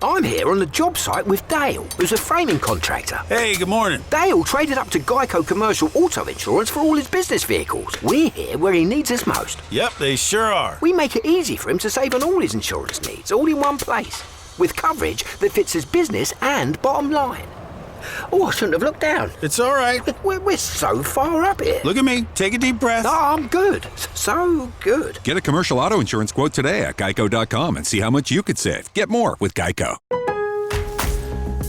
I'm here on the job site with Dale, who's a framing contractor. Hey, good morning. Dale traded up to Geico Commercial Auto Insurance for all his business vehicles. We're here where he needs us most. Yep, they sure are. We make it easy for him to save on all his insurance needs, all in one place, with coverage that fits his business and bottom line. Oh, I shouldn't have looked down. It's all right. We're so far up here. Look at me. Take a deep breath. Oh, I'm good. So good. Get a commercial auto insurance quote today at geico.com and see how much you could save. Get more with Geico.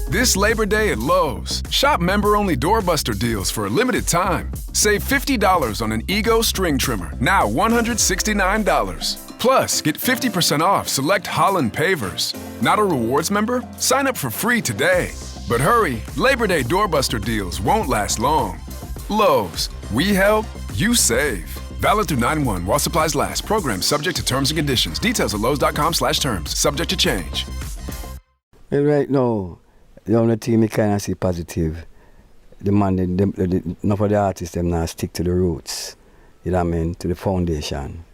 This Labor Day at Lowe's, shop member-only doorbuster deals for a limited time. Save $50 on an Ego string trimmer, now $169. Plus, get 50% off select Holland pavers. Not a rewards member? Sign up for free today. But hurry, Labor Day doorbuster deals won't last long. Lowe's, we help, you save. Valid through 9/1 while supplies last. Program subject to terms and conditions. Details at lowes.com/terms. Subject to change. Well, right now, the only thing I kind of see positive, enough of the artists them now stick to the roots, you know what I mean, to the foundation.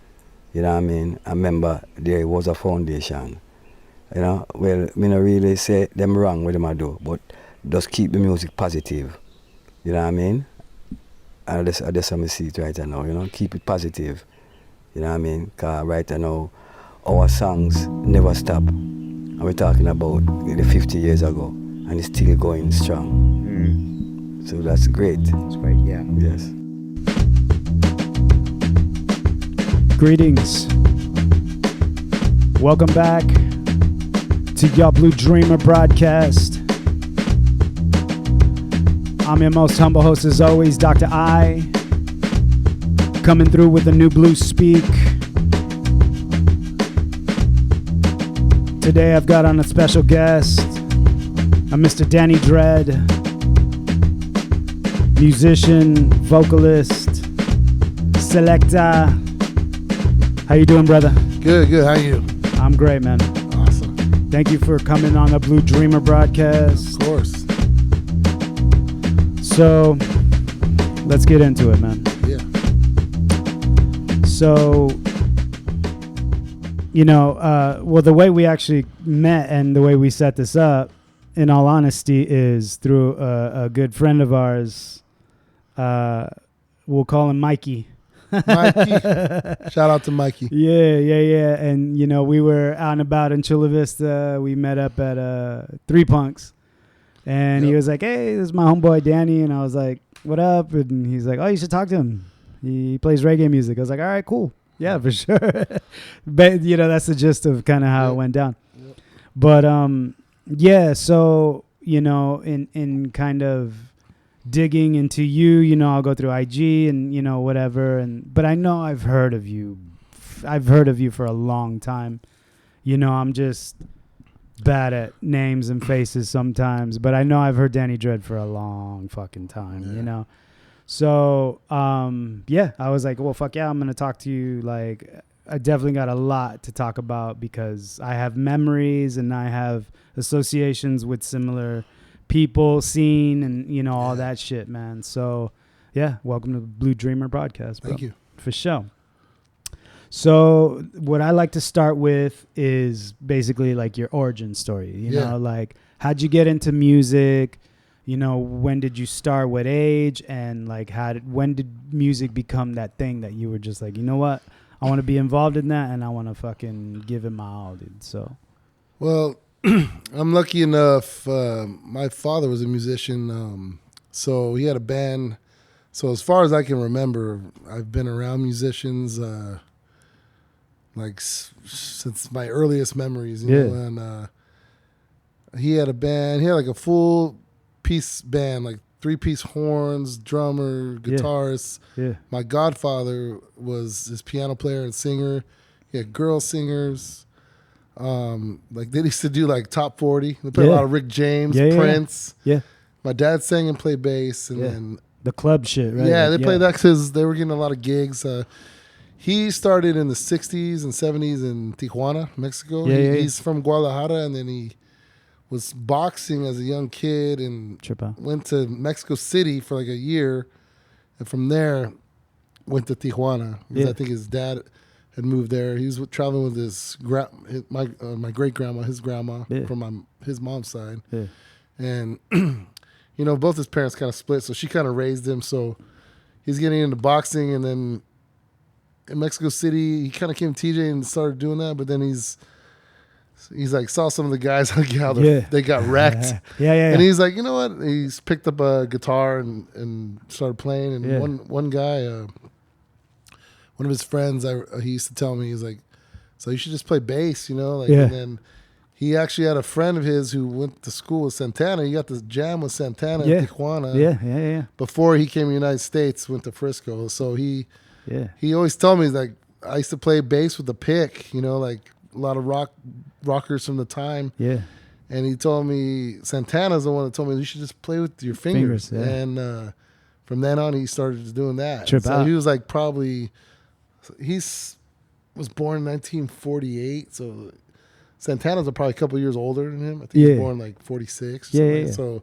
You know what I mean? I remember there was a foundation. You know, well, me not really say them wrong what them I do, but just keep the music positive. You know what I mean? And that's how I see it right now, you know, keep it positive. You know what I mean? Because right now, our songs never stop. And we're talking about the 50 years ago, and it's still going strong. So that's great. That's great, yeah. Yes. Greetings. Welcome back to your Blue Dreamer broadcast. I'm your most humble host as always, Dr. I, coming through with a new Blue Speak. Today I've got on a special guest, a Mr. Danny Dread, musician, vocalist, selector. How you doing, brother? Good. How you? I'm great, man. Awesome. Thank you for coming on the Blue Dreamer broadcast. Of course. So, let's get into it, man. Yeah. So, you know, well, the way we actually met and the way we set this up, in all honesty, is through a good friend of ours. We'll call him Mikey. Mikey. Shout out to Mikey. Yeah. And, you know, we were out and about in Chula Vista. We met up at Three Punks. And he was like, hey, this is my homeboy Danny. And I was like, what up? And he's like, oh, you should talk to him. He plays reggae music. I was like, all right, cool. Yeah, for sure. But, you know, that's the gist of kind of how it went down. Yep. But, yeah, so, you know, in kind of digging into you, you know, I'll go through IG and, you know, whatever. But I know I've heard of you. I've heard of you for a long time. You know, I'm just bad at names and faces sometimes, but I know I've heard Danny Dread for a long fucking time, you know? So, yeah, I was like, well, fuck yeah, I'm going to talk to you. Like, I definitely got a lot to talk about because I have memories and I have associations with similar people, scene, and, you know, all that shit, man. So, yeah, welcome to the Blue Dreamer broadcast, bro. Thank you. For sure. So what I like to start with is basically like your origin story, you know, like how'd you get into music? You know, when did you start, what age? And like, when did music become that thing that you were just like, you know what? I want to be involved in that and I want to fucking give it my all, dude. So. Well, I'm lucky enough. My father was a musician. So he had a band. So as far as I can remember, I've been around musicians, like since my earliest memories, you know, and he had a band. He had like a full piece band, like 3-piece horns, drummer, guitarist. Yeah. My godfather was his piano player and singer. He had girl singers. Like they used to do like top 40. They played a lot of Rick James, Prince. Yeah. My dad sang and played bass, and then the club shit, right? Yeah, they played that because they were getting a lot of gigs. He started in the 60s and 70s in Tijuana, Mexico. He's from Guadalajara, and then he was boxing as a young kid and went to Mexico City for like a year. And from there, went to Tijuana. Because I think his dad had moved there. He was traveling with my great grandma, his grandma from his mom's side, and both his parents kind of split, so she kind of raised him. So he's getting into boxing, and then in Mexico City, he kind of came to TJ and started doing that. But then he's like saw some of the guys like how they got wrecked, and he's like, you know what? He's picked up a guitar and started playing. And one guy. One of his friends, he used to tell me, he's like, so you should just play bass, And then he actually had a friend of his who went to school with Santana. He got to jam with Santana in Tijuana. Yeah. Before he came to the United States, went to Frisco. So he always told me, like, I used to play bass with the pick, like a lot of rockers from the time. Yeah. And he told me, Santana's the one that told me you should just play with your fingers. And from then on, he started doing that. So he was like probably... He was born in 1948, so Santana's probably a couple years older than him. I think he was born like 46. So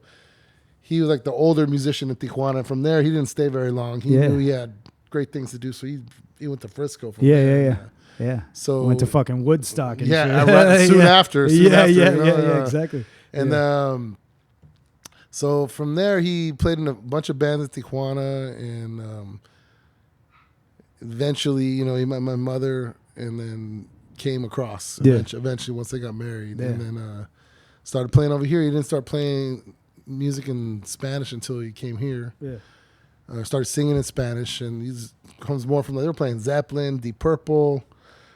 he was like the older musician in Tijuana. From there, he didn't stay very long. He knew he had great things to do, so he went to Frisco from there. Yeah. So went to fucking Woodstock and shit. Soon after. Exactly. And so from there, he played in a bunch of bands in Tijuana, and eventually, he met my mother and then came across eventually once they got married. And then started playing over here. He didn't start playing music in Spanish until he came here. Started singing in Spanish, and he comes more from, they were playing Zeppelin, Deep Purple,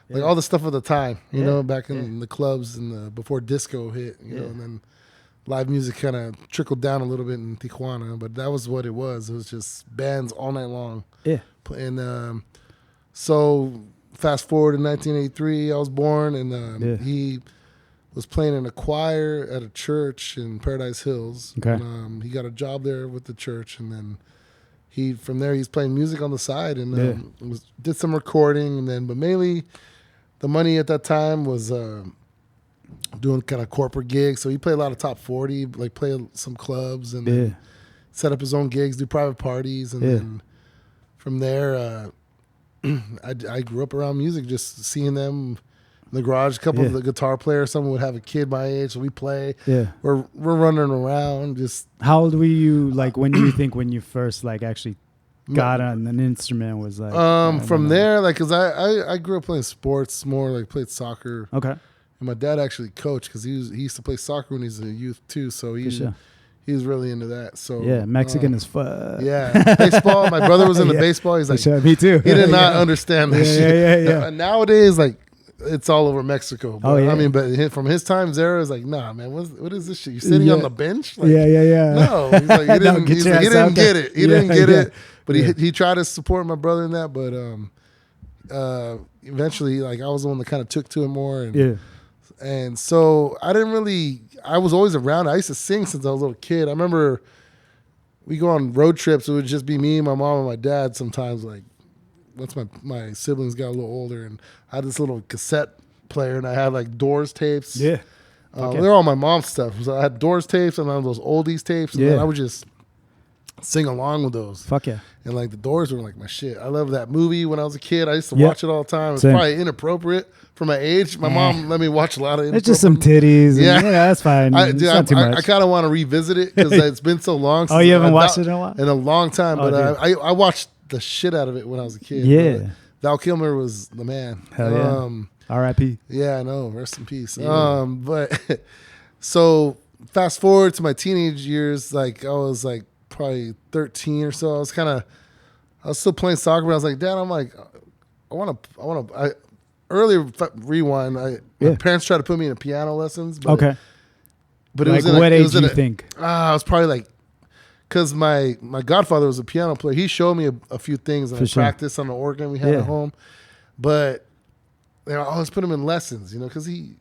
like all the stuff of the time, back in the clubs and before disco hit, and then live music kind of trickled down a little bit in Tijuana, but that was what it was. It was just bands all night long. And so fast forward in 1983, I was born, and he was playing in a choir at a church in Paradise Hills. And, he got a job there with the church, and then from there he's playing music on the side, and did some recording, but mainly the money at that time was doing kind of corporate gigs. So he played a lot of top 40, like play some clubs, and then set up his own gigs, do private parties, and then from there. I grew up around music, just seeing them in the garage. A couple of the guitar players, someone would have a kid my age, so we play. We're running around. Just how old were you? Like, when do you think when you first like actually got on an instrument? Was like from there, like, cause I grew up playing sports more, like played soccer. Okay. And my dad actually coached because he used to play soccer when he was a youth too. So he was really into that. So Mexican as fuck. Baseball. My brother was into baseball. He's like, me too. He did not understand that shit. Yeah. Nowadays, like, it's all over Mexico. But, I mean, but from his time, Zara is like, nah, man, what is this shit? You sitting on the bench? Like, No, he's like, he didn't get it. He didn't get it. But he tried to support my brother in that. But eventually, like, I was the one that kind of took to it more. And so I was always around. I used to sing since I was a little kid. I remember we go on road trips. It would just be me, my mom, and my dad sometimes, like, once my siblings got a little older. And I had this little cassette player, and I had, like, Doors tapes. They're all my mom's stuff. So I had Doors tapes and I had those oldies tapes. And then I would just sing along with those. Fuck yeah. And, like, the Doors were, like, my shit. I loved that movie when I was a kid. I used to watch it all the time. It was probably inappropriate for my age. My mom let me watch a lot of it. It's just some titties. That's fine. I not too much. I kind of want to revisit it because it's been so long. You haven't watched it in a while? In a long time. But I watched the shit out of it when I was a kid. Yeah. Val Kilmer was the man. Hell yeah. R.I.P. Yeah, I know. Rest in peace. Yeah. But so fast forward to my teenage years, like I was like probably 13 or so. I was still playing soccer, but I was like, Dad, I'm like, rewind. My parents tried to put me in piano lessons. But But it like, was what age do you think? I was probably like, because my godfather was a piano player. He showed me a few things, and I practiced on the organ we had at home. But I always put him in lessons, because he.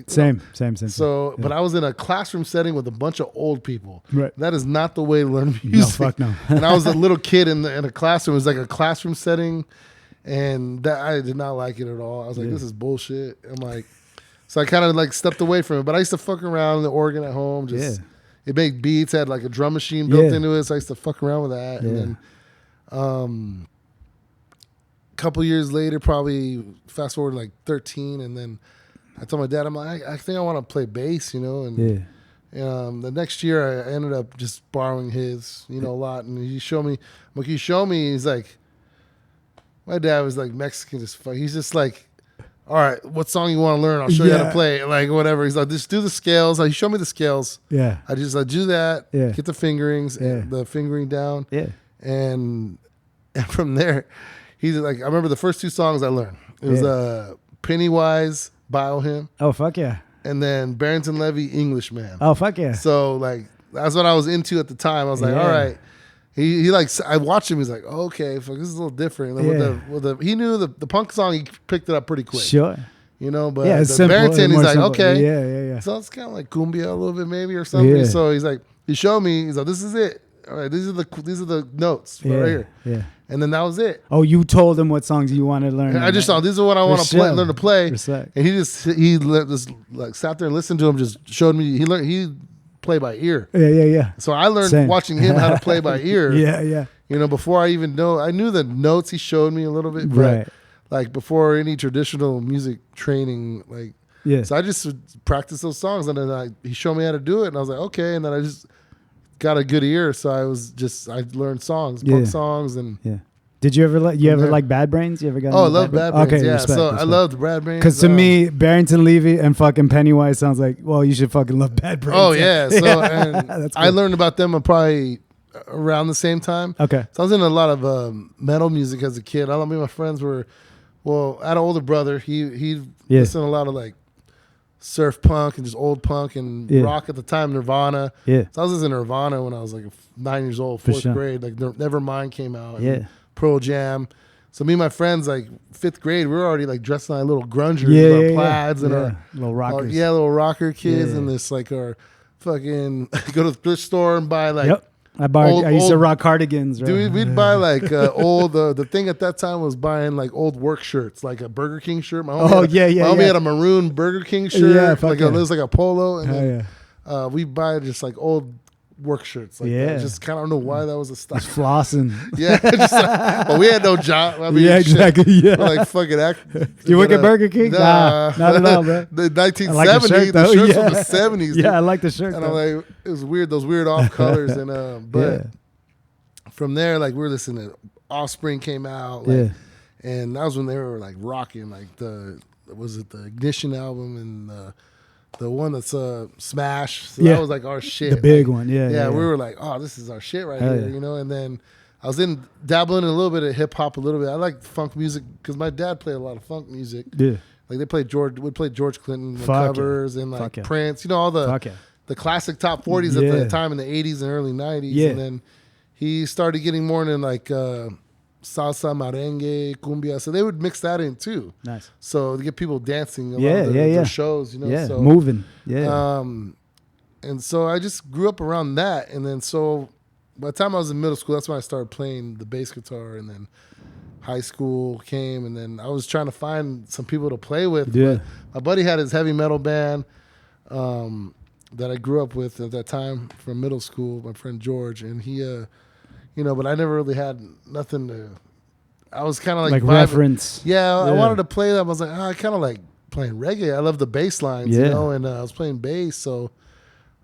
Same. So, but I was in a classroom setting with a bunch of old people. Right. That is not the way to learn music. No, fuck no. And I was a little kid in a classroom. It was like a classroom setting, and I did not like it at all. I was like, this is bullshit. I'm like, so I kind of like stepped away from it. But I used to fuck around in the organ at home. It made beats. Had like a drum machine built into it, so I used to fuck around with that. And then, couple years later, probably fast forward like 13, and then I told my dad, I'm like, I think I want to play bass, and the next year I ended up just borrowing his, a lot, and he showed me. Like, he's like, my dad was like Mexican as fuck. He's just like, all right, what song you want to learn? I'll show you how to play it. Like, whatever. He's like, just do the scales. Like, he showed me the scales. Yeah. I do that. Yeah. Get the fingerings, the fingering down. Yeah. And from there, he's like, I remember the first 2 songs I learned. It was Pennywise, Biohymn. Oh, fuck yeah. And then Barrington Levy, Englishman. Oh, fuck yeah. So, like, that's what I was into at the time. I was like, all right. He like, I watched him. He's like, oh, okay, fuck, this is a little different. And he knew the punk song. He picked it up pretty quick. Sure. But it's simple, Barrington, he's like, simple. okay. Yeah. So it's kind of like cumbia a little bit maybe or something. Yeah. So he's like, he showed me. He's like, this is it. All right, these are the notes right here. Yeah. And then that was it. Oh, you told him what songs you wanted to learn. And I just thought, these are what I want to learn to play. Respect. And he just like sat there and listened to him. Just showed me. He played by ear. Yeah. So I learned watching him how to play by ear. Yeah. Before I even I knew the notes. He showed me a little bit, but right. like before any traditional music training, like so I just would practice those songs, and then he showed me how to do it, and I was like, okay, and then I just got a good ear, so I learned songs, punk songs, and Did you ever like Bad Brains? You ever got? I love Bad Brains. Okay, yeah. respect. I loved Bad Brains because to me, Barrington Levy and fucking Pennywise sounds like, well, you should fucking love Bad Brains. Oh yeah, so and That's I learned about them probably around the same time. Okay, so I was in a lot of metal music as a kid. I mean, my friends were, I had an older brother. He listened to a lot of like surf punk and just old punk and rock at the time, Nirvana. Yeah, so I was listening to Nirvana when I was like 9 years old, fourth grade. Like Nevermind came out. Yeah. Pearl Jam. So me and my friends, like 5th grade, we were already like dressed in our little grungers with our plaids and our little rockers. little rocker kids and this like our fucking go to the thrift store and buy like I used to rock cardigans. Right? Dude, we'd buy like old the thing at that time was buying like old work shirts, like a Burger King shirt. My homie had a maroon Burger King shirt. It was like a polo, and then we buy just like old work shirts. Like that. Just kind of don't know why that was a style. Just flossing. Just like, but we had no job. I mean, exactly. Yeah. We're like fucking act. You work at Burger King? Nah, not at all, bro. The 1970s, the shirts from the 70s. Yeah, I like the shirt. And I'm like, it was weird, those weird off colors. And but from there, like we were listening to Offspring came out, like, and that was when they were like rocking, like the Ignition album and the one that's Smash. So that was like our shit. The big one, yeah. We were like, oh, this is our shit right here, And then I was dabbling in a little bit of hip hop, a little bit. I like funk music because my dad played a lot of funk music. Yeah, like would play George Clinton covers and like Prince, all the classic top 40s at the time in the 80s and early 90s. Yeah. And then he started getting more into like salsa, merengue, cumbia. So they would mix that in too. Nice. So to get people dancing. Their shows, So moving. Yeah. And so I just grew up around that, and then so by the time I was in middle school, that's when I started playing the bass guitar, and then high school came, and then I was trying to find some people to play with. Yeah. My buddy had his heavy metal band that I grew up with at that time from middle school, my friend George, and he, but I never really had nothing to. I was kind of like reference. Yeah, I wanted to play them. I was like, I kind of like playing reggae. I love the bass lines, and I was playing bass, so.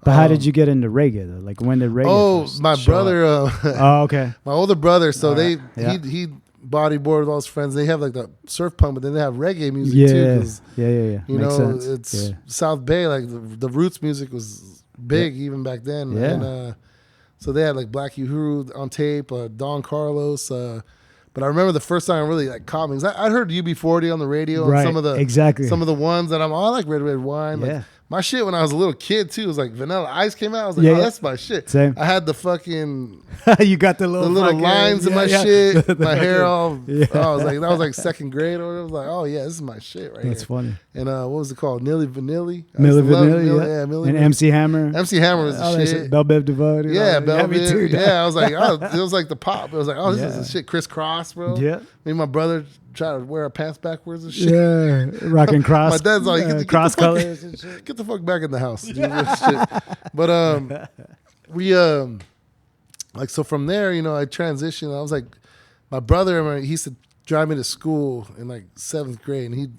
But how did you get into reggae though? Like when did reggae? Oh, my brother. Okay. My older brother. So he bodyboard with all his friends. They have like the surf punk, but then they have reggae music too. Yeah. You know, it's South Bay. Like the roots music was big even back then. Yeah. And so they had like Black Uhuru on tape, Don Carlos. But I remember the first time I really like caught me. I'd heard UB40 on the radio and some of the ones that I like Red Wine. Like, my shit when I was a little kid too was like Vanilla Ice came out. I was like, that's my shit. Same. I had the fucking you got the little lines in my shit. My hair all. I was like, that was like second grade or I was like, oh yeah, this is my shit right here. That's funny. And what was it called? Milli Vanilli. Milli Vanilli. Milli. And MC Hammer. MC Hammer was the shit. Bell Biv DeVoe. Yeah, Bell Biv. Yeah, I was like, it was like the pop. It was like, this is the shit. Criss Cross, bro. Yeah. Me and my brother try to wear our pants backwards and shit. Yeah, rocking cross. My dad's like, get cross colors and shit. Get the fuck back in the house. Shit. But we like so from there, I transitioned. I was like, my brother, he used to drive me to school in like 7th grade, and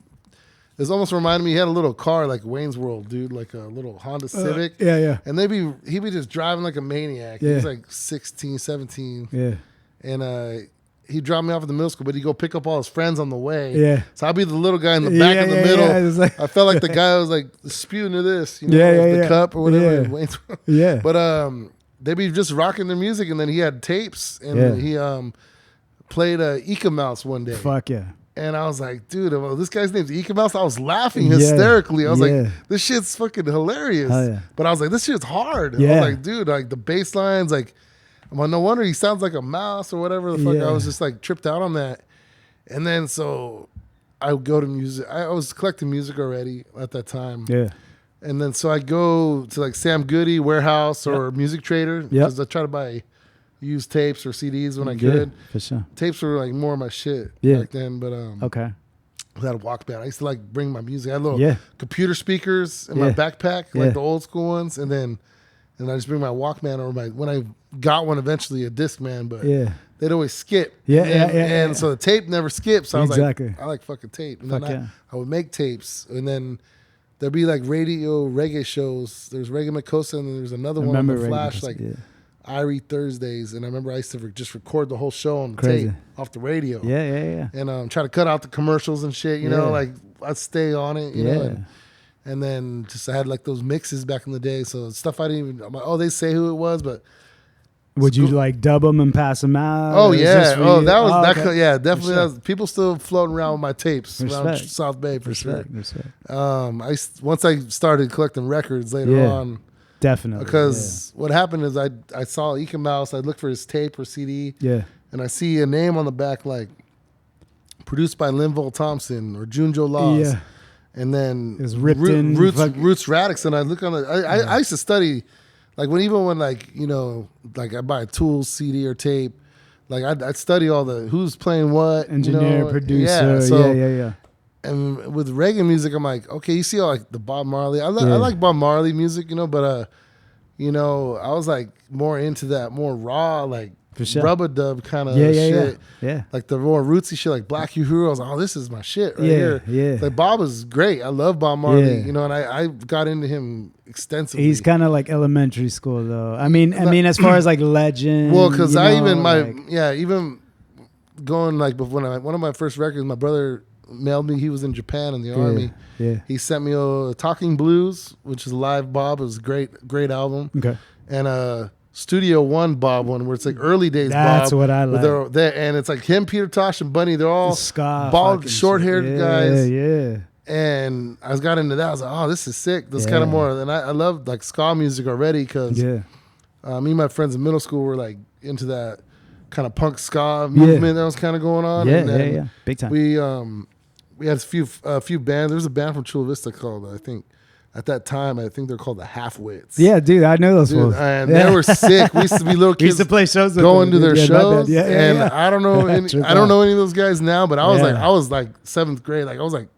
it almost reminded me he had a little car like Wayne's World, dude, like a little Honda Civic. Yeah. And he'd be just driving like a maniac. Yeah. He was like 16, 17. Yeah. And he'd drop me off at the middle school, but he'd go pick up all his friends on the way. Yeah. So I'd be the little guy in the back of the middle. Yeah. It was like, I felt like the guy was like spewing to this, with the cup or whatever. Yeah. Yeah. But they'd be just rocking their music, and then he had tapes, and he played Eka Mouse one day. Fuck yeah. And I was like, dude, this guy's name's Eka Mouse. I was laughing hysterically. I was like, this shit's fucking hilarious. Yeah. But I was like, this shit's hard. Yeah. I was like, dude, like the bass lines, like, well, no wonder he sounds like a mouse or whatever the fuck. Yeah. I was just like tripped out on that. And then so I would go to music. I was collecting music already at that time. Yeah. And then so I go to like Sam Goody Warehouse or Music Trader because I try to buy used tapes or CDs when I could. For sure. Tapes were like more of my shit back then, but okay. I had a Walkman. I used to like bring my music. I had little computer speakers in my backpack, like the old school ones, and I just bring my Walkman or when I got one eventually a Discman, but they'd always skip. And so the tape never skips. So I was like, I like fucking tape. And then I would make tapes, and then there'd be like radio reggae shows. There's Reggae Makosa, and then there's another one on the Flash, like Irie Thursdays. And I remember I used to just record the whole show on the tape off the radio. And try to cut out the commercials and shit, you know, like I'd stay on it, you know. And then just I had like those mixes back in the day. So stuff I didn't even, I'm like, they say who it was, but. Would you like dub them and pass them out? Oh, yeah. Oh, that was, definitely. That was, people still floating around with my tapes around South Bay for sure. Once I started collecting records later on. Definitely. Because what happened is I saw Eka Mouse, I'd look for his tape or CD. Yeah. And I see a name on the back like produced by Linval Thompson or Junjo Laws. Yeah. And then it's ripped in Roots Radix, and I look on the. I used to study, like when like you know like I buy a Tools CD or tape, like I'd study all the who's playing what, engineer, producer, yeah. And with reggae music, I'm like, okay, you see all like the Bob Marley. I like Bob Marley music, but I was like more into that more raw like. Rub-a-dub kind of shit. Yeah. Like the more rootsy shit, like Black Uhuru. I was like, this is my shit right here. Yeah. Like Bob was great. I love Bob Marley, and I got into him extensively. He's kind of like elementary school though. I mean, as far as like legend. Well, because even going like one of my first records, my brother mailed me. He was in Japan in the army. Yeah. He sent me a Talking Blues, which is live Bob. It was a great album. Okay. And Studio One Bob one where it's like early days Bob. That's what I like. And it's like him, Peter Tosh, and Bunny. They're all bald, short-haired guys. Yeah. And I got into that. I was like, this is sick. This kind of more. And I love like ska music already because me and my friends in middle school were like into that kind of punk ska movement that was kind of going on. Yeah. Big time. We had a few bands. There was a band from Chula Vista called, I think, at that time, I think they're called the Half-Wits. Yeah, dude, I know those fools. And they were sick. We used to be little kids. We used to play shows with going to their shows. I don't know any of those guys now, but I was like 7th grade. Like I was like,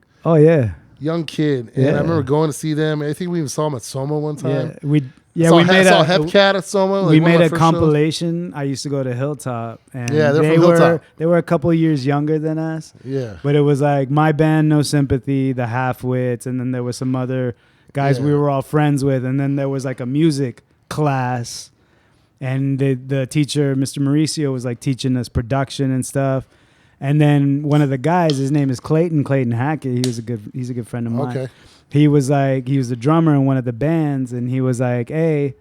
young kid. And I remember going to see them. I think we even saw them at Soma one time. We saw Hepcat at Soma. We made a compilation. Shows. I used to go to Hilltop, and they're from Hilltop. They were a couple of years younger than us. Yeah, but it was like my band, No Sympathy, the Half-Wits, and then there was some other guys we were all friends with, and then there was like a music class, and the teacher, Mr. Mauricio, was like teaching us production and stuff. And then one of the guys, his name is Clayton Hackett. He's a good friend of mine. Okay. He was the drummer in one of the bands, and he was like, hey,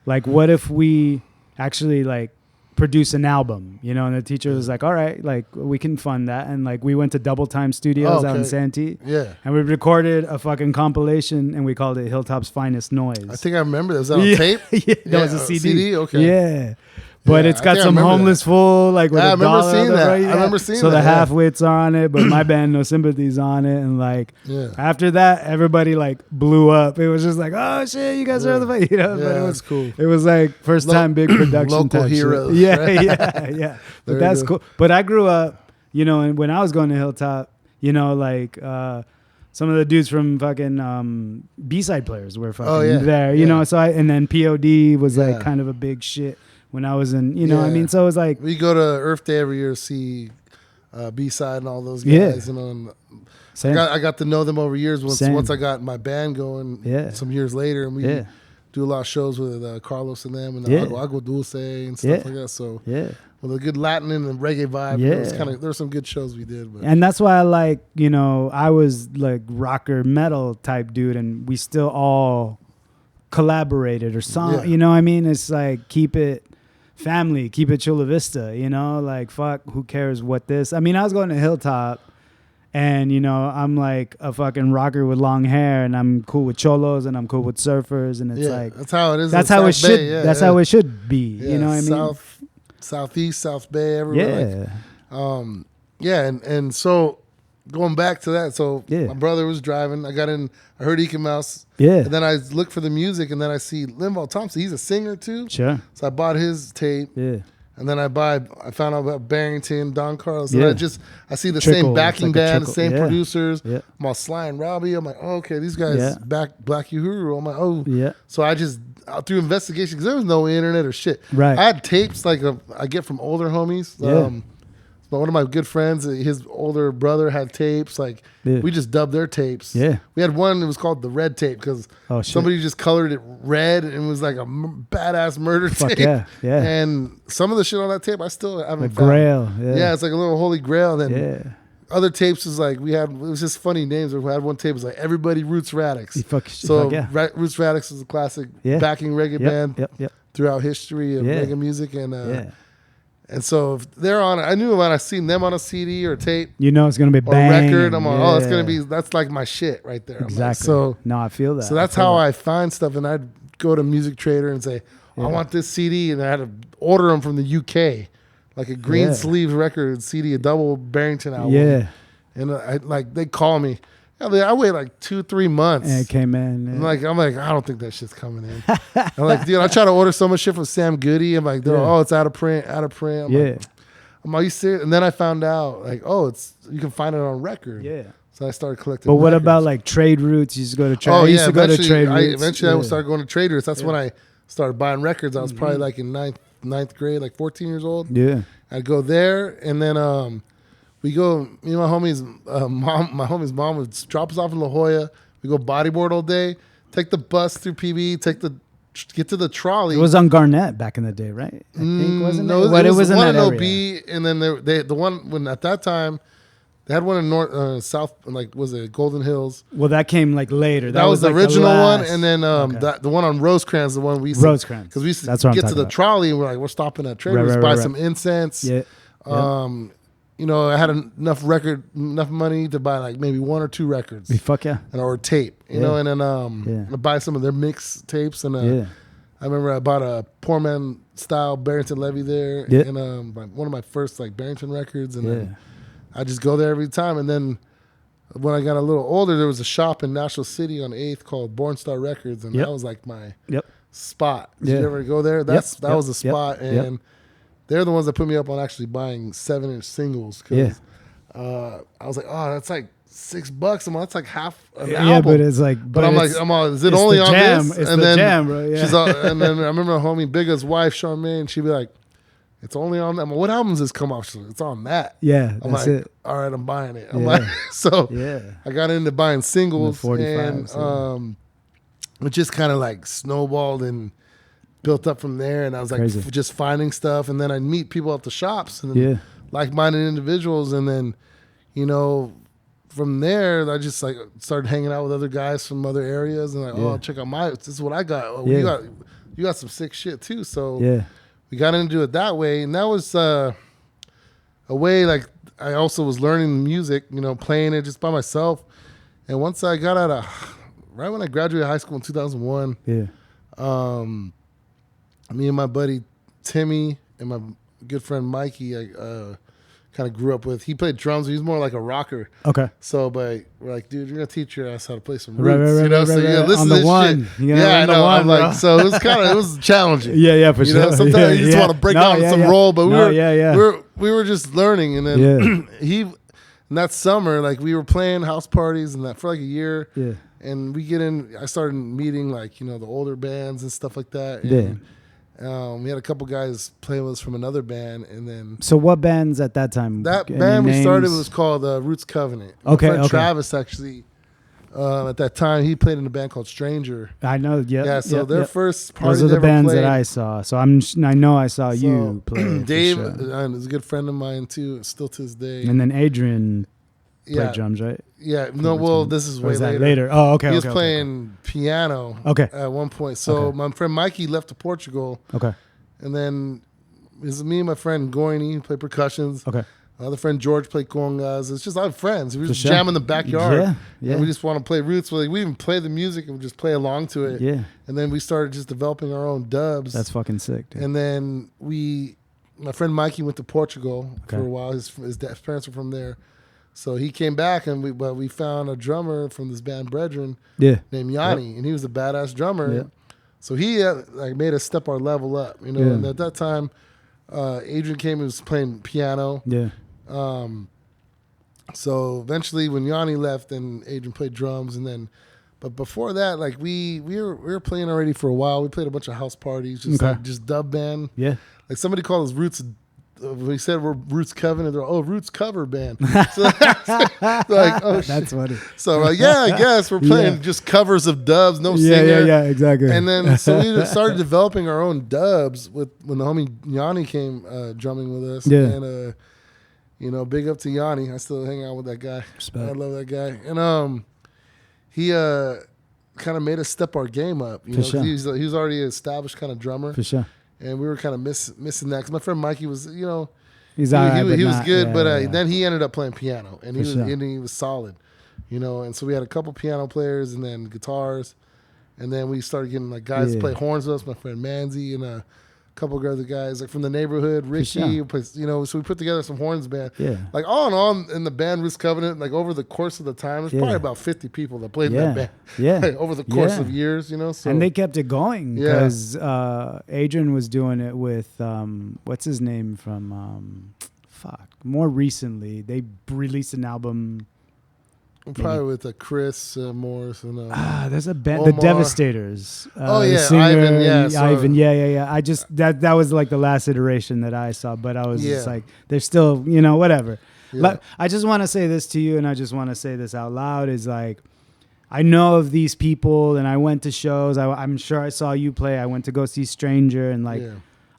like what if we actually like produce an album, and the teacher was like, all right, like we can fund that. And like we went to Double Time Studios out in Santee, and we recorded a fucking compilation, and we called it Hilltop's Finest Noise. I think I remember that. Was that on tape? That was a CD. Okay. But it's got some homeless fool like with I a remember dollar. seeing that. Right? I remember seeing so that. So the Half-Wits are on it, but my band No Sympathy's on it, and like after that, everybody like blew up. It was just like, oh shit, you guys are the fight, Yeah, but it was cool. It was like first time big production. Local type heroes. Shit. Yeah. But that's cool. But I grew up, and when I was going to Hilltop, like. Some of the dudes from fucking B-side players were fucking there, So and then POD was like kind of a big shit when I was in, I mean, so it was like we go to Earth Day every year to see B-Side and all those Yeah. guys. You know, and Same. I got to know them over years Same. once I got my band going. Yeah. Some years later, and we Yeah. do a lot of shows with Carlos and them, and Yeah. Agua Dulce and stuff Yeah. like that. So Yeah. with a good Latin and reggae vibe, Yeah. it was there were some good shows we did. But And that's why I like, you know, I was like rocker metal type dude, and we still all collaborated or song. Yeah. You know what I mean? It's like, keep it family, keep it Chula Vista, you know? Like, fuck, who cares what this? I mean, I was going to Hilltop, and, you know, I'm like a fucking rocker with long hair, and I'm cool with cholos, and I'm cool with surfers, and it's yeah, like, that's how it is. that's in how it South Bay. should, Yeah, that's yeah. how it should be. Yeah, You know what I mean? Southeast, South Bay, everywhere. Yeah. Like, yeah, and so going back to that, so Yeah. my brother was driving. I got in. I heard Eka Mouse. Yeah. And then I looked for the music, and then I see Linval Thompson. He's a singer too. Sure. So I bought his tape. Yeah. And then I found out about Barrington, Don Carlos. Yeah. And I see the Trickle. same It's backing like a band, the trickle. same Yeah. producers. Yeah. I'm all Sly and Robbie. I'm like, oh, okay, these guys Yeah. back Black Uhuru. I'm like, oh. Yeah. So I just, through investigation, because there was no internet or shit. Right. I had tapes like I get from older homies. Yeah. But one of my good friends, his older brother had tapes. Like, Yeah. we just dubbed their tapes. Yeah. We had one that was called the Red Tape because Oh, shit. somebody just colored it red, and it was like a badass murder Fuck tape. yeah, yeah. And some of the shit on that tape, I still haven't The found. Grail. Yeah. Yeah, it's like a little holy grail. And then Yeah. other tapes is like, it was just funny names. We had one tape was like Everybody Roots Radix. Fuck So yeah. Roots Radix is a classic Yeah. backing reggae band Yep. throughout history of Yeah. reggae music. And Yeah. and so if they're on it, I knew when I seen them on a CD or tape You know it's gonna be or bang. record, I'm like, oh, it's yeah. gonna be, that's like my shit right there. I'm like, Exactly. so no, I feel that. so that's how I find stuff, and I'd go to Music Trader and say, I want this CD, and I had to order them from the UK, like a green Yeah. sleeve record CD, a double Barrington album. Yeah. And they call me. I wait like 2-3 months. And it came in. I'm like, I don't think that shit's coming in. I'm like, dude, I try to order so much shit from Sam Goody. I'm like, oh, it's out of print. I'm yeah. like, are you serious? And then I found out, like, oh, you can find it on record. Yeah. So I started collecting. But what records. about like Trade Routes? You used to go to Trade. Oh I used yeah, to go to Trade Routes. eventually I Yeah. started going to Trade Routes. That's when I started buying records. I was probably like in ninth grade, like 14 years old. Yeah. I'd go there, and then we go. Me and my homie's my homie's mom would drop us off in La Jolla. We go bodyboard all day. Take the bus through PB. Get to the trolley. It was on Garnett back in the day, right? I think wasn't no, it? But it was in one that in area. OB, and then the one when at that time they had one in North South, like was it Golden Hills? Well, that came like later. That was the like original one, last- and then the one on Rosecrans, the one we Rosecrans. because we used to That's what I'm get to talking the about. trolley, and we're stopping at Trader Joe's, Right, buy right, some right. incense. Yeah. You know, I had enough money to buy like maybe 1 or 2 records, Fuck yeah. or tape. You know, and then Yeah. buy some of their mix tapes, and Yeah. I remember I bought a Poor Man style Barrington Levy there, Yeah. and one of my first like Barrington records, and Yeah. then I just go there every time. And then when I got a little older, there was a shop in Nashville City on 8th called Born Star Records, and Yep. that was like my Yep. spot. Did Yeah. you ever go there? That was the Yep. spot, Yep. and they're the ones that put me up on actually buying 7-inch singles. Cause, I was like, oh, that's like $6. I'm like, that's like half an album. Yeah, but it's like, But I'm like, is it it's only the on jam. this? It's and the then jam, bro. Yeah. and then I remember my homie Bigga's wife, Charmaine, she'd be like, it's only on that. I'm like, what albums does this come off? She's like, it's on that. Yeah, I'm that's like, it. all right, I'm buying it. I'm Yeah. like, so Yeah. I got into buying singles, The 45s, and it just kind of like snowballed and built up from there. And I was like, Crazy. just finding stuff, and then I'd meet people at the shops, and Yeah. like-minded individuals, and then, you know, from there, I just like started hanging out with other guys from other areas, and like, oh, Yeah. check out this is what I got. Oh, Yeah. you got some sick shit too. So Yeah. we got into it that way, and that was a way like I also was learning music, you know, playing it just by myself. And once I got right when I graduated high school in 2001, Yeah. me and my buddy Timmy and my good friend Mikey, I kind of grew up with. He played drums. He was more like a rocker. Okay. So, but we're like, dude, you're gonna teach your ass how to play some Right, roots, right, you know. right, So right, you gotta right. listen On to the this one. shit. You gotta Yeah, I learn the know. one, I'm like, bro. so it was challenging. Yeah, for You sure. know, sometimes you just want to break down some roll, but we were just learning, and then in that summer, like we were playing house parties and that for like a year. Yeah. And I started meeting like, you know, the older bands and stuff like that. Yeah. We had a couple guys playing with us from another band, and then So what bands at that time? that Any band we started names? was called Roots Covenant. Okay, My friend okay. Travis actually. At that time, he played in a band called Stranger. I know. Yeah. Yeah, so their first party Those are they the ever bands played, that I saw. So I know I saw you play. for Dave sure. is a good friend of mine too, still to this day. And then Adrian played yeah, drums, right? yeah. No, well, this is Or way is that later. later? Oh, okay. He was okay, playing piano. Okay. At one point, so Okay. my friend Mikey left to Portugal, Okay. and then it was me and my friend Goyni who played percussions. Okay. My other friend George played congas. It's just our friends. We For just sure. jam in the backyard. Yeah, yeah. And we just want to play roots. We even play the music and we just play along to it. Yeah. And then we started just developing our own dubs. That's fucking sick, dude. And then my friend Mikey went to Portugal for Okay. a while. His parents were from there. So he came back and we found a drummer from this band Bredren Yeah. named Yanni. And he was a badass drummer. Yep. So he made us step our level up, you know. Yeah. And at that time, Adrian came and was playing piano. Yeah. So eventually, when Yanni left, then Adrian played drums, and then, but before that, like we were playing already for a while. We played a bunch of house parties, just Okay. like, just dub band. Yeah. Like somebody called us Roots. We said we're Roots Covenant. They're Roots cover band. So like, oh shit. That's funny. So like, yeah, I guess we're playing Yeah. just covers of dubs, no Yeah, singer. yeah, exactly. And then so we started developing our own dubs when the homie Yanni came drumming with us. Yeah. And big up to Yanni. I still hang out with that guy. Respect. I love that guy. And he kind of made us step our game up. You For know, 'cause sure. he was already an established kind of drummer, For sure. and we were kind of missing that. Because my friend Mikey was, He's he all was right, good, yeah, but yeah. then he ended up playing piano, and For sure. he was solid. You know, and so we had a couple piano players, and then guitars, and then we started getting like guys to Yeah. play horns with us. My friend Manzi and a couple of other guys like from the neighborhood, Ricky, sure. who plays, so we put together some horns band. Yeah. Like all in all, in the band Roots Covenant, like over the course of the time, there's Yeah. probably about 50 people that played in Yeah. that band. Yeah. Like, over the course Yeah. of years, So And they kept it going Yeah. because Adrian was doing it with what's his name from more recently they released an album. probably with Chris Morris and There's a band, Omar. the Devastators. Oh, the yeah, singer, Ivan, yeah, so- Ivan, yeah. I just that was like the last iteration that I saw, but I was just Yeah. like, they're still, whatever. Yeah. Like, I just want to say this to you, and I just want to say this out loud: is like, I know of these people, and I went to shows. I'm sure I saw you play. I went to go see Stranger, and like, Yeah.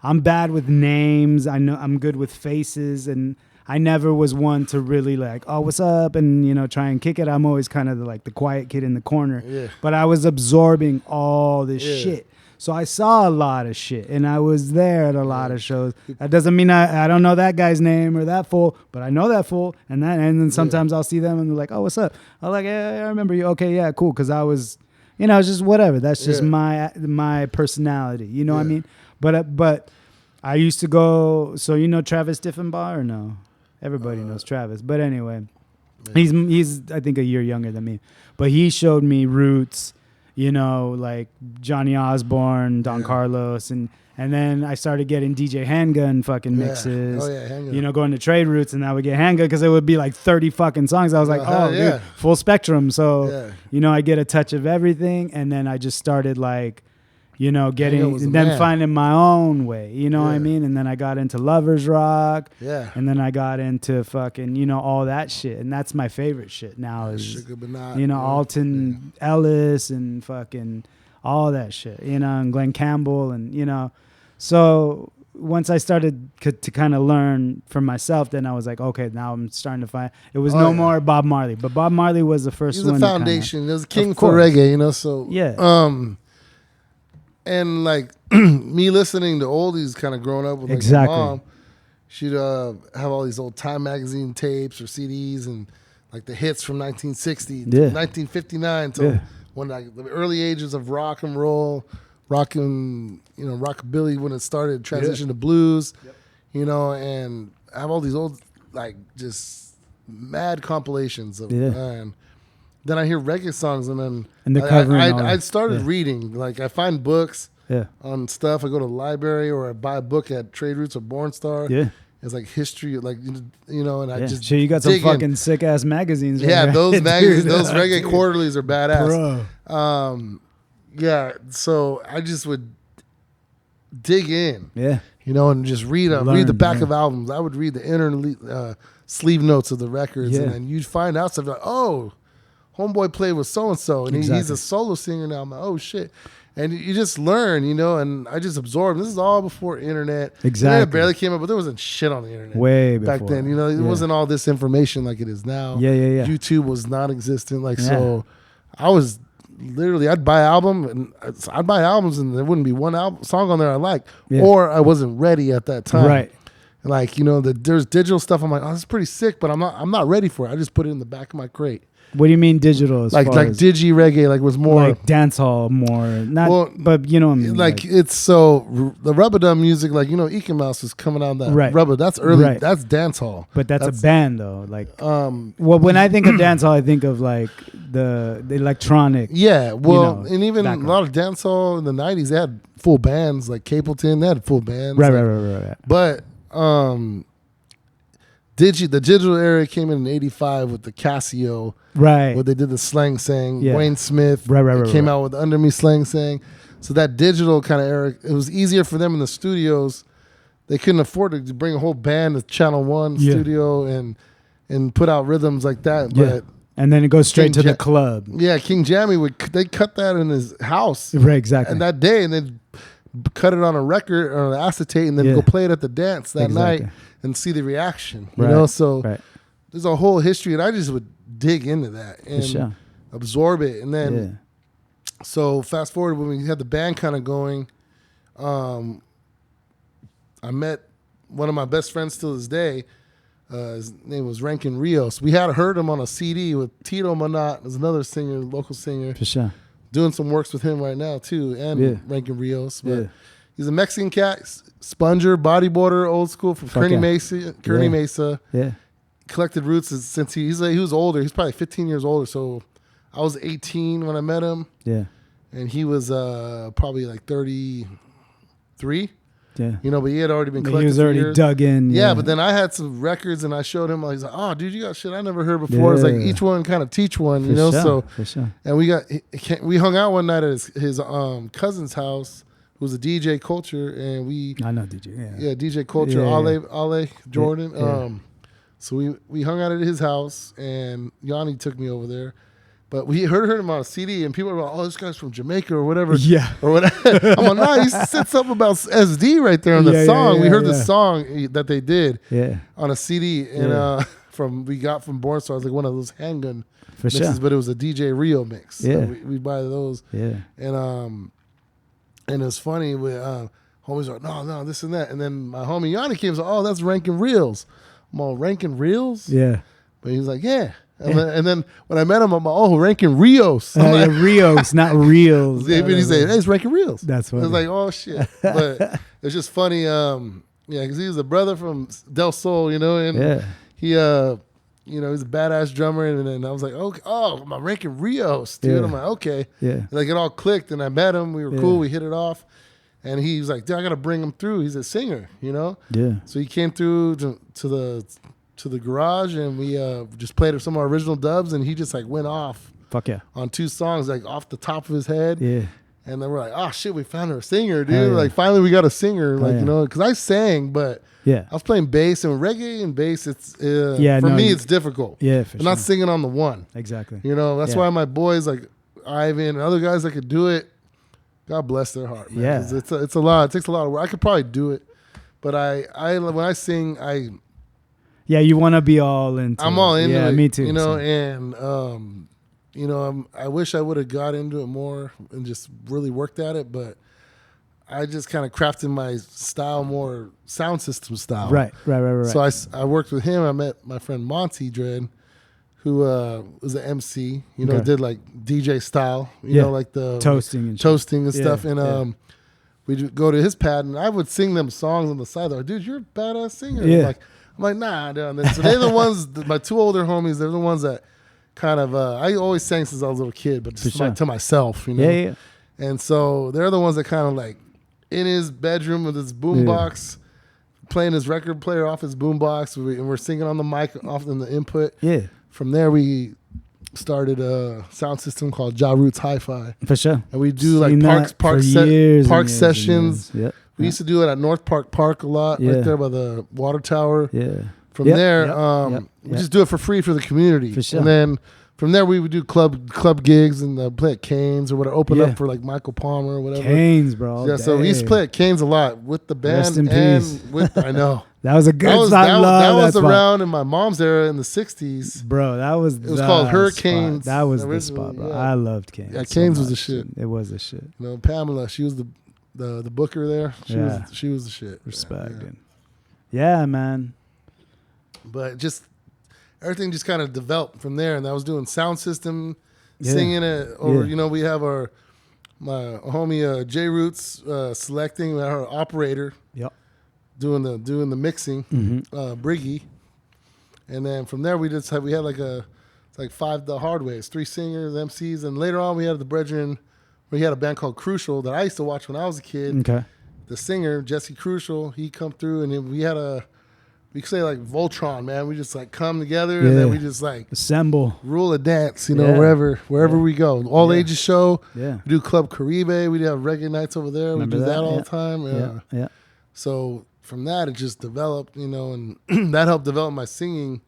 I'm bad with names. I know I'm good with faces, and I never was one to really like, oh, what's up, and try and kick it. I'm always kind of the quiet kid in the corner. Yeah. But I was absorbing all this Yeah. shit. So I saw a lot of shit, and I was there at a lot of shows. That doesn't mean I don't know that guy's name or that fool, but I know that fool, and then sometimes I'll see them and they're like, oh, what's up? I'm like, yeah, I remember you. Okay, yeah, cool, because I was, it's just whatever. That's just Yeah. my personality. You know what I Yeah. mean? But I used to go. So Travis Diffenbaugh or no? Everybody knows Travis. But anyway, he's I think a year younger than me. But he showed me roots, like Johnny Osborne, Don Carlos, and then I started getting DJ Handgun fucking Yeah. mixes. Oh, yeah, Handgun. Going to Trade Roots, and I would get Handgun because it would be like 30 fucking songs. I was like, hell dude, yeah. full spectrum. So Yeah. I get a touch of everything, and then I just started like, getting was the and then man. finding my own way. You know what I Yeah. mean? And then I got into Lovers Rock. Yeah. And then I got into fucking, all that shit. And that's my favorite shit now is, Sugar but not. Alton Ellis and fucking all that shit, and Glenn Campbell and, so once I started to kind of learn for myself, then I was like, okay, now I'm starting to find, it was no more Bob Marley, but Bob Marley was the first He's one. the to kinda- foundation. He was a king Of for course. reggae, so Yeah. and like me listening to oldies, kind of growing up with like Exactly. my mom, she'd have all these old Time magazine tapes or CDs and like the hits from 1960, to 1959 till Yeah. when like the early ages of rock and roll, rockabilly when it started, transition to blues, and I have all these old like just mad compilations of and then I hear reggae songs, and then And the covering all I that. started Yeah. reading. Like I find books Yeah. on stuff. I go to the library or I buy a book at Trade Roots or Born Star. Yeah. It's like history, like and I Yeah. just Sure, you got some dig in. fucking sick ass magazines. right Yeah, there. those magazines, Dude, those reggae quarterlies are badass. Bro. Yeah, so I just would dig in. Yeah. You know, and just read the back of albums. I would read the inner sleeve notes of the records, and then you'd find out stuff like, oh, homeboy played with so and so, and he's a solo singer now. I'm like, oh shit. And you just learn, you know, and I just absorbed. This is all before internet. Exactly. Internet barely came up, but there wasn't shit on the internet. Way before. Back then, you know, it wasn't all this information like it is now. Yeah. YouTube was non-existent. So I was literally, I'd buy albums and there wouldn't be one song on there I liked, or I wasn't ready at that time. Right. Like, you know, there's digital stuff. I'm like, oh, this is pretty sick, but I'm not ready for it. I just put it in the back of my crate. What do you mean digital? Like digi reggae, like was more like dance hall, more not. But you know what I mean. Like it's so the rubber dub music, like you know, Ike Mouse was coming out that rubber. That's early. Right. That's dance hall. But that's a band though. Like well, when I think of dance hall, I think of like the electronic. Yeah. Well, you know, and even background. A lot of dance hall in the '90s, they had full bands. Like Capleton, they had full bands. Right. But the digital era came in '85 with the Casio. Right. Where they did the slang saying. Wayne Smith. Right. Came out with Under Me slang saying. So that digital kind of era, it was easier for them in the studios. They couldn't afford to bring a whole band to Channel 1 studio and put out rhythms like that. But and then it goes straight to the club. Yeah, King Jammy they cut that in his house. Right, exactly. And that day, and then cut it on a record or an acetate, and then go play it at the dance that night and see the reaction. You know, so there's a whole history, and I just would dig into that and absorb it. And then, so fast forward when we had the band kind of going, I met one of my best friends till this day. His name was Rankin Rios. We had heard him on a CD with Tito Manat, there's another singer, local singer. For sure. Doing some works with him right now too, and Rankin Rios. But he's a Mexican cat, sponger, bodyboarder, old school from Kearney Mesa. Yeah. Collected roots since he was older. He's probably 15 years older. So I was 18 when I met him. Yeah. And he was probably like 33. Yeah. You know, but he had already been collecting. He was already dug in. Yeah, but then I had some records and I showed him. He's like, oh, dude, you got shit I never heard before. It's like each one kind of teach one, you know? For sure. And we hung out one night at his cousin's house, who was a DJ Culture. And I know DJ. Yeah, DJ Culture, Ale Jordan. Yeah. So we hung out at his house, and Yanni took me over there. But we heard him on a CD, and people were like, oh, this guy's from Jamaica or whatever. Yeah. Or whatever. I'm like, nah, he said something about SD right there on the song. We heard the song that they did on a CD, and we got from Born Stars, like one of those handgun mixes, but it was a DJ Rio mix. Yeah. So we buy those. Yeah. And it's funny, homies are like, no, this and that. And then my homie Yanni came and said, oh, that's Rankin Reels. I'm all, Rankin Reels? Yeah. But he was like, yeah. And then when I met him, I'm like, oh, Rankin Rios. Like, Rios, not Reels. He said, hey, it's Rankin Reels. That's funny. I was like, oh, shit. But it's just funny, because he was a brother from Del Sol, you know, and he, he's a badass drummer. And then I was like, oh, my Rankin Rios, dude. I'm like, okay. Yeah. Like, it all clicked, and I met him. We were cool. We hit it off. And he was like, dude, I got to bring him through. He's a singer, you know? Yeah. So he came through to the garage, and we just played some of our original dubs, and he just like went off. Fuck yeah. On 2 songs, like off the top of his head. Yeah. And then we're like, oh shit, we found a singer, dude. Yeah. Like finally we got a singer, like, you know, because I sang, but I was playing bass, and reggae and bass, it's for me it's difficult. Yeah, for sure. I'm not singing on the one. Exactly. You know, that's why my boys like Ivan and other guys that could do it, God bless their heart, man. Yeah. It's a lot. It takes a lot of work. I could probably do it, but I when I sing, yeah, you want to be all into I'm all into it. Yeah, me too. You know, and I wish I would have got into it more and just really worked at it, but I just kind of crafted my style more sound system style. Right. So I worked with him. I met my friend Monty Dread, who was an MC, you know, did like DJ style, you know, like the toasting and stuff. And we'd go to his pad, and I would sing them songs on the side. They're like, dude, you're a badass singer. Yeah. I'm like, nah, dude. So they're the ones, my 2 older homies, they're the ones that kind of, I always sang since I was a little kid, but just to myself, you know? Yeah. And so they're the ones that kind of like, in his bedroom with his boombox, playing his record player off his boombox, and we're singing on the mic off in the input. Yeah. From there, we started a sound system called Ja Roots Hi-Fi. For sure. And we do like park sessions. Yep. We used to do it at North Park a lot, Yeah. right there by the water tower. Yeah. From Yep, there, yep, we yep. just do it for free for the community. For sure. And then from there, we would do club gigs and play at Cane's or whatever, open Yeah. up for like Michael Palmer or whatever. Canes, bro. Yeah, so we used to play at Cane's a lot with the band. Rest in and peace. with I know. That was a good That was, spot. that was spot. around in my mom's era in the 60s. Bro, that was It was called the Hurricanes spot. That was the originally, spot, bro. yeah. I loved Canes. Yeah, so Canes was the much. shit. It was the shit. You know, Pamela, she was the booker there. She was the shit. Respect. Yeah. Yeah, man. But just everything just kind of developed from there, and I was doing sound system, Yeah. singing it, or Yeah. we have my homie J Roots selecting our operator Yep. doing the mixing, Briggy, and then from there we had like five the hard ways, 3 singers, MCs, and later on we had the Bredren. We had a band called Crucial that I used to watch when I was a kid. Okay. The singer Jesse Crucial, he come through, and then we could say like Voltron, man. We just like come together, and then we just like assemble, rule a dance, Yeah. wherever we go. All ages show. Yeah. We do Club Caribe. We have reggae nights over there. Remember we do that all Yeah. the time. Yeah. Yeah. So from that, it just developed, and that helped develop my singing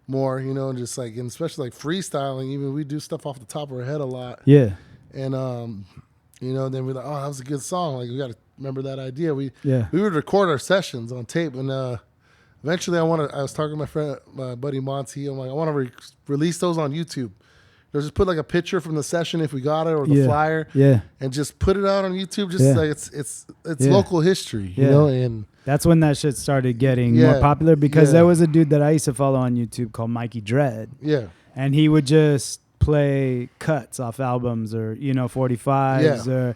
more, and just like, and especially like freestyling. Even we do stuff off the top of our head a lot. Yeah. And then we're like, oh, that was a good song. Like we got to remember that idea. We Yeah. would record our sessions on tape, and eventually I was talking to my friend, my buddy Monty. I'm like, I want to release those on YouTube. Just put like a picture from the session if we got it, or the flyer, and just put it out on YouTube. Just like it's local history, and that's when that shit started getting more popular, because there was a dude that I used to follow on YouTube called Mikey Dread. Yeah. And he would just play cuts off albums or 45s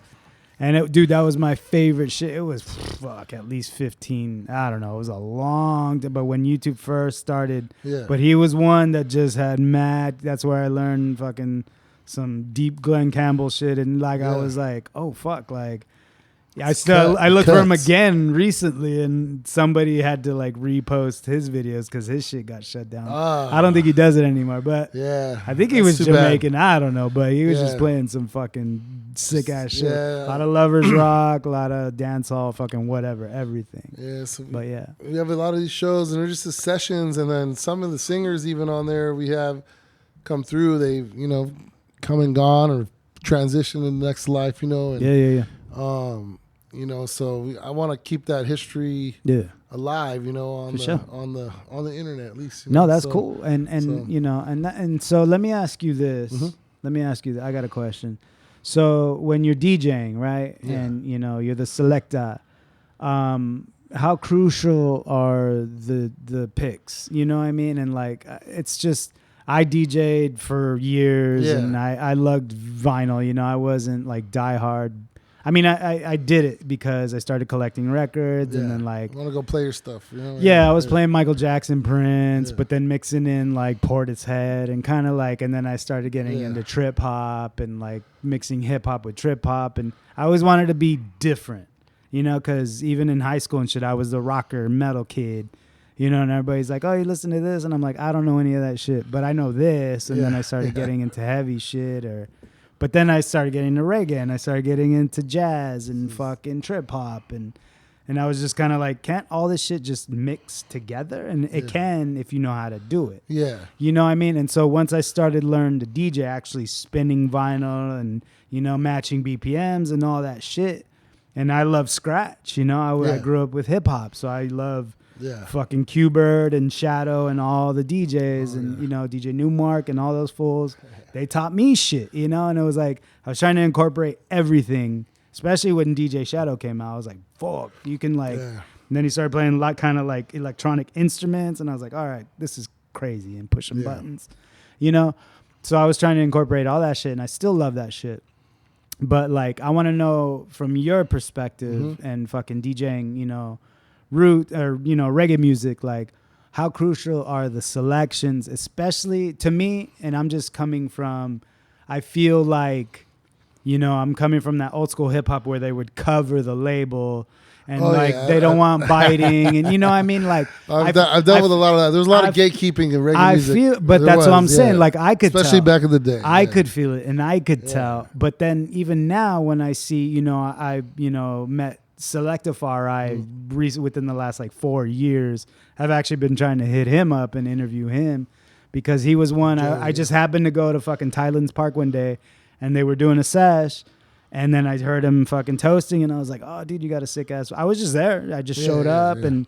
and dude, that was my favorite shit. It was at least 15, I don't know, it was a long time, but when YouTube first started, but he was one that just had mad. That's where I learned fucking some deep Glenn Campbell shit, and like I was like, oh fuck, like I looked for him again recently, and somebody had to like repost his videos because his shit got shut down. I don't think he does it anymore, but I think he was Jamaican. I don't know, but he was just playing some fucking sick ass shit. A lot of lovers rock, a lot of dance hall, fucking whatever, everything. Yeah, so but we have a lot of these shows, and they're just the sessions, and then some of the singers even on there we have come through. They've come and gone or transitioned in the next life, and so I want to keep that history alive, on the internet at least. No, that's cool. And so let me ask you this. Let me ask you. I got a question. So when you're DJing, right, and you're the selector, how crucial are the picks? You know what I mean? And like, it's just, I DJ'd for years, and I lugged vinyl. I wasn't like diehard. I mean, I did it because I started collecting records, and then like, I want to go play your stuff. I was playing Michael Jackson, Prince, but then mixing in like Portishead and kind of like, and then I started getting into trip hop and like mixing hip hop with trip hop, and I always wanted to be different, because even in high school and shit, I was the rocker metal kid. And everybody's like, oh, you listen to this? And I'm like, I don't know any of that shit, but I know this. And then I started getting into heavy shit, but then I started getting into reggae, and I started getting into jazz and fucking trip hop. And I was just kind of like, can't all this shit just mix together? And it can if you know how to do it. Yeah. You know what I mean? And so once I started learning to DJ, actually spinning vinyl and, matching BPMs and all that shit. And I love scratch, I grew up with hip hop, so I love fucking Q-Bird and Shadow and all the DJs and, DJ Newmark and all those fools. They taught me shit, and it was like, I was trying to incorporate everything, especially when DJ Shadow came out. I was like, fuck, you can like, and then he started playing kind of like electronic instruments, and I was like, all right, this is crazy, and pushing buttons, So I was trying to incorporate all that shit, and I still love that shit. But like, I want to know from your perspective and fucking DJing, root or reggae music, like how crucial are the selections, especially to me? And I'm just coming from, I feel like You know, I'm coming from that old school hip hop where they would cover the label and they don't want biting, and you know what I mean? Like I've dealt with a lot of that. There's a lot of gatekeeping in reggae music. But that's what I'm saying. Like I could especially tell. back in the day. I could feel it and I could tell. But then even now when I see, you know, I met Selectify within the last like 4 years. I've actually been trying to hit him up and interview him because he was one. I just happened to go to fucking Thailand's Park one day and they were doing a sesh. And then I heard him fucking toasting, and I was like, "Oh, dude, you got a sick ass." I was just there. I just showed up, and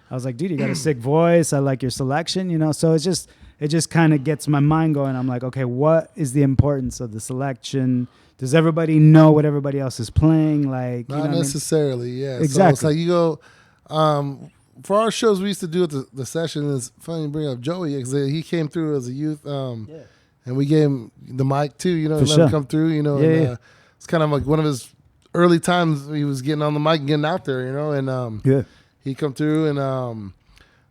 I was like, "Dude, you got a sick voice. I like your selection." You know, so it just kind of gets my mind going. I'm like, okay, what is the importance of the selection? Does everybody know what everybody else is playing? Like, not necessarily. Yeah, exactly. So it's like you go. For our shows, we used to do at the session. It's funny you bring up Joey because he came through as a youth, and we gave him the mic too. You know, let him come through. You know, it's kind of like one of his early times. He was getting on the mic and getting out there. You know, and he come through, and a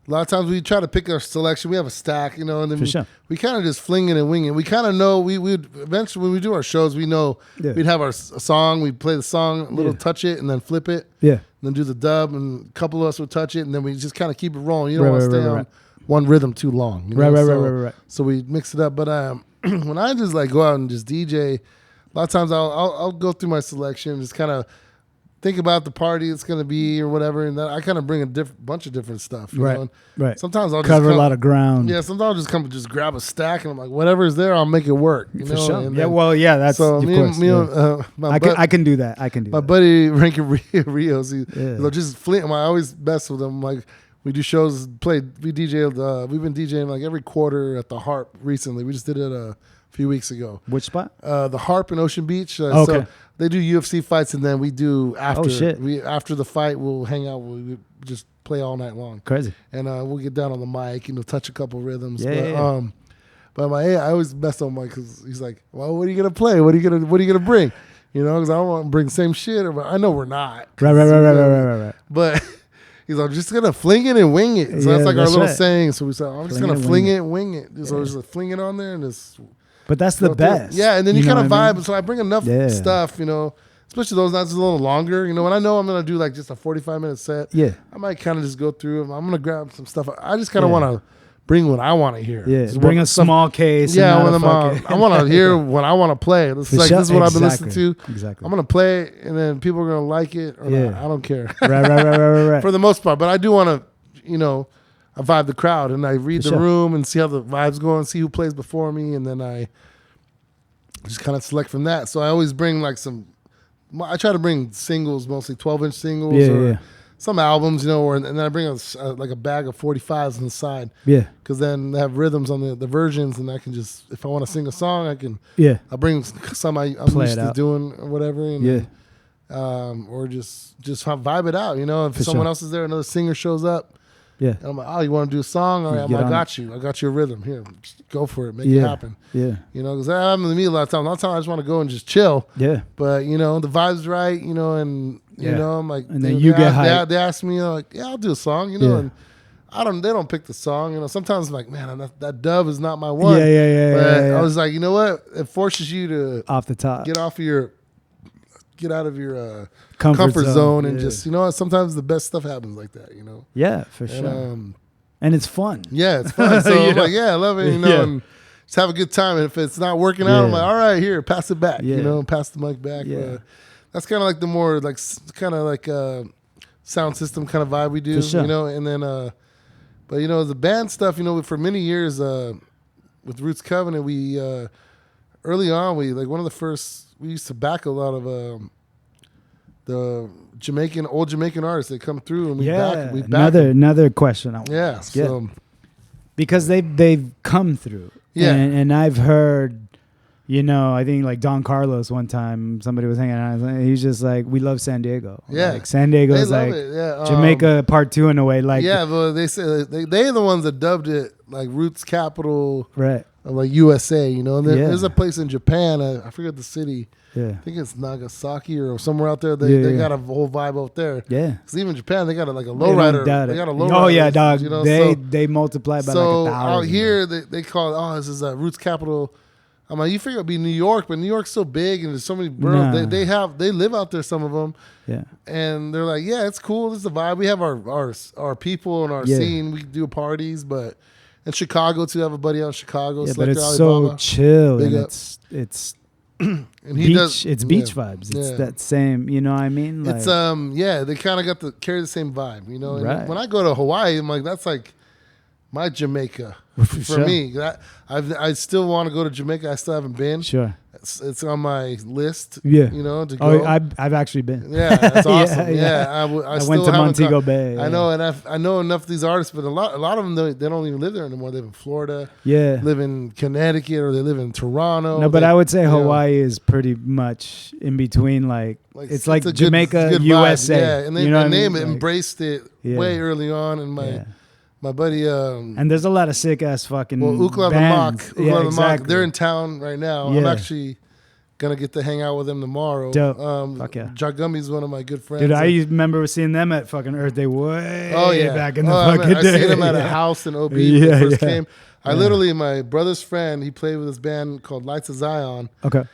lot of times we try to pick our selection. We have a stack, you know, and then we kind of just fling it and wing it. We kind of know we would eventually when we do our shows, we know we'd have a song. We'd play the song, a little touch it, and then flip it. Yeah. And then do the dub, and a couple of us would touch it, and then we just kind of keep it rolling. You don't want to stay on one rhythm too long. You know? Right. So we mix it up. But when I just like go out and just DJ, a lot of times I'll go through my selection, just kind of think about the party it's going to be or whatever, and then I kind of bring a bunch of different stuff. You know? Right. Sometimes I'll cover just a lot of ground. Yeah, sometimes I'll just come and just grab a stack, and I'm like, whatever's there, I'll make it work. You know? Sure. And That's so of course. I can do that. My buddy Rankin Rios, just fling. I always mess with him. Like we do shows, we've been DJing like every quarter at the Harp recently. We just did it a few weeks ago. Which spot? The Harp in Ocean Beach. Okay. So they do UFC fights, and then we do after. Oh shit! After the fight, we'll hang out. We just play all night long. Crazy. And we'll get down on the mic, touch a couple rhythms. But I always mess up Mike because he's like, "Well, what are you gonna play? What are you gonna bring? You know, because I don't want to bring the same shit. I know we're not. Right. But he's like, I'm just gonna fling it and wing it. So that's like our little saying. So we said, I'm just gonna fling it and wing it. So just fling it on there and just. But that's the best. Yeah, and then you kind of vibe. Mean? So I bring enough stuff, especially those nights a little longer. When I know I'm going to do like just a 45-minute set, I might kind of just go through them. I'm going to grab some stuff. I just kind of want to bring what I want to hear. Yeah, bring a small case. Yeah, I want to hear what I want to play. This is what I've been listening to. Exactly. I'm going to play it, and then people are going to like it or not. I don't care. Right. For the most part. But I do want to, I vibe the crowd, and I read the room and see how the vibe's going, see who plays before me, and then I just kind of select from that. So I always bring like I try to bring singles, mostly 12-inch singles or some albums, and then I bring like a bag of 45s on the side. Yeah. Because then they have rhythms on the versions, and I can just, if I want to sing a song, I can. Yeah. I'll bring some I'm used to doing or whatever. And or just vibe it out, If someone else is there, another singer shows up. Yeah. And I'm like, oh, you want to do a song? All right, I got you. I got your rhythm. Here, just go for it. Make it happen. Yeah. Because that happens to me a lot of times. A lot of times I just want to go and just chill. Yeah. But, the vibe's right, and, I'm like. And then you get hyped. They ask me, like, yeah, I'll do a song, and they don't pick the song. Sometimes I'm like, man, that dub is not my one. Yeah. But I was like, you know what? It forces you to. Off the top. Get out of your comfort zone and just, sometimes the best stuff happens like that, Yeah, for sure. And it's fun. Yeah, it's fun. So I'm like, I love it, and just have a good time. And if it's not working out, I'm like, all right, here, pass it back, pass the mic back. Yeah. That's kind of like the more like kind of like sound system kind of vibe we do, and then, but the band stuff, for many years with Roots Covenant, we early on, one of the first, we used to back a lot of the old Jamaican artists. They come through and we back another question I want to ask. So, because they've come through. Yeah. And I've heard, I think like Don Carlos one time, somebody was hanging out. He's just like, we love San Diego. Yeah. Like San Diego is like Jamaica part 2 in a way. Like but they say they're the ones that dubbed it like Roots Capital. Right. Like USA, and there's a place in Japan, I forget the city. Yeah. I think it's Nagasaki or somewhere out there. They got a whole vibe out there. Yeah. Because even Japan, they got a lowrider. They got a lowrider. Oh yeah, dog. They multiply by like 1,000. So out here, they call it, this is Roots Capital I'm like, you figure it'd be New York, but New York's so big and there's so many boroughs. Nah. They live out there, some of them. Yeah. And they're like, yeah, it's cool. This is the vibe. We have our people and our scene. We do parties, but in Chicago too, I have a buddy out in Chicago. Yeah, but Selector it's Alibaba. so chill Big and up. it's And it's beach vibes. It's Yeah. that same, you know what I mean? Like, It's they kind of carry the same vibe, you know. And Right. when I go to Hawaii, I'm like, that's like my Jamaica for sure. me. I still want to go to Jamaica. I still haven't been. Sure. It's on my list. Yeah. You know, to Oh, go. I've actually been. Yeah, that's awesome. Yeah. I went to Montego Bay. I Yeah. know, and I know enough of these artists, but a lot of them they don't even live there anymore. They live in Florida. Yeah. Live in Connecticut, or they live in Toronto. No, but I would say you know, Hawaii is pretty much in between. Like it's like a good- Jamaica, good vibe. USA. Yeah, and they, you know what I they mean? Like, embraced it Yeah. way early on. And my buddy, and there's a lot of sick ass fucking Ukla the bands. Mock, Yeah, exactly. they're in town right now. Yeah. I'm actually gonna get to hang out with them tomorrow. Dope. Fuck yeah. Jagummi's one of my good friends. Dude, I remember seeing them at fucking Earth Day way back in the I fucking day. I seen him at a house in OB when Yeah, he first yeah. came. I literally, my brother's friend, he played with this band called Lights of Zion Okay.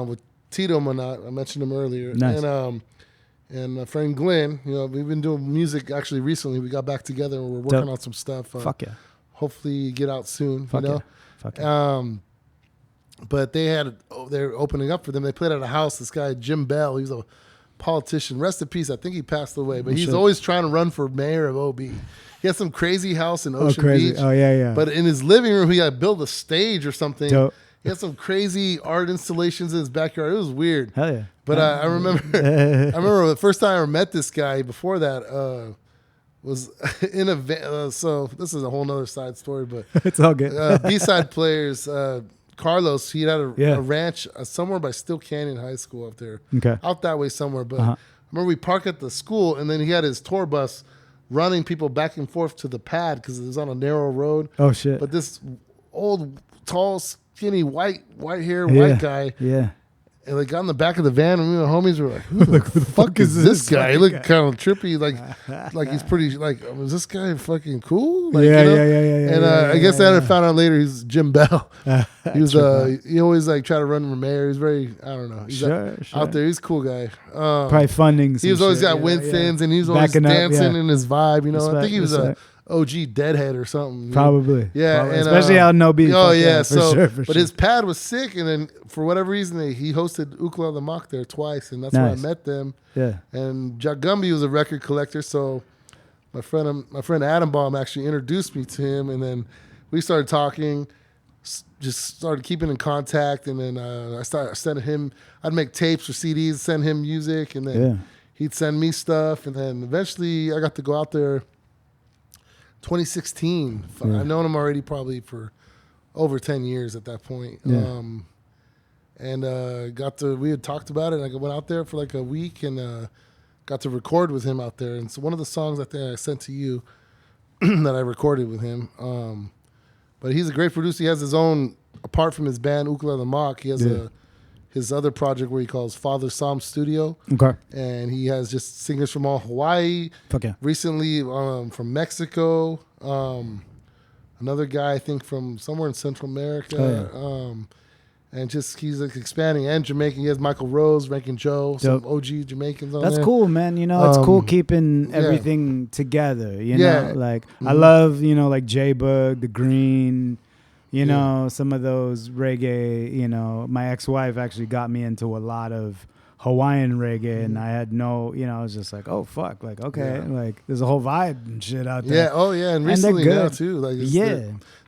with Tito Monat. I mentioned him earlier. Nice. And my friend Glenn, you know, we've been doing music actually recently. We got back together and we're working Dope. on some stuff. Fuck yeah. Hopefully get out soon. Fuck you know? yeah. Fuck yeah. But they're opening up for them. They played at a house. This guy Jim Bell, he's a politician. Rest in peace. I think he passed away, but he's always trying to run for mayor of OB. He has some crazy house in Ocean crazy. Beach. Oh, yeah. But in his living room, he had built a stage or something. Dope. He had some crazy art installations in his backyard. It was weird. Hell yeah. But I remember, the first time I ever met this guy. Before that, was in a van. So this is a whole nother side story, but It's all good. B-side players. Carlos, he had a Yeah. ranch somewhere by Still Canyon High School up there. Okay. Out that way somewhere. But I remember we parked at the school, and then he had his tour bus running people back and forth to the pad because it was on a narrow road. Oh, shit. But this old, tall, skinny, white hair, Yeah. white guy. Yeah. And they got in the back of the van, and me and my homies were like, "Who the fuck is this guy?" He looked kind of trippy, like he's pretty. Like, was this guy fucking cool? Like, Yeah, you know? yeah. And I guess I found out later he's Jim Bell. He was True, he always like tried to run for mayor. He's very, I don't know. He's Sure. out there. He's a cool guy. Probably funding. He was always got Winston's, and he was always Backing up, dancing yeah. in his vibe. You know, I Respect, think he was respect. a OG Deadhead or something. you know? Probably. Yeah, Probably. and, Especially out in OB. Oh Fuck yeah, for so sure, but his pad was sick, and then for whatever reason he hosted Ukla the Mock there twice, and that's where I Nice. met them. Yeah. And Jagumbi was a record collector, so my friend Adam Baum actually introduced me to him, and then we started talking, just started keeping in contact, and then I started sending him. I'd make tapes or CDs, send him music, and then he'd send me stuff, and then eventually I got to go out there. 2016. I've known him already probably for over 10 years at that point. Yeah. We had talked about it, and I went out there for like a week and got to record with him out there. And so one of the songs I think I sent to you that I recorded with him. But he's a great producer. He has his own, apart from his band Ukla the Mock, he has his other project where he calls Father Psalm Studio. Okay. And he has just singers from all Hawaii. Fuck yeah. Recently from Mexico. Another guy, I think, from somewhere in Central America. Oh, yeah. And just he's like expanding. And Jamaican. He has Michael Rose, Rankin Joe, some Dope. OG Jamaicans on That's there. cool, man. You know, it's cool keeping everything together. You know, like I love, you know, like J-Bug, The Green, you know, some of those reggae. You know, my ex-wife actually got me into a lot of Hawaiian reggae, and I had no, you know, I was just like, oh fuck, like okay, like there's a whole vibe and shit out there. Yeah, oh yeah, and they're recently now good. too. Like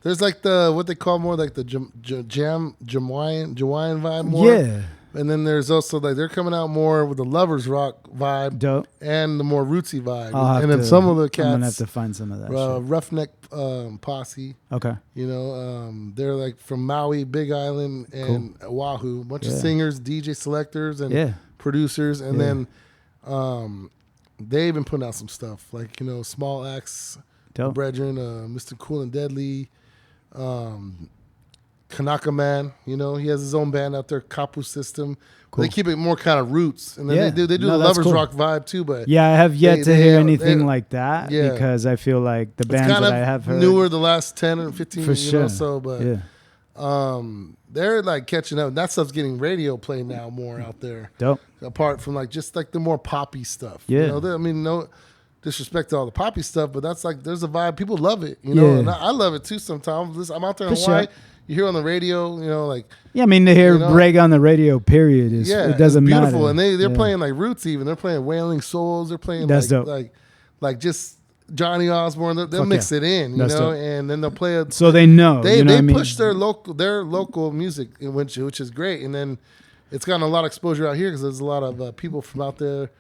there's like the what they call more like the Jamaican vibe more. Yeah. And then there's also like they're coming out more with the lovers rock vibe, Dope. and the more rootsy vibe. I'll And have then some of the I'm gonna have cats, to find some of that. shit. Roughneck Posse. Okay. You know, they're like from Maui, Big Island, and Oahu. A bunch of singers, DJ selectors, and producers. And then they've been putting out some stuff like, you know, Small Axe, Dope. Bredren, Mr. Cool and Deadly, Kanaka Man. You know, he has his own band out there, Kapu System. Cool. They keep it more kind of roots. And then they do the lovers rock vibe too. But yeah, I have yet to hear anything like that because I feel like the bands that I have heard newer the last 10 or 15 for you sure. know, so but They're like catching up. That stuff's getting radio play now more out there. Dope. Apart from like just like the more poppy stuff. Yeah. You know, I mean, no disrespect to all the poppy stuff, but that's like there's a vibe. People love it. You know, Yeah. and I love it too. Sometimes I'm out there in For Hawaii. sure. You hear on the radio. You know, like Yeah, I mean to hear You know? reggae on the radio, period, is it doesn't it's beautiful. matter. And they're Yeah. playing like roots. Even they're playing Wailing Souls. They're playing That's dope. like just Johnny Osborne. They'll Fuck mix yeah. it in. You That's know, dope. and then they'll play it. So they know. They you know what I mean? push their local music, which is great, and then it's gotten a lot of exposure out here because there's a lot of people from out there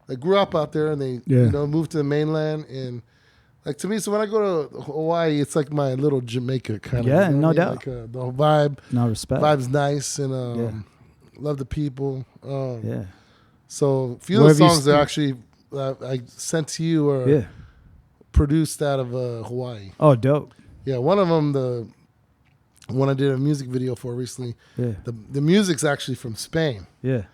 that grew up out there and they moved to the mainland. And like to me, so when I go to Hawaii, it's like my little Jamaica kind of. Yeah, you know no what I mean? doubt. Like the whole vibe. No respect. Vibe's nice and love the people. Yeah. So a few Where of the have you songs that actually I sent to you are produced out of Hawaii. Oh, dope. Yeah, one of them, the one I did a music video for recently. Yeah. The music's actually from Spain. Yeah.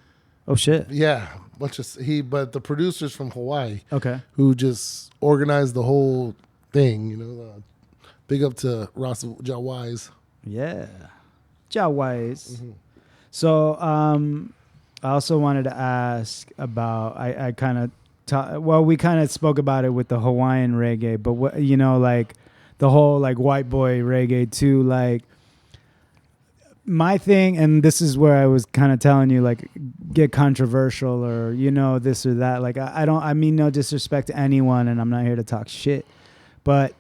Oh shit. Yeah, but the producer's from Hawaii. Okay. Who just organized the whole thing? You know, big up to Ross Jawais. Yeah. Jawais. Mm-hmm. So, I also wanted to ask about. I kind of. We kind of spoke about it with the Hawaiian reggae, but what like the whole like white boy reggae too. Like my thing, and this is where I was kind of telling you, like, get controversial or this or that. Like I mean no disrespect to anyone, and I'm not here to talk shit, but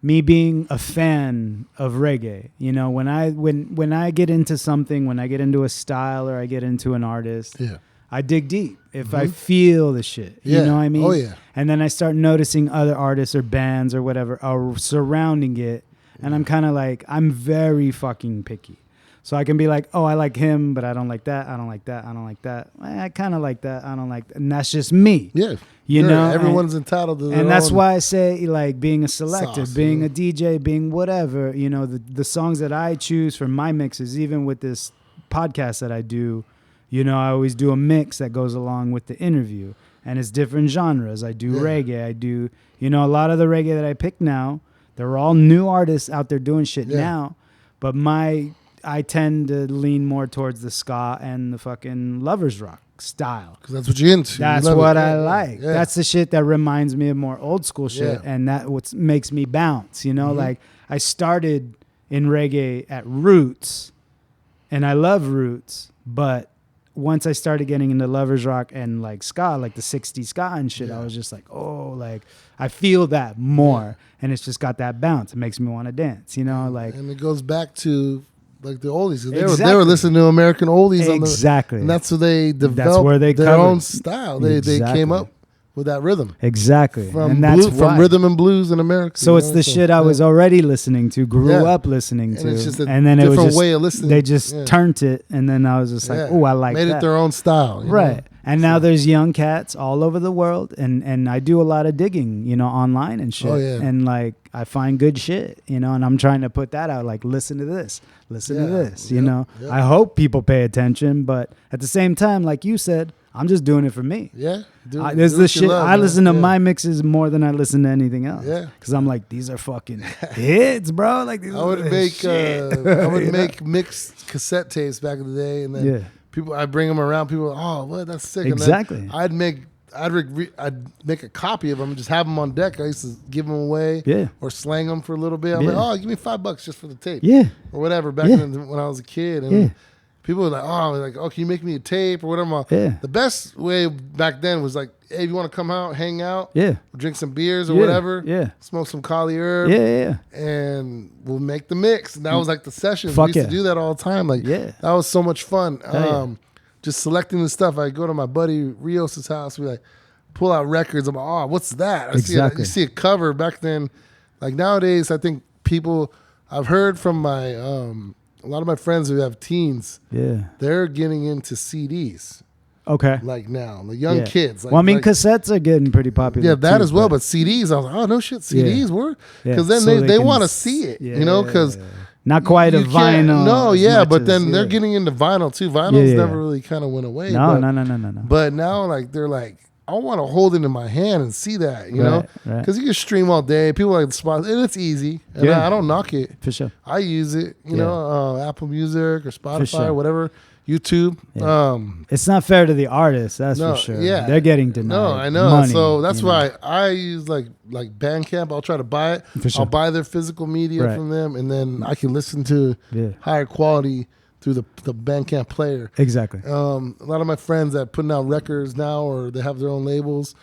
me being a fan of reggae, when I get into something, when I get into a style or I get into an artist, I dig deep if I feel the shit. You know what I mean? Oh, yeah. And then I start noticing other artists or bands or whatever are surrounding it. And I'm kind of like, I'm very fucking picky. So I can be like, oh, I like him, but I don't like that. I don't like that. I don't like that. I kind of like that. I don't like that. And that's just me. Yeah. You know? Everyone's entitled to their and that's own why I say, like, being a selector, sauce, being a DJ, being whatever, the songs that I choose for my mixes, even with this podcast that I do, I always do a mix that goes along with the interview. And it's different genres. I do reggae. I do, a lot of the reggae that I pick now, they're all new artists out there doing shit now. But I tend to lean more towards the ska and the fucking lovers rock style. Because that's what you're into. That's what I like. Yeah. That's the shit that reminds me of more old school shit. Yeah. And that what makes me bounce, Like I started in reggae at roots and I love roots, but once I started getting into lovers rock and like ska, like the 60s ska and shit, I was just like, oh, like I feel that more. And it's just got that bounce. It makes me want to dance, like. And it goes back to like the oldies. Exactly. They were listening to American oldies. Exactly. And that's where they developed That's where they their covered. own style. They came up with that rhythm. Exactly. From and that's why. From rhythm and blues in America. So it's the shit I was already listening to, grew up listening to. And it's just a and then it was different just, way of listening. They just turned it, and then I was just like, oh, I like that. Made it their own style. Right. And now there's young cats all over the world, and I do a lot of digging, online and shit. Oh, yeah. And like I find good shit, and I'm trying to put that out. Like, listen to this, listen to this. Yep. I hope people pay attention, but at the same time, like you said, I'm just doing it for me. Yeah. There's this shit. I listen to my mixes more than I listen to anything else. Yeah. Because I'm like, these are fucking hits, bro. Like these I would make mixed cassette tapes back in the day, and then people, I bring them around. People, what? That's sick. Exactly. And then I'd make a copy of them and just have them on deck. I used to give them away, or slang them for a little bit. I'm like, give me $5 just for the tape, or whatever. Back then, when I was a kid, and people were like, can you make me a tape or whatever? The best way back then was like, hey, if you want to come out, hang out, drink some beers or whatever, smoke some Kali herb, and we'll make the mix. And that was like the sessions. We used to do that all the time. Like, that was so much fun. Just selecting the stuff. I go to my buddy Rios' house. We like pull out records. I'm like, what's that? You see a cover back then. Like nowadays, I think people. I've heard from my a lot of my friends who have teens. They're getting into CDs. Okay. Like now, the young kids. Like, well, I mean, cassettes are getting pretty popular. Yeah, that as well. But CDs, I was like, oh no shit, CDs were because then so they want to see it, because. Not quite a vinyl. No, but then they're getting into vinyl too. Vinyls never really kind of went away. No. But now, like they're like, I want to hold it in my hand and see that, you know, because you can stream all day. People like the spot, and it's easy. And I don't knock it. For sure. I use it, you know, Apple Music or Spotify or whatever, YouTube. Yeah. It's not fair to the artist, that's for sure. Yeah, they're getting denied. No, I know. Money, so that's why I use like Bandcamp. I'll try to buy it. For sure. I'll buy their physical media from them, and then I can listen to higher quality through the Bandcamp player. Exactly. A lot of my friends that putting out records now, or they have their own labels,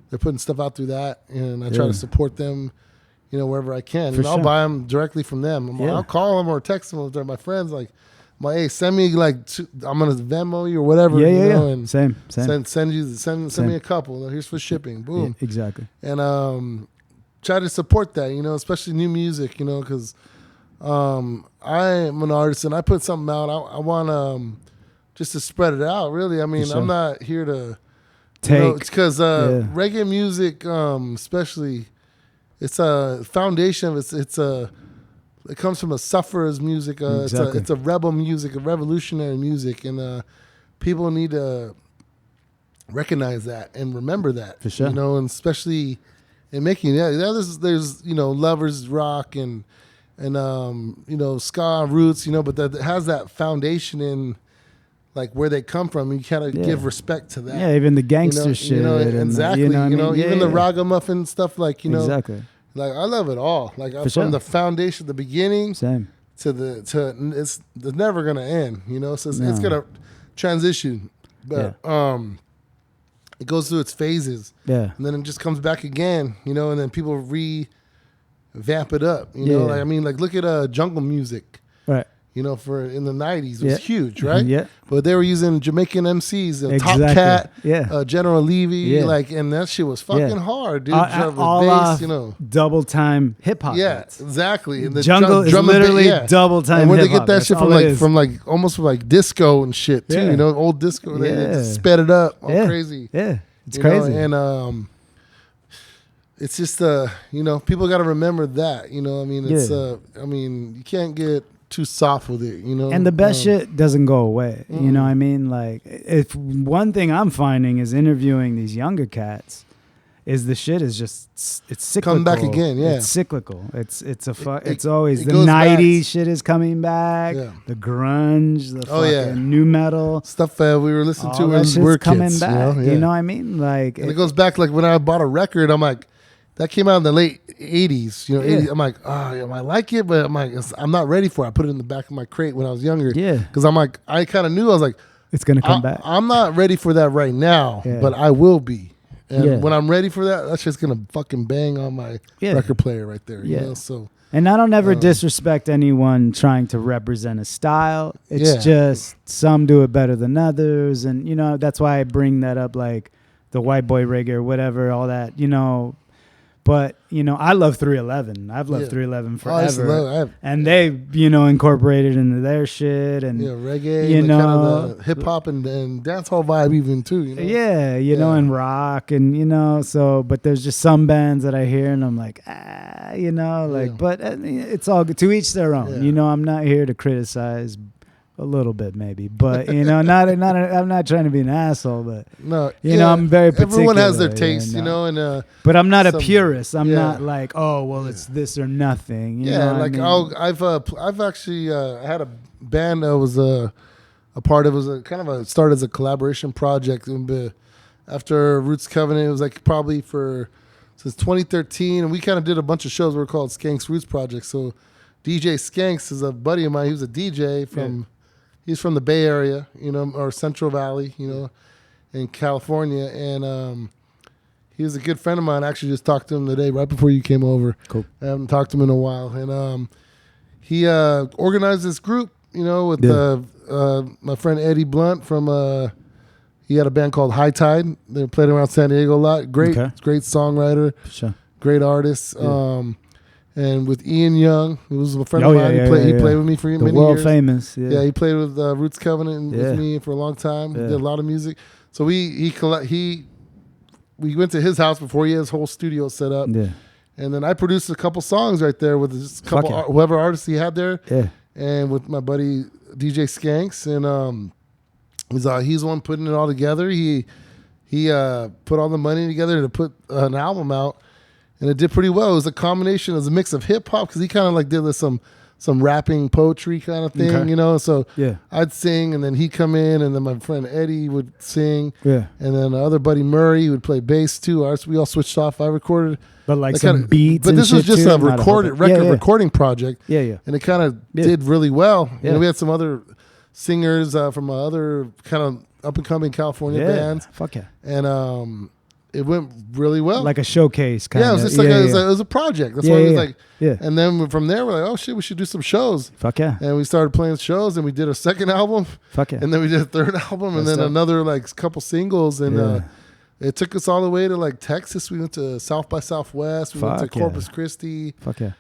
they're putting stuff out through that, and I try to support them, you know, wherever I can. And I'll buy them directly from them. I'll call them or text them if they're my friends. Like, hey, send me I'm gonna Venmo you or whatever. You know, and same. Send me a couple. Here's for shipping. Boom. Yeah, exactly. And try to support that, you know, especially new music, you know, because I am an artist and I put something out. I want just to spread it out. Really, I mean, I'm not here to take because reggae music, especially, it's a foundation. It comes from a sufferer's music. It's a rebel music, a revolutionary music, and people need to recognize that and remember that. For sure, you know, and especially in making there's you know, lovers rock and you know, ska roots, you know, but that has that foundation in like where they come from. You kind of give respect to that. Yeah, even the gangster shit. You know, exactly. Even the Yeah. ragamuffin stuff, like, you know. Exactly. Like, I love it all. Like, from the foundation, the beginning, to it's never gonna end. You know, so it's gonna transition, but it goes through its phases. Yeah, and then it just comes back again. You know, and then people vamp it up. You know, like, I mean, like, look at jungle music. Right. You know, in the 90s, it was huge, right? Yeah. But they were using Jamaican MCs, Top Cat, General Levy, like, and that shit was fucking hard, dude. All bass, you know, double time hip hop. Yeah, exactly. And the jungle is literally double time. And where they get that shit from almost like disco and shit too. You know, old disco. They just sped it up, all crazy. Yeah, it's crazy. And it's just you know, people got to remember that. You know, I mean, it's I mean, you can't get too soft with it, you know. And the best shit doesn't go away. You know what I mean? Like, if one thing I'm finding is interviewing these younger cats is the shit is just it's cyclical. Come back again, yeah. It's cyclical. It's always the 90s shit is coming back. Yeah. The grunge, the fucking new metal stuff we were listening to when we were coming kids, back. You know? You know what I mean? Like, and it goes back, like, when I bought a record, I'm like, that came out in the late 80s, you know. 80s, I'm like, I like it, but I'm like, I'm not ready for it. I put it in the back of my crate when I was younger. Yeah. Because I'm like, I kind of knew, I was like, it's going to come back. I'm not ready for that right now, but I will be. And when I'm ready for that, that's just going to fucking bang on my record player right there. You know? So. And I don't ever disrespect anyone trying to represent a style. It's just some do it better than others. And, you know, that's why I bring that up, like the white boy reggae or whatever, all that, you know. But, you know, I love 311. I've loved 311 forever. And they, you know, incorporated into their shit. And reggae, you know, kind of the hip-hop and dancehall vibe even, too, you know? Yeah, you know, and rock and, you know, so, but there's just some bands that I hear and I'm like, you know, like, but I mean, it's all good. To each their own. You know, I'm not here to criticize a little bit, maybe, but, you know, I'm not trying to be an asshole, but no, you know, I'm very particular. Everyone has their taste, you know, and but I'm not a purist. I'm not like, oh, well, it's this or nothing. You know like, I mean? I've actually I had a band that was a part of. It was started as a collaboration project, and after Roots Covenant, it was like probably since 2013, and we kind of did a bunch of shows. We were called Skanks Roots Project. So DJ Skanks is a buddy of mine. He was a DJ from. He's from the Bay Area, you know, or Central Valley, you know, in California. And he was a good friend of mine. I actually just talked to him today right before you came over. Cool. I haven't talked to him in a while. And he organized this group, you know, with my friend Eddie Blunt from, he had a band called High Tide. They played around San Diego a lot. Great songwriter, great artist. Yeah. And with Ian Young, who was a friend of mine, he played with me for many years. World famous. Yeah, he played with Roots Covenant with me for a long time. He did a lot of music. So we went to his house before he had his whole studio set up. Yeah. And then I produced a couple songs right there with just a couple whoever artists he had there. Yeah. And with my buddy DJ Skanks, and he's the one putting it all together. He he put all the money together to put an album out, and it did pretty well. It was a combination, it was a mix of hip hop because he kind of like did some rapping poetry kind of thing, Okay. you know. So Yeah. I'd sing, and then he'd come in, and then my friend Eddie would sing, Yeah. and then the other buddy Murray would play bass too. We all switched off. I recorded, But like that some kinda- beats. but and this was shit just too, a not recorded whole- yeah, yeah. recording project. Yeah, yeah. And it kind of Yeah. did really well. Yeah. You know, we had some other singers from other kind of up and coming California Yeah. bands, Fuck yeah. and it went really well. Like a showcase kind of. yeah, it was just like it was a project. That's Yeah, why it was yeah. like. Yeah. And then from there, we're like, oh shit, we should do some shows. Fuck yeah. And we started playing shows, and we did a second album, Fuck yeah. and then we did a third album, and That's then dope. another like couple singles, and Yeah. it took us all the way to like Texas. We went to South by Southwest. We went to Fuck yeah. Corpus Christi. Fuck yeah.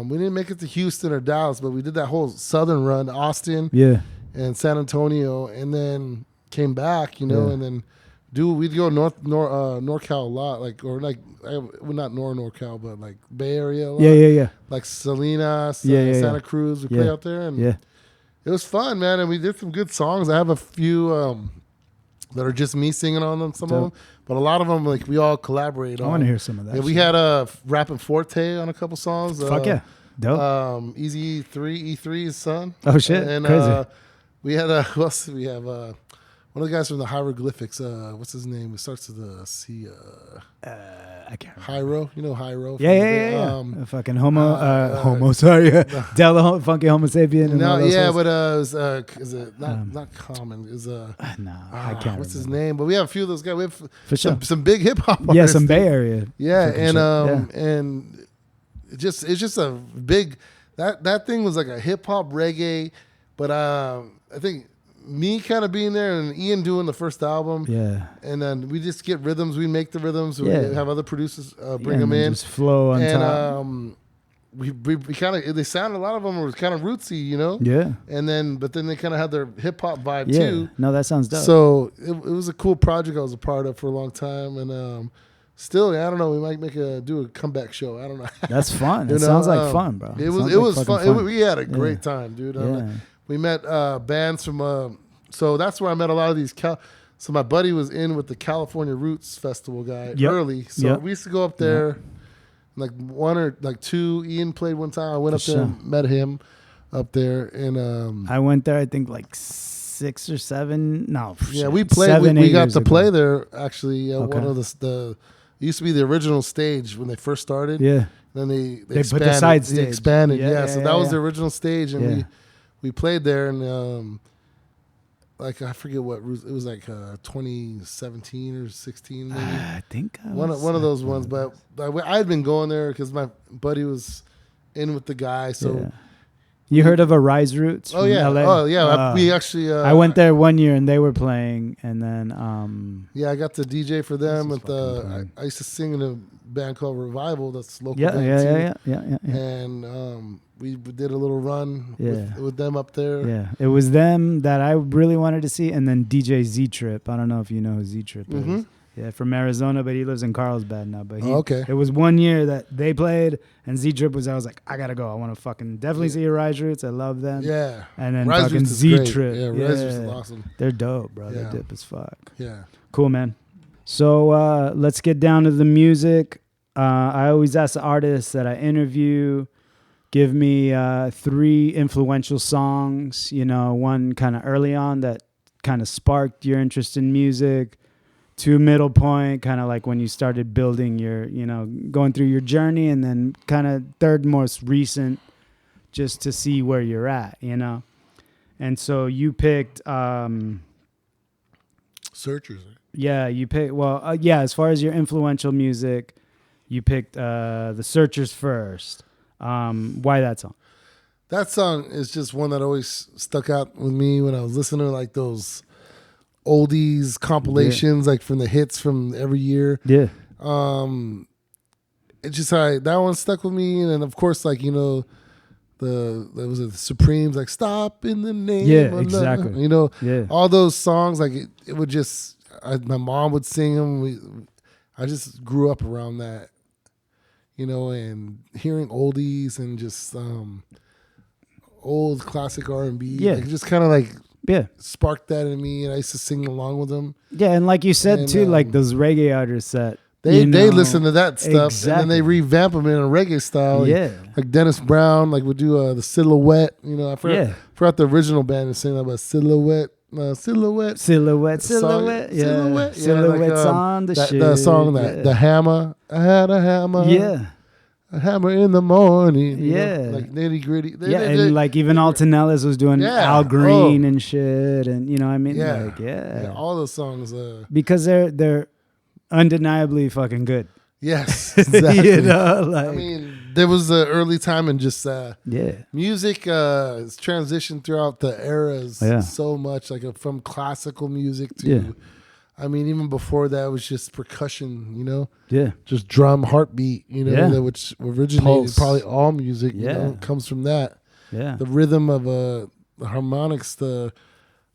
We didn't make it to Houston or Dallas, but we did that whole southern run, Austin Yeah. and San Antonio, and then came back, you know, Yeah. and then we'd go NorCal a lot, like, or like, well, not NorCal, but like Bay Area a lot. Yeah, yeah, yeah. Like Salinas, Yeah, yeah, Santa yeah. Cruz, we Yeah. play out there, and Yeah. it was fun, man, and we did some good songs. I have a few that are just me singing on them, some of Dope. them, but a lot of them, like, we all collaborate I on. want to hear some of that. Yeah, we shit. had Rapping Forte on a couple songs. Fuck yeah. Dope. Easy E3's son. Oh, shit. And Crazy. we had who else did we have? One of the guys from the Hieroglyphics. What's his name? It starts with a C. I can't remember. Hyro. You know Hyro? Yeah, yeah, yeah. Um, Fucking homo, sorry. Della, funky homo sapien. And all no, those yeah, ones. but it was, is it not common? Is No, I can't what's his remember. name? But we have a few of those guys. We have For sure. some big hip hop. Yeah, artists, some Bay dude. Area. Yeah, fucking and shit. and it's just a big that thing was like a hip hop reggae, but I think me kind of being there and Ian doing the first album, Yeah. and then we just get rhythms. We make the rhythms. Yeah. We have other producers bring Yeah, them and then in, Just flow on and top. we kind of they sound a lot of them were kind of rootsy, you know. Yeah. But then they kind of had their hip hop vibe Yeah. too. No, that sounds dope. So it was a cool project I was a part of for a long time, and still, I don't know. We might do a comeback show. I don't know. That's fun. You It know, sounds like fun, bro. It Sounds was like fun. fucking We had a great time, dude. Yeah. We met bands from. So that's where I met a lot of these. So my buddy was in with the California Roots Festival guy Yep. early. So Yep. we used to go up there, like one or like two. Ian played one time. I went up For there, sure. and met him up there, and I went there, I think, like 6 or 7. No, yeah, shit, we played. 7, We 8 got years to ago. play there actually. Okay. One of the it used to be the original stage when they first started. Yeah. Then they They put the expanded, side they stage. expanded. Yeah, Yeah, yeah, so yeah, that was yeah. the original stage, and Yeah. we played there, and like I forget what it was, like 2017 or 16 maybe. I think I one was, of those ones. But I had been going there because my buddy was in with the guy. So Yeah. You heard of Arise Roots? oh from yeah, LA? we actually. I went there one year and they were playing, and then Yeah, I got to DJ for them. This is With fucking fun. I used to sing in a band called Revival. That's local. yeah, band yeah, too. yeah. And we did a little run Yeah. with them up there. Yeah, it was them that I really wanted to see, and then DJ Z Trip. I don't know if you know who Z Trip is. Mhm. Yeah, from Arizona, but he lives in Carlsbad now. But he, Oh, okay. it was one year that they played, and Z Trip was. I was like, I gotta go. I want to fucking definitely see Rise Roots. I love them. Yeah. And then Rise fucking Roots is Z great. Trip. Yeah, Rise Roots is awesome. They're dope, bro. Yeah. They're dope as fuck. Yeah. Cool, man. So let's get down to the music. I always ask the artists that I interview, give me 3 influential songs, one kind of early on that kind of sparked your interest in music, 2 middle point, kind of like when you started building your, going through your journey, and then kind of 3rd most recent, just to see where you're at, And so you picked... Searchers. Yeah, you picked. Well, as far as your influential music, you picked the Searchers first. Why that song? That song is just one that always stuck out with me when I was listening to like those oldies compilations, like from the hits from every year. Yeah, It's just that one stuck with me, and then of course, like there was the Supremes, like "Stop in the Name." Yeah, of exactly. Love. Yeah. All those songs, like it would just. My mom would sing them. I just grew up around that, and hearing oldies and just old classic R&B. Yeah. Like, just kind of like sparked that in me, and I used to sing along with them. Yeah, and like you said And, too, like those reggae artists that They you know, listen to that stuff, exactly. and then they revamp them in a reggae style. Yeah. Like Dennis Brown, like would do the Silhouette. You know, I forgot the original band is singing about Silhouette. Silhouette. Silhouette. Silhouette. Yeah. Silhouette's on the shit. The song the hammer. I had a hammer. Yeah. A hammer in the morning. You Yeah. know, like nitty gritty. And like even Altonellis was doing Al Green and shit, and you know what I mean? Yeah. Like, all those songs. Because they're undeniably fucking good. Yes, exactly. You know, like, I mean, there was an early time and just music has transitioned throughout the eras so much, like from classical music to, I mean, even before that was just percussion, you know, just drum, heartbeat, you know, which originated probably all music, you know, comes from that. Yeah, the rhythm of the harmonics, the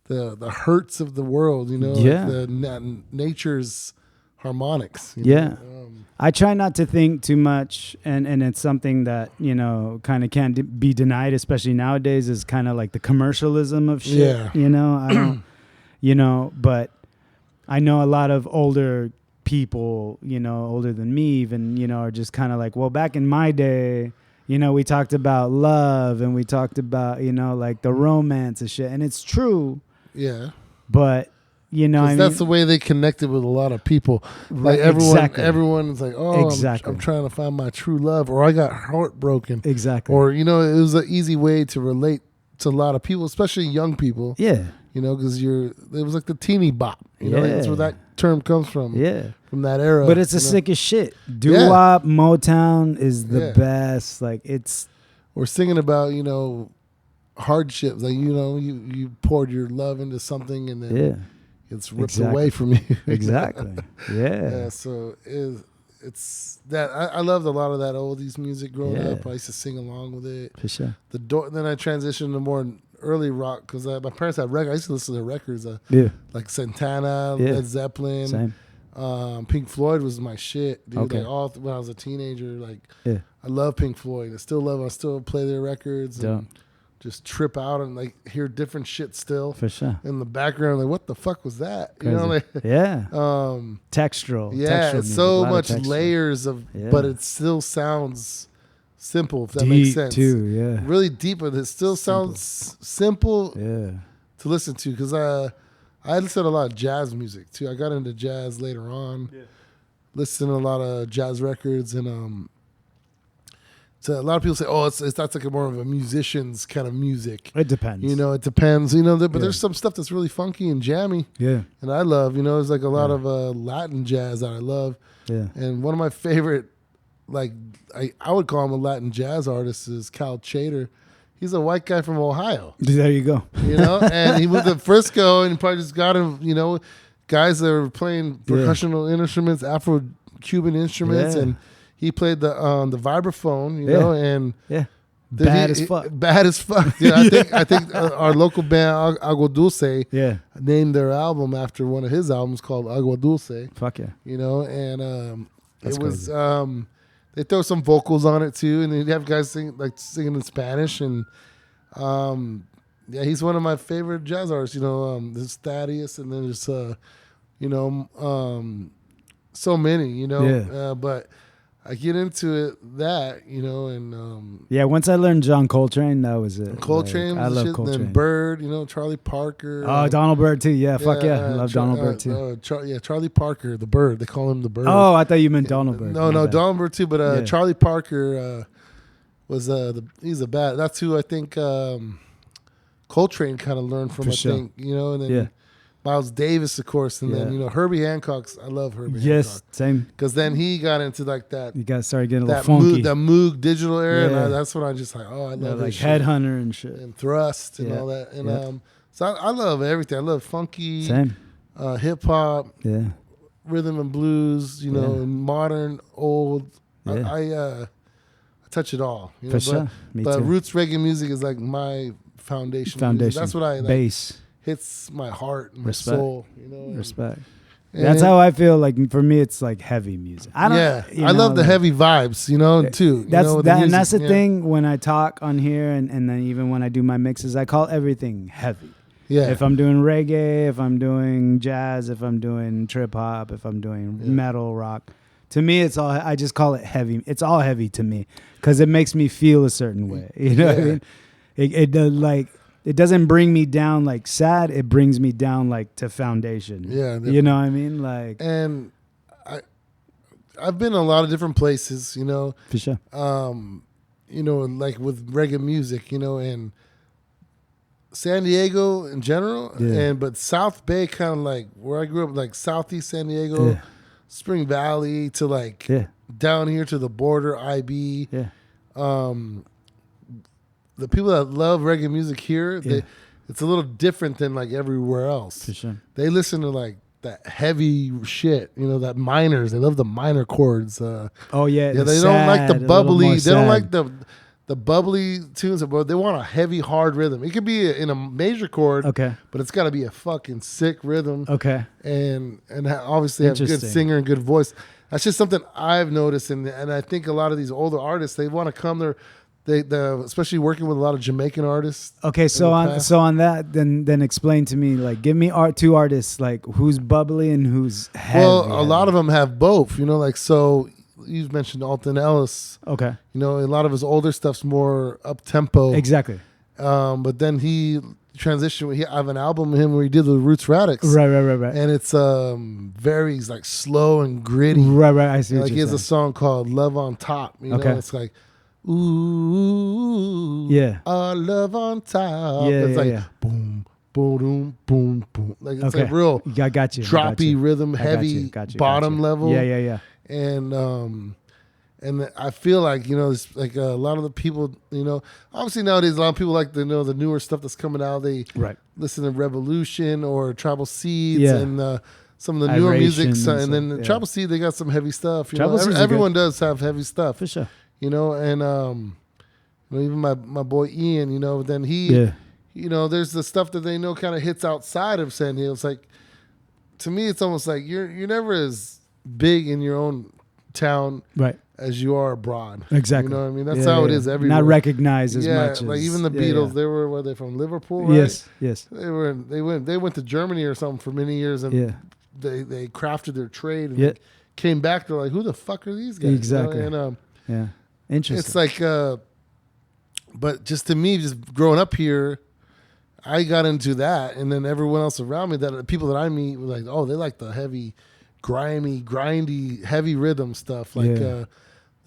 hertz of the world, you know, like the nature's harmonics. You know? I try not to think too much, and it's something that, you know, kind of can't be denied, especially nowadays, is kind of like the commercialism of shit. Yeah. You know, I don't, you know, but I know a lot of older people, you know, older than me even, you know, are just kind of like, well, back in my day, you know, we talked about love and we talked about, you know, like the romance and shit. And it's true. Yeah. But, you know, I mean, that's the way they connected with a lot of people. Like everyone's like, oh, I'm trying to find my true love, or I got heartbroken. Exactly. Or, you know, it was an easy way to relate to a lot of people, especially young people. Yeah. You know, because it was like the teeny bop. You know, that's where that term comes from. Yeah. From that era. But it's the sickest shit. DooWop, Motown is the best. Like, it's. We're singing about, you know, hardships. Like, you know, you poured your love into something and then it's ripped away from you. Exactly. Yeah. So it's that I loved a lot of that oldies music growing up. I used to sing along with it. For sure. Then I transitioned to more early rock because my parents had records. I used to listen to records. Like Santana, Led Zeppelin. Same. Pink Floyd was my shit, dude. Okay. Like when I was a teenager, like I love Pink Floyd. I still play their records. And just trip out and like hear different shit still. For sure. In the background, like what the fuck was that? Crazy. You know, like textural. Yeah, textural it's so much layers of, but it still sounds simple. If that makes sense. Too, yeah. Really deep, but it still sounds simple. To listen to because I listen to a lot of jazz music too. I got into jazz later on. Listened to a lot of jazz records and So a lot of people say, "Oh, that's like more of a musician's kind of music." It depends. You know, it depends. You know, but there's some stuff that's really funky and jammy. Yeah. And I love. You know, there's like a lot of Latin jazz that I love. Yeah. And one of my favorite, like I would call him a Latin jazz artist, is Cal Chater. He's a white guy from Ohio. There you go. You know, and he moved to Frisco, and he probably just got him. You know, guys that were playing percussional instruments, Afro-Cuban instruments, and he played the vibraphone, you know, and bad as fuck. Bad as fuck. Yeah, I think our local band Agua Dulce named their album after one of his albums called Agua Dulce. Fuck yeah. You know, and it was they throw some vocals on it too, and they'd have guys singing in Spanish, and he's one of my favorite jazz artists. You know, there's Thaddeus, and then there's you know, so many. You know, but. I get into that, you know, and once I learned John Coltrane, that was it. Coltrane, I love Coltrane. Then Bird, you know, Charlie Parker. Oh, Donald Byrd too. Yeah, fuck yeah, I love Donald Byrd too. Charlie Parker, the Bird. They call him the Bird. Oh, I thought you meant Donald Byrd. No, Donald Byrd too. But Charlie Parker was he's a bad. That's who I think Coltrane kind of learned from. Think, you know, and then. Miles Davis, of course, and then, you know, Herbie Hancock's. I love Herbie Hancock. Yes, same. Because then he got into like that. You got started getting a little funky. The Moog digital era, and that's when I just like, I love like Headhunter and shit. And Thrust and all that. And so I love everything. I love funky, hip-hop, rhythm and blues, you know, and modern, old. I touch it all. You know? For sure. But roots reggae music is like my foundation. That's what I like. Bass. Hits my heart and my soul, you know. Respect. That's how I feel. Like for me, it's like heavy music. I love the heavy vibes, you know, too. And that's the thing when I talk on here, and then even when I do my mixes, I call everything heavy. Yeah. If I'm doing reggae, if I'm doing jazz, if I'm doing trip hop, if I'm doing metal, rock. To me, it's all. I just call it heavy. It's all heavy to me because it makes me feel a certain way. You know what I mean? It doesn't bring me down like sad. It brings me down like to foundation. Yeah. You know what I mean? Like, And I've been in a lot of different places, you know. for sure. You know, like with reggae music, you know, and San Diego in general, but South Bay, kind of like where I grew up, like Southeast San Diego, Spring Valley to like down here to the border, IB. Yeah. The people that love reggae music here, it's a little different than like everywhere else. For sure. They listen to like that heavy shit, you know, that minors. They love the minor chords. They They don't like the bubbly. They don't like the bubbly tunes, but they want a heavy, hard rhythm. It could be in a major chord, but it's got to be a fucking sick rhythm. Okay. And obviously have a good singer and good voice. That's just something I've noticed, and I think a lot of these older artists, they want to come there. They especially working with a lot of Jamaican artists. Okay, so on that, then explain to me, like, give me two artists, like who's bubbly and who's heavy. Well, a lot of them have both, you know, like, so you mentioned Alton Ellis. Okay. You know, a lot of his older stuff's more up tempo. Exactly. But then he transitioned. I have an album with him where he did the Roots Radix. Right. And it's very like slow and gritty. Right. I see. Like he has a song called "Love on Top." You know, it's like, ooh, our love on top. It's like boom, boom, boom, boom. Like it's like real got you. droppy rhythm, heavy bottom level. Yeah. And I feel like, you know, it's like a lot of the people, you know, obviously nowadays a lot of people like to know the newer stuff that's coming out. They listen to Revolution or Tribal Seeds and some of the newer music. And then Tribal Seed, they got some heavy stuff. You know, everyone does have heavy stuff. For sure. You know, and you know, even my boy Ian, you know, then he, you know, there's the stuff that they know kind of hits outside of San Diego. It's like, to me, it's almost like you're never as big in your own town as you are abroad. Exactly. You know what I mean? That's how it is everywhere. Not recognized as much. Like as, even the Beatles, were they from Liverpool, right? Yes. They went to Germany or something for many years, and they crafted their trade and came back. They're like, who the fuck are these guys? Exactly. You know? And interesting. it's like, but just to me, just growing up here, I got into that, and then everyone else around me, that the people that I meet, were like, oh, they like the heavy, grimy, grindy, heavy rhythm stuff, like the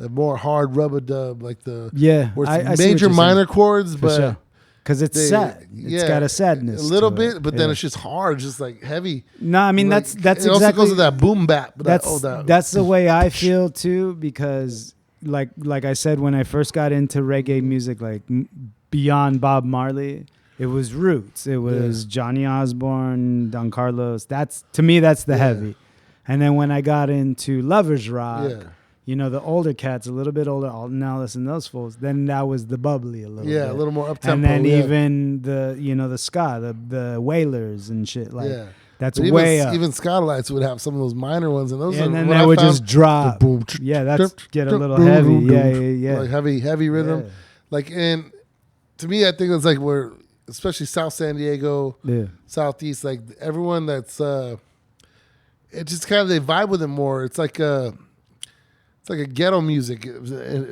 more hard rubber dub, like the where it's major minor chords, but because it's sad, it's got a sadness, a little bit, but then it's just hard, just like heavy. No, I mean, like, that's it exactly. also goes to that boom bap. That's the way I feel too, because like I said, when I first got into reggae music, like beyond Bob Marley, it was roots. It was Johnny Osborne, Don Carlos. That's, to me, that's the heavy. And then when I got into Lovers Rock, you know, the older cats, a little bit older, Alton Ellis and those folks, then that was the bubbly a little bit. Yeah, a little more up-tempo. And then even the, you know, the ska, the Wailers and shit. Like, that's but way up. Even Skylights would have some of those minor ones. And those and then they would just drop. That's get a little heavy. Yeah. Like heavy rhythm. Yeah. Like, and to me, I think it's like where, especially South San Diego, Southeast, like everyone that's, it just kind of, they vibe with it more. It's like a ghetto music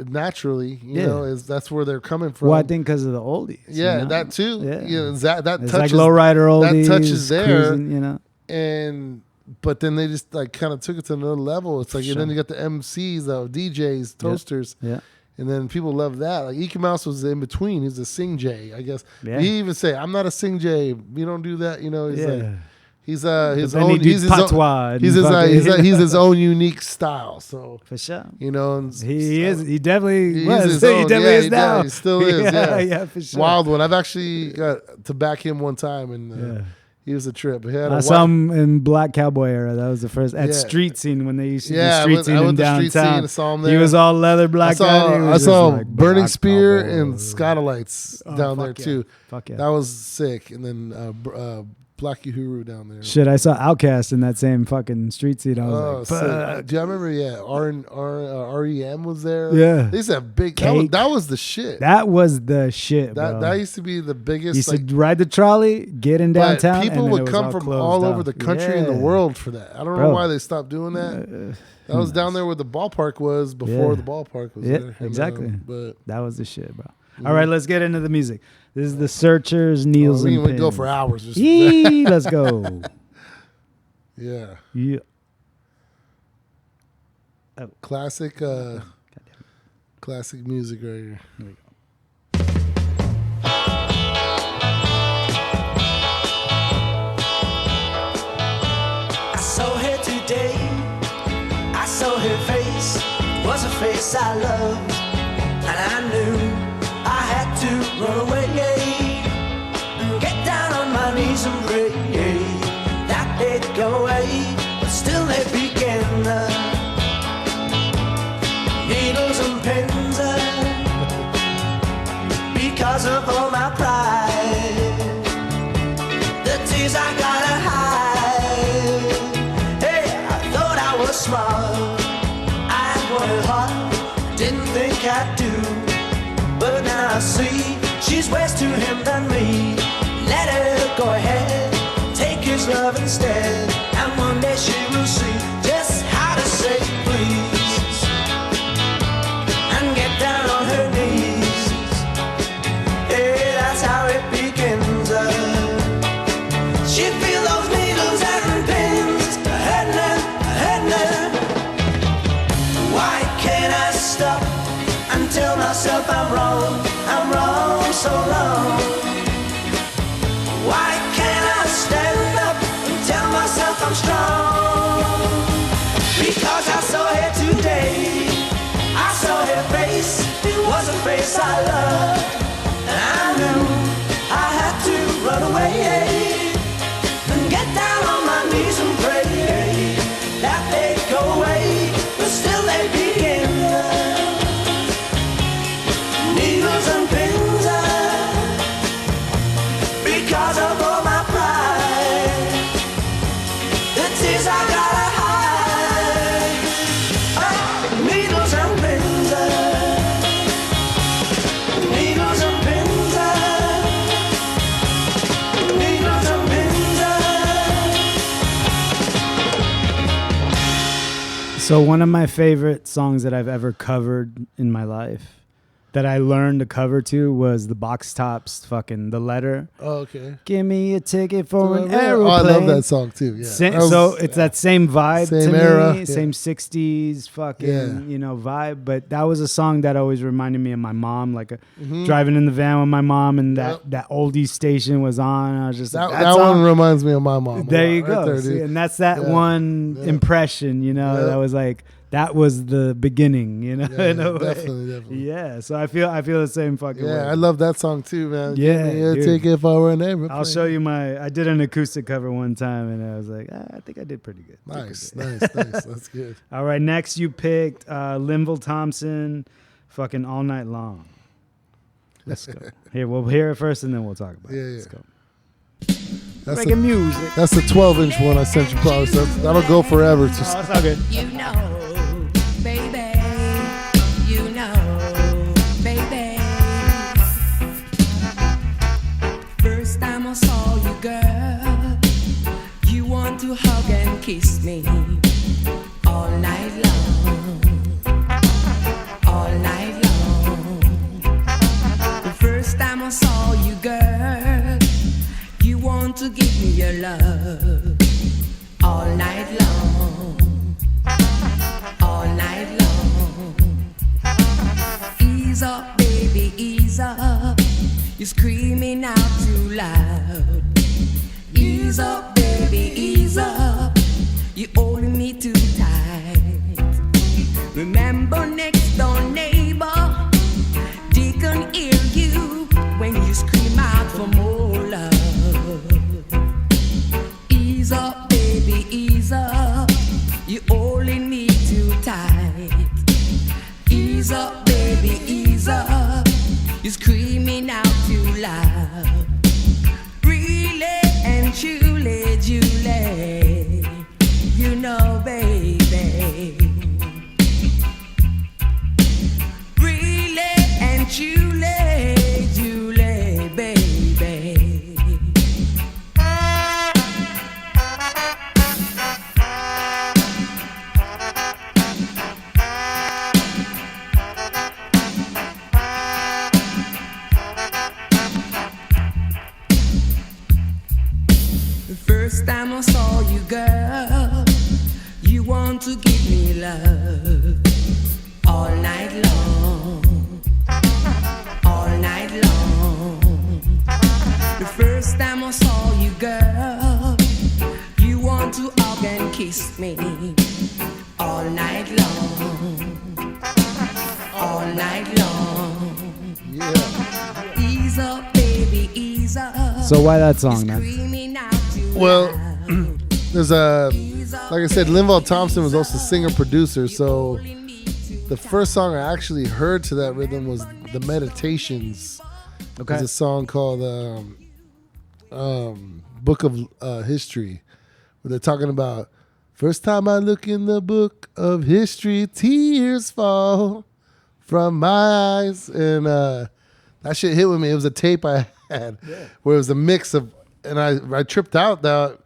naturally, you know, that's where they're coming from. Well, I think because of the oldies. Yeah, you know? that too. Yeah. You know, that it's touches, like lowrider oldies. That touches there, cruising, you know. But then they just like kind of took it to another level. It's like, and then you got the MCs, DJs, toasters. Yeah. And then people love that. Like Ike Mouse was in between. He's a sing J, I guess. Yeah. He even say, "I'm not a sing J. We don't do that." You know, he's like, he's his own. He's his own unique style. So for sure, you know, and he is. He definitely was. His own, he definitely is now. He still is. Yeah, for sure. Wild one. I've actually got to back him one time, and he was a trip. I saw him in Black Cowboy era. That was the first at Street Scene when they used to do Street Scene in downtown. Street Scene, saw him there. He was all leather black. I saw like Burning Spear Cowboy. and Skylights down there too. Fuck yeah. That was sick. And then Black Uhuru down there. Shit, I saw Outkast in that same fucking street scene. I was like, sick. fuck. Do you remember? Yeah, REM was there. Yeah. They used to have big. That was the shit. That was the shit, bro. That used to be the biggest. You used to ride the trolley, get in downtown. People and would come from all over the country and the world for that. I don't know why they stopped doing that. That was down there where the ballpark was before the ballpark was there. Exactly. But that was the shit, bro. All right, let's get into the music. This is the Searchers, Needles and Pins. We go for hours. Let's go. Yeah. Oh. Classic music right here. Here we go. I saw her today. I saw her face. It was a face I loved. And I knew I had to run away and get down on my knees and pray that they'd go away, but still they begin. Needles and pins because of all my pride. The tears I gotta hide. Hey, I thought I was smart. I wanted hard, didn't think I'd do. But now I see she's worse to him than me. Let her go ahead, take his love instead. And one day she will see just how to say please and get down on her knees. Yeah, that's how it begins. She feel those needles and pins hurting her. Why can't I stop and tell myself I'm wrong so long? Why can't I stand up and tell myself I'm strong? Because I saw her today, I saw her face, it was a face I loved. And I knew I had to run away and get down on my knees and pray that they'd go away, but still they begin. Needles and pins because of all my pride. The tears I gotta hide. Oh, needles and pins. Needles and pins. Needles and pins. So one of my favorite songs that I've ever covered in my life, that I learned to cover to, was the Box Tops fucking The Letter. Oh, okay. Give me a ticket for an aeroplane. Oh, I love that song too. Yeah. So it's that same vibe same to era, me, yeah. same 60s fucking, vibe. But that was a song that always reminded me of my mom, like driving in the van with my mom, and that oldie station was on. I was just that, like, that one reminds me of my mom. There you right go. there, See, and that's that one impression, that was like, that was the beginning, in a way. Definitely. Yeah, so I feel the same fucking way. Yeah, I love that song too, man. Yeah, Give me a ticket for an aeroplane. I'll show you I did an acoustic cover one time, and I was like, I think I did pretty good. Nice. That's good. All right, next you picked Linville Thompson, fucking All Night Long. Let's go. Here, we'll hear it first, and then we'll talk about it. Let's go. That's Making music. That's the 12-inch one I sent you, probably. So that'll go forever. That's all good. You know, baby. You know, baby. First time I saw you, girl, you want to hug and kiss me all night long. All night long. The first time I saw you, girl, you want to give me your love all night long, all night long. Ease up, baby, ease up. You're screaming out too loud. Ease up, baby, ease up. You're holding me too tight. Remember, next door neighbor, they can hear you when you scream out for more love. Ease up, baby, ease up. You're holding me too tight. Ease up, baby, ease up. You're screaming out too loud. Really and true. So why that song, man? Well, there's like I said, Linval Thompson was also singer-producer, so the first song I actually heard to that rhythm was The Meditations. Okay. There's a song called Book of History, where they're talking about, first time I look in the book of history, tears fall from my eyes. And that shit hit with me. It was a tape I had where it was a mix of, and I tripped out that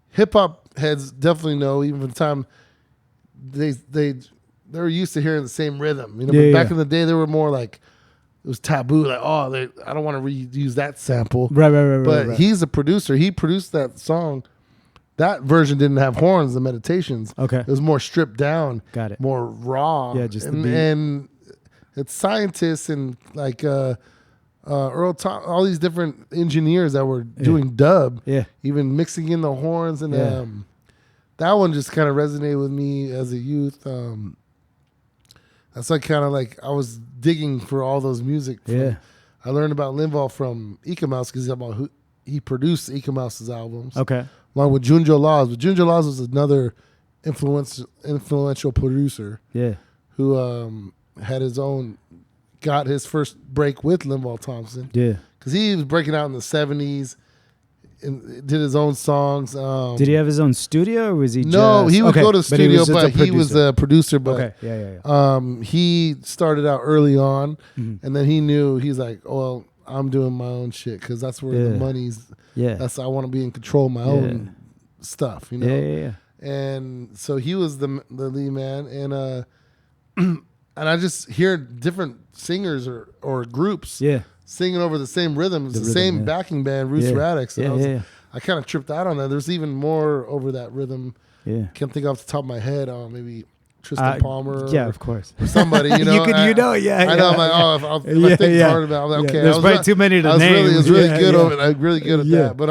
hip-hop heads definitely know, even from the time they're used to hearing the same rhythm. You know, but back in the day, they were more like, it was taboo, like, oh, I don't want to reuse that sample. Right. But he's a producer. He produced that song. That version didn't have horns, the Meditations. Okay. It was more stripped down. Got it. More raw. Yeah, just the and, beat. and it's scientists and like Earl Tom, all these different engineers that were doing dub. Yeah. Even mixing in the horns. And that one just kind of resonated with me as a youth. That's like kind of like I was digging for all those music. I learned about Linval from Eka Mouse because he produced Eka Mouse's albums. Okay. Along with Junjo Laws. But Junjo Laws was another influential producer. Yeah. Who got his first break with Linval Thompson. Yeah. Because he was breaking out in the 70s and did his own songs. Did he have his own studio or was he No, he would go to the studio, but he was a producer. But yeah. He started out early on, and then he knew, he's like, well, I'm doing my own shit because that's where the money's. Yeah. I want to be in control of my own stuff, you know? Yeah. And so he was the lead man, and and I just hear different singers or groups singing over the same rhythms, the same backing band, Roots Radix. I kind of tripped out on that. There's even more over that rhythm. Yeah. Can't think off the top of my head. Maybe Tristan Palmer. Yeah, of course. Or somebody, you know. I know, I know. I'm like, if I think hard about it, I'm like, okay. There's probably too many to name. It was really good over it. I'm really good at that. But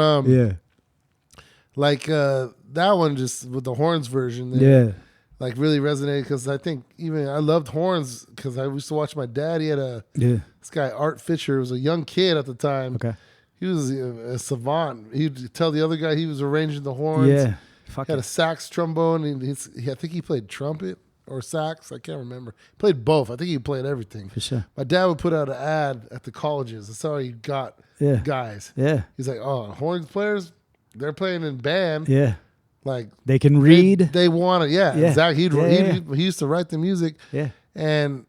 like that one just with the horns version. Like really resonated because I think even I loved horns because I used to watch my dad. He had this guy Art Fisher was a young kid at the time. Okay, he was a savant. He'd tell the other guy he was arranging the horns. Yeah, he had a sax trombone. And I think he played trumpet or sax. I can't remember. He played both. I think he played everything. For sure. My dad would put out an ad at the colleges. That's how he got guys. Yeah, he's like, oh, horns players, they're playing in band. Yeah. Like they can read. They want it. Yeah, exactly. He used to write the music. Yeah. And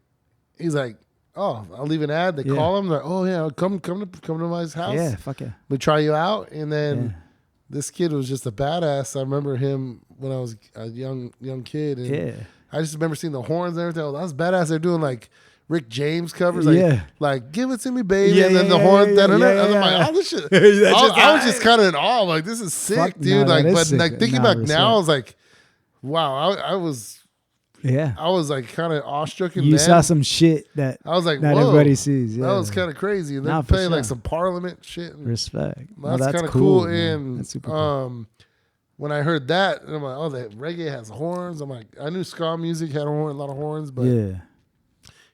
he's like, oh, I'll leave an ad. They call him. They're like, oh yeah, come to my house. Yeah, fuck yeah. We try you out. And then this kid was just a badass. I remember him when I was a young kid. And I just remember seeing the horns and everything. Oh, that was badass. They're doing like Rick James covers, like give it to me, baby, and then the horn. I'm like, oh, this shit. I was just kind of in awe, like this is sick, dude. Like, but sick. Like thinking back now, I was like, wow, I was like kind of awestruck. You saw some shit that I was like, not everybody sees. That was kind of crazy, and then playing like some Parliament shit. And respect. That's kind of cool. And that's super cool. When I heard that, I'm like, oh, that reggae has horns. I'm like, I knew ska music had a lot of horns, but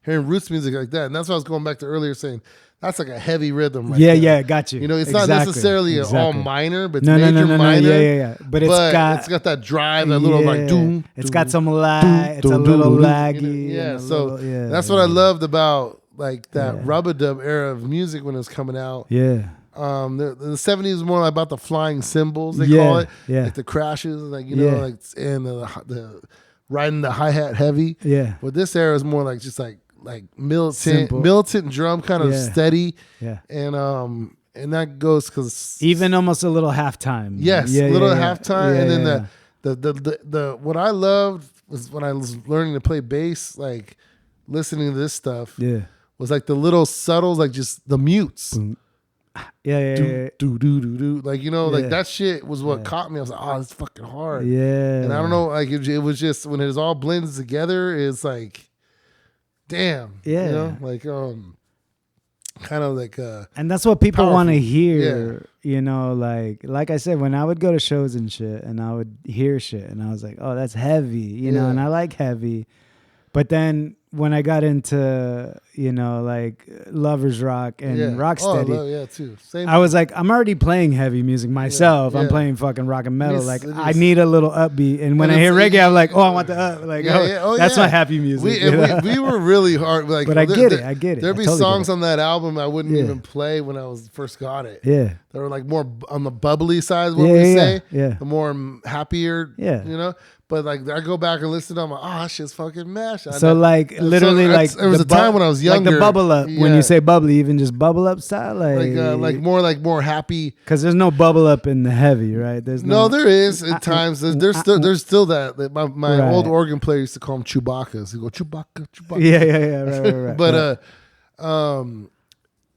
hearing roots music like that, and that's what I was going back to earlier saying. That's like a heavy rhythm. Right there. Got you. You know, it's not necessarily all minor, but it's major minor. But it's got that drive, that little like doom. It's got some lag. It's a little laggy. You know, so that's what I loved about like that rub-a-dub era of music when it was coming out. Yeah. The 70s was more about the flying cymbals, they call it. Yeah. Like the crashes, like, you know, like, and the riding the hi-hat heavy. Yeah. But this era is more like just like militant drum, kind of steady. Yeah. And that goes because even almost a little halftime. Yes, a little halftime. And then the what I loved was when I was learning to play bass, like listening to this stuff. Yeah. Was like the little subtles, like just the mutes. Yeah. Do. Like, you know, like that shit was what caught me. I was like, oh, it's fucking hard. Yeah. And I don't know, like it was just when it all blends together, it's like, damn. Yeah. You know, like kind of like and that's what people want to hear. You know, like I said, when I would go to shows and shit and I would hear shit and I was like, oh, that's heavy, you know, and I like heavy. But then when I got into, like Lovers Rock and Rocksteady, yeah, too. Same. I was like, I'm already playing heavy music myself. I'm playing fucking rock and metal. I need a little upbeat. And when I hear reggae, I'm like, I want the up. Like, that's my happy music. We were really hard. Like, but I get it. There'd be songs on that album I wouldn't even play when I first got it. Yeah. They were like more on the bubbly side, what we say. Yeah. The more happier, Yeah. But like I go back and listen to them, I'm like, that shit's fucking mash. Literally, there was a time when I was younger. Like the bubble up. When you say bubbly, even just bubble up style, like more happy. Because there's no bubble up in the heavy, right? There's no. There is at times. There's still that. My old organ player used to call them Chewbacca's. He go Chewbacca. Yeah. But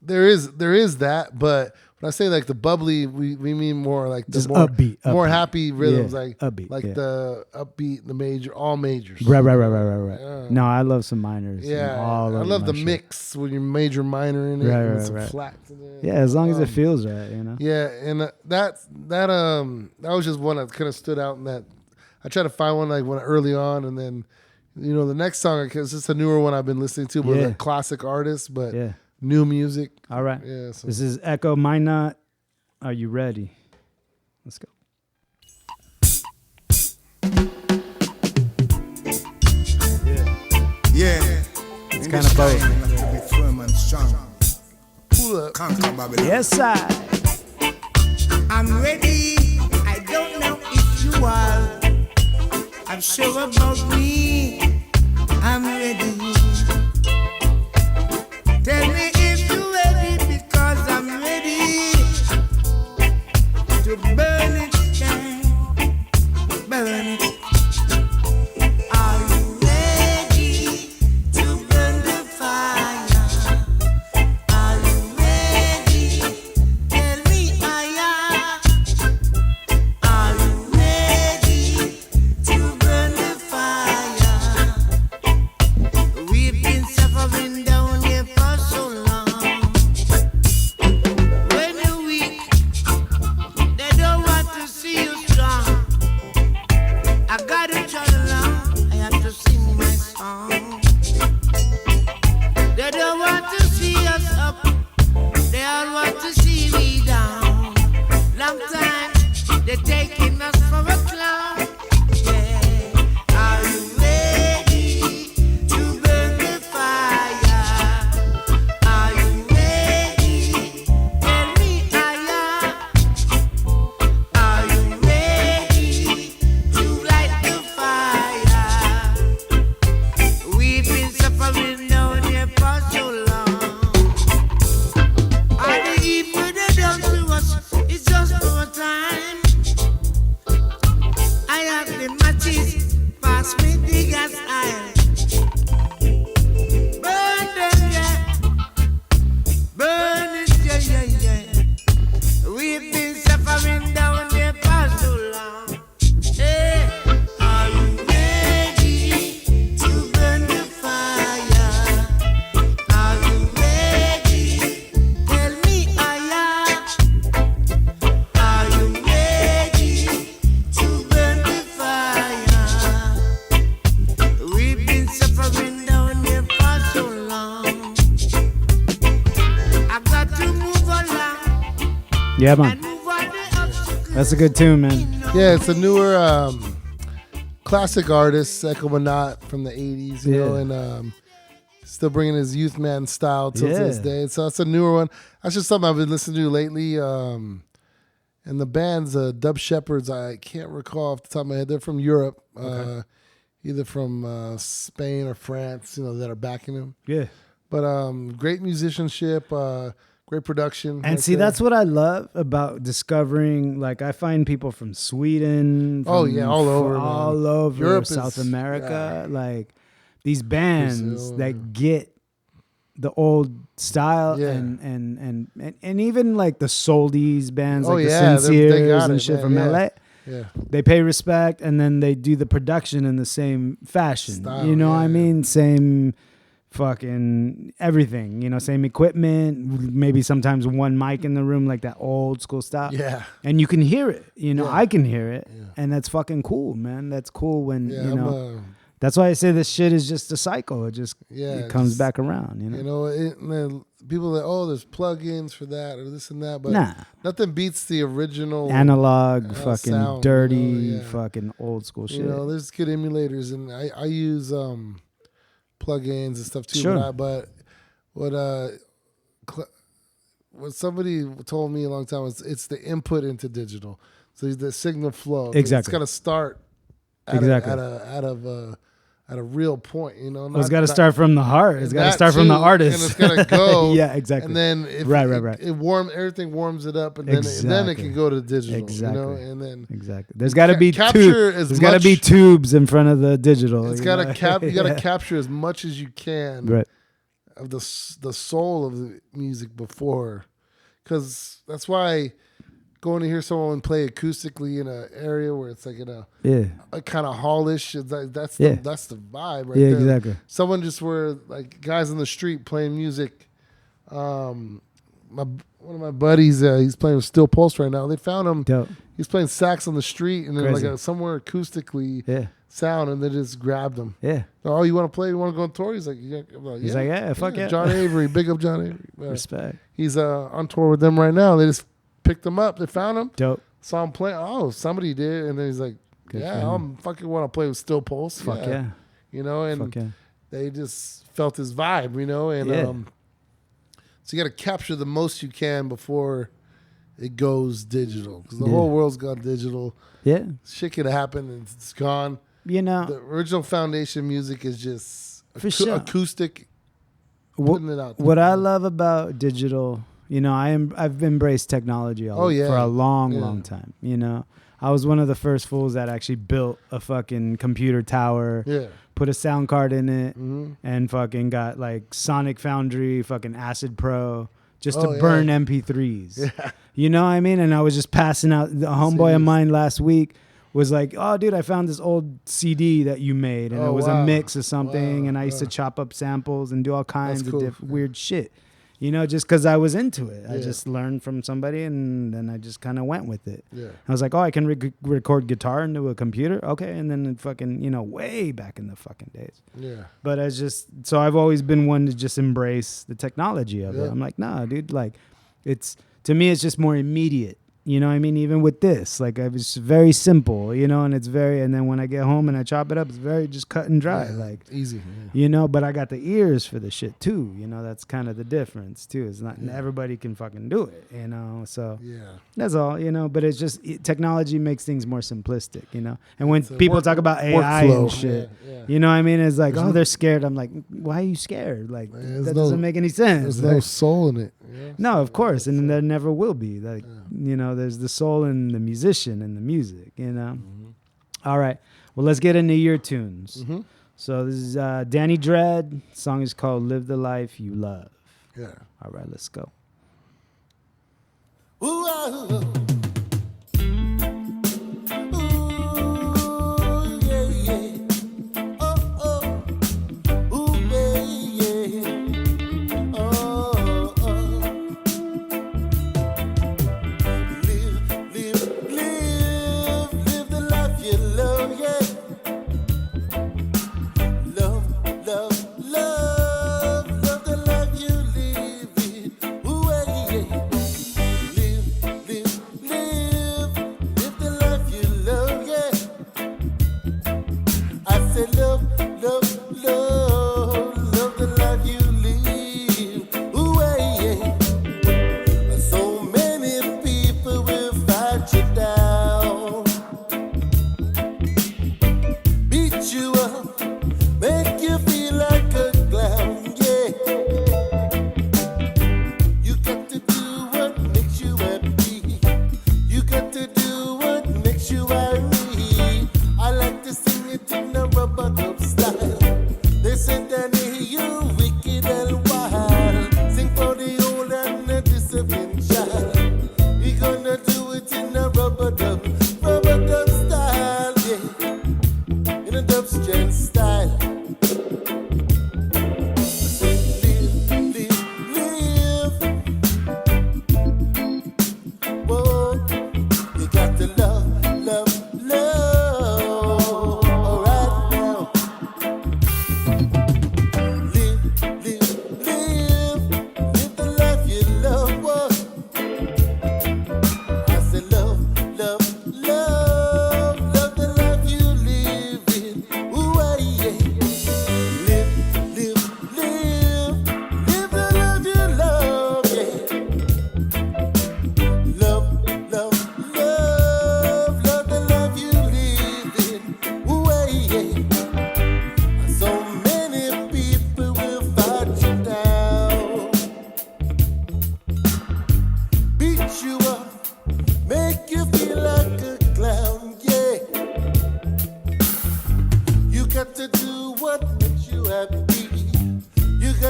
there is that, but. When I say like the bubbly, we mean more like the just more upbeat, more happy rhythms, like upbeat, the upbeat, the all majors. Right. No, I love some minors. Yeah, I love the mix when you major minor in it, and some flats in it. Yeah, as long as it feels right, Yeah, and that was just one that kind of stood out in that. I tried to find one like one early on, and then the next song because it's a newer one I've been listening to, but a classic artist, but. Yeah. New music. All right. Yeah. This is Echo Mine Not. Are you ready? Let's go. Yeah. It's kind of both. Pull up. Yes, sir. I'm ready. I don't know if you are. I'm sure about me. I'm ready. Tell me if you're ready, because I'm ready to burn it down, burn it. Are you ready to burn the fire? Are you ready? Tell me, are you ready to burn the fire? We've been suffering down here for so long. When you're weak, they don't want to see you strong. I gotta turn around, I have to sing my song. They don't want to see us up, they all want to see me down. Long time, they're taking us for a clown. Yeah. Are you ready to burn the fire? Are you ready? Tell me, are you ready to light the fire? We've been suffering down here for so long. All the evil they done to us is just for a time. I have the matches, pass me the gas iron. Burn them, yeah. Burn it, yeah. We've been suffering down there for so long. Hey, are you ready to burn the fire? Are you ready? Tell me, are you ready to burn the fire? We've been suffering down here for so long. I've got to move along Yeah, man. and move on the obstacles. That's a good tune, man. Yeah, it's a newer classic artist, Echo Manat from the 80s, you know, and still bringing his youth man style till to this day. So it's a newer one. That's just something I've been listening to lately. And the band's Dub Shepherds, I can't recall off the top of my head. They're from Europe, either from Spain or France, that are backing him. Yeah. But great musicianship, great production. And see, that's what I love about discovering. Like, I find people from Sweden. All over, all over Europe South is- America. Like these bands Brazil, that get the old style Yeah. and even like the soldies bands, like the they Sinceres got and it, shit man, from yeah. LA. Yeah. They pay respect, and then they do the production in the same fashion. Style, you know what I yeah. mean? Same fucking everything, same equipment, maybe sometimes one mic in the room, like that old school style. Yeah. And you can hear it, Yeah. I can hear it. Yeah. And that's fucking cool, man. That's cool when, Yeah, That's why I say this shit is just a cycle. It comes just, back around, you know. You know, and then people that there's plugins for that or this and that, but Nah. nothing beats the original Analog, fucking sound, dirty, you know, fucking old school shit. You know, there's good emulators, and I use plugins and stuff too. Sure. But what somebody told me a long time was it's the input into digital. So the signal flow. Exactly. It's got to start at a real point, you know. It's got to start from the heart. It's got to start from the artist. And it's got to go. Yeah, exactly. And then everything warms it up, and then it can go to digital. Exactly. You know, and then exactly. There's got to be there's got to be tubes in front of the digital. It's got to you got to capture as much as you can right. of the soul of the music before, because that's why going to hear someone play acoustically in an area where it's like in a kind of hallish, that's the vibe right there. Exactly. Someone just like guys on the street playing music. One of my buddies, he's playing with Steel Pulse right now. They found him. Dope. He's playing sax on the street, and then like somewhere acoustically sound, and they just grabbed him. Yeah. Oh, you want to play? You want to go on tour? He's like, yeah. Fuck yeah. John Avery, big up John Avery. Respect. He's on tour with them right now. They just picked him up. They found him. Dope. Saw him play. Oh, somebody did. And then he's like, I'm fucking want to play with Steel Pulse. Fuck yeah. You know, and they just felt his vibe, you know, and so you got to capture the most you can before it goes digital, because the whole world's gone digital. Yeah. Shit could happen and it's gone. You know, the original foundation music is just acoustic. Putting it out there. What I love about digital, you know, I've embraced technology for a long time. You know, I was one of the first fools that actually built a fucking computer tower. Yeah. Put a sound card in it and fucking got like Sonic Foundry, fucking Acid Pro, just to burn MP3s. Yeah. You know what I mean? And I was just passing out. The homeboy of mine last week was like, "Oh, dude, I found this old CD that you made, and it was a mix of something, and I used to chop up samples and do all kinds of different weird shit." You know, just because I was into it. I just learned from somebody, and then I just kind of went with it. Yeah. I was like, oh, I can record guitar into a computer? Okay. And then fucking, you know, way back in the fucking days. Yeah. But so I've always been one to just embrace the technology of it. I'm like, nah, dude, like, to me, it's just more immediate. You know what I mean? Even with this, like, it's very simple, you know, and then when I get home and I chop it up, it's very just cut and dry, like easy, you know, but I got the ears for the shit too, you know, that's kind of the difference too. It's not everybody can fucking do it, you know, so that's all, you know, but it's just technology makes things more simplistic, you know, and when people talk about AI and shit, you know what I mean? It's like, they're scared. I'm like, why are you scared? Like, that doesn't make any sense. There's no soul in it. Yeah, no, of course, and there never will be. Like, you know, there's the soul in the musician and the music, you know. All right, well, let's get into your tunes. So this is Danny Dread. The song is called "Live the Life You Love." Yeah. All right, let's go. Ooh,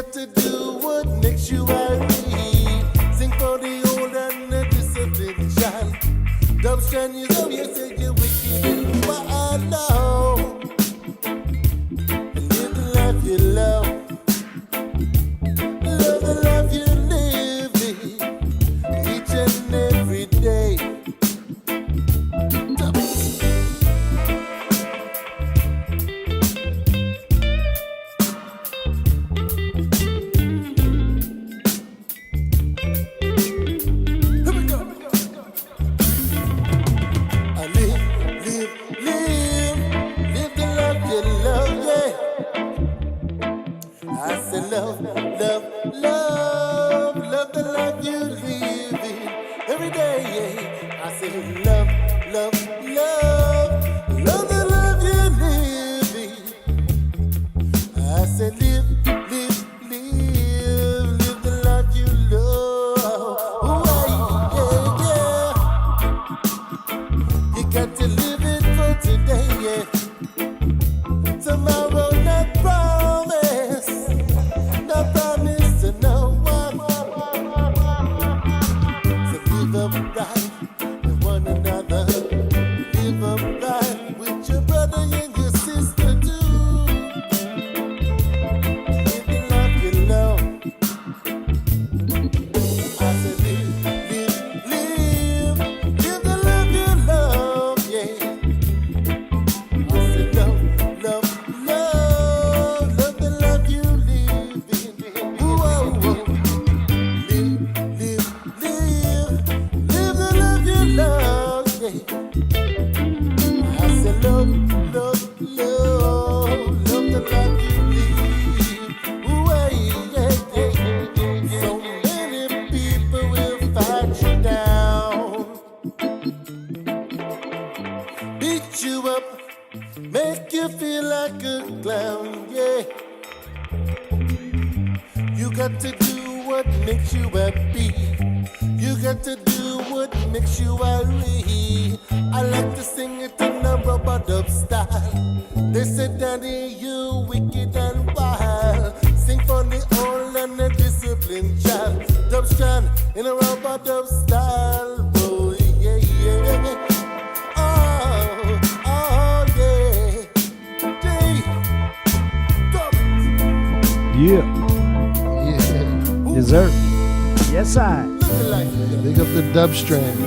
got to do what makes you happy. Sing for the old and the disciplined child. Dubstep, you know you say you're wicked and wild now. And live the life you love. Love the life you live each and every day. Love, love, love, love the life you live in every day. Yeah. I say love, love, love, love the life you live in. I say live, live, live, live the life you love. Oh, yeah, yeah. You got to live it for today, yeah. Tomorrow not promise. No promise to no one. So live upright with one another. Live upright with your brother and your sister too. Live the life you love. I said live, live, live. Live the life you love, yeah. I said love, love, love. Love the life you live. Make you feel like a clown, yeah. You got to do what makes you happy. You got to do what makes you happy. I like to sing it in a rubber dub style. They said, Daddy, you wicked and wild. Sing for the old and the disciplined child. Dub strand in a rubber dub style. Oh, yeah, yeah. Yeah. Yes, sir. Yes, I. Big up the dub strand.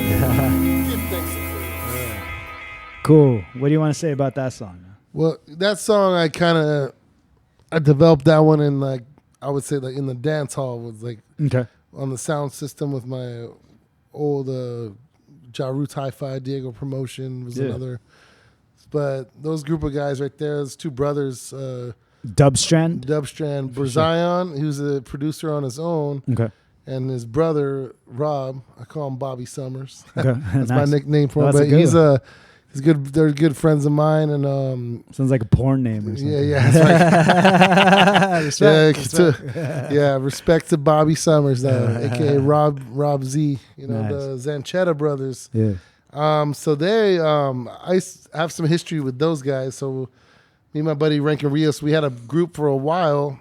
Cool. What do you want to say about that song? Well, that song I developed that one in I would say in the dance hall was okay on the sound system with my old Ja Roots Hi-Fi Diego promotion was another. But those group of guys right there, those two brothers. Dubstrand, Brazion, who's a producer on his own. Okay. And his brother Rob, I call him Bobby Summers. Okay. That's nice. my nickname for him. But he's good. They're good friends of mine, and sounds like a porn name or something. Yeah, that's right. Respect. Respect to Bobby Summers, aka Rob Z. You know, nice. the Zanchetta brothers. Yeah. So they, I have some history with those guys. So me and my buddy Rankin Rios, we had a group for a while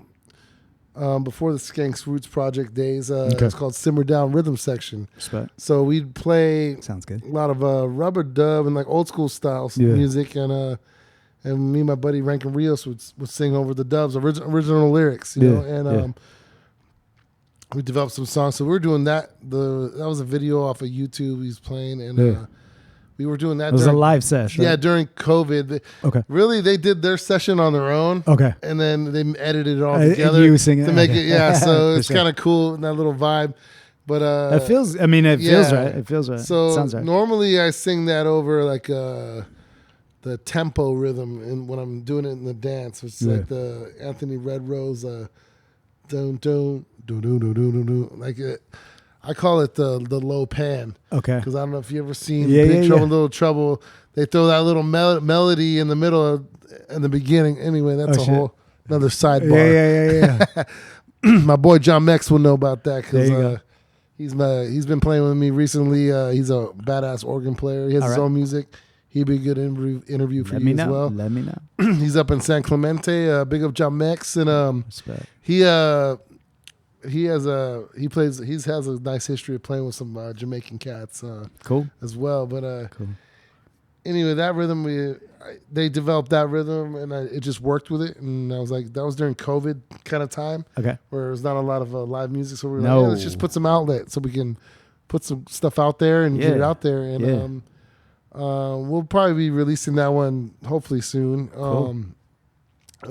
before the Skanks Roots Project days. It's called Simmer Down Rhythm Section. Respect. So we'd play sounds good. A lot of rubber dub and old school style music, and me and my buddy Rankin Rios would sing over the dubs, original lyrics, you know, and we developed some songs. So we were doing that. That was a video off of YouTube he's playing, and we were doing that. It was a live session. Yeah, during COVID. Okay. Really, they did their session on their own. Okay. And then they edited it all together you sing it. to make it. Yeah, so it's kind of cool in that little vibe. But it feels. I mean, it feels right. It feels right. So it sounds right. Normally I sing that over the tempo rhythm, and when I'm doing it in the dance, it's like the Anthony Red Rose, don't do do do do do do like it. I call it the low pan. Okay. Because I don't know if you ever seen Big Trouble in Little Trouble. They throw that little melody in the middle in the beginning. Anyway, that's another sidebar. Yeah. My boy John Mex will know about that because he's been playing with me recently. He's a badass organ player. He has his own music. he'd be a good interview for Let you me as know. well. Let me know. He's up in San Clemente. Big up John Mex, and Respect. he has a nice history of playing with some Jamaican cats. Cool. As well, but Cool. anyway, that rhythm they developed that rhythm, and it just worked with it. And I was like, that was during COVID kind of time, Okay. where there was not a lot of live music. So we were No. like, let's just put some outlet so we can put some stuff out there and get it Yeah. out there. And we'll probably be releasing that one hopefully soon. Cool.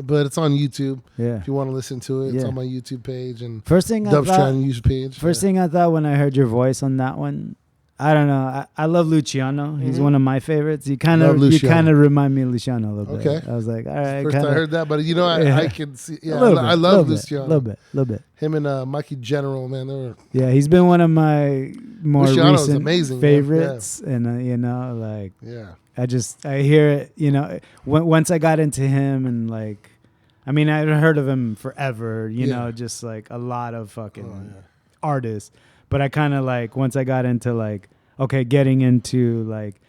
But it's on YouTube. Yeah. If you want to listen to it, it's Yeah. on my YouTube page and First thing I Dub's thought. Trying YouTube page. First thing I thought when I heard your voice on that one, I don't know. I love Luciano. He's one of my favorites. You kind of remind me of Luciano a little bit. Okay. I was like, all right. First I heard that, but I can see. Yeah, I love little Luciano. A little bit. Him and Mikey General, man, they were. Yeah, he's been one of my more Luciano's recent amazing, favorites, and Yeah. I hear it. Once I got into him, and like, I mean, I'd heard of him forever. Just like a lot of fucking artists. But I kind of like, once I got into like, getting into like,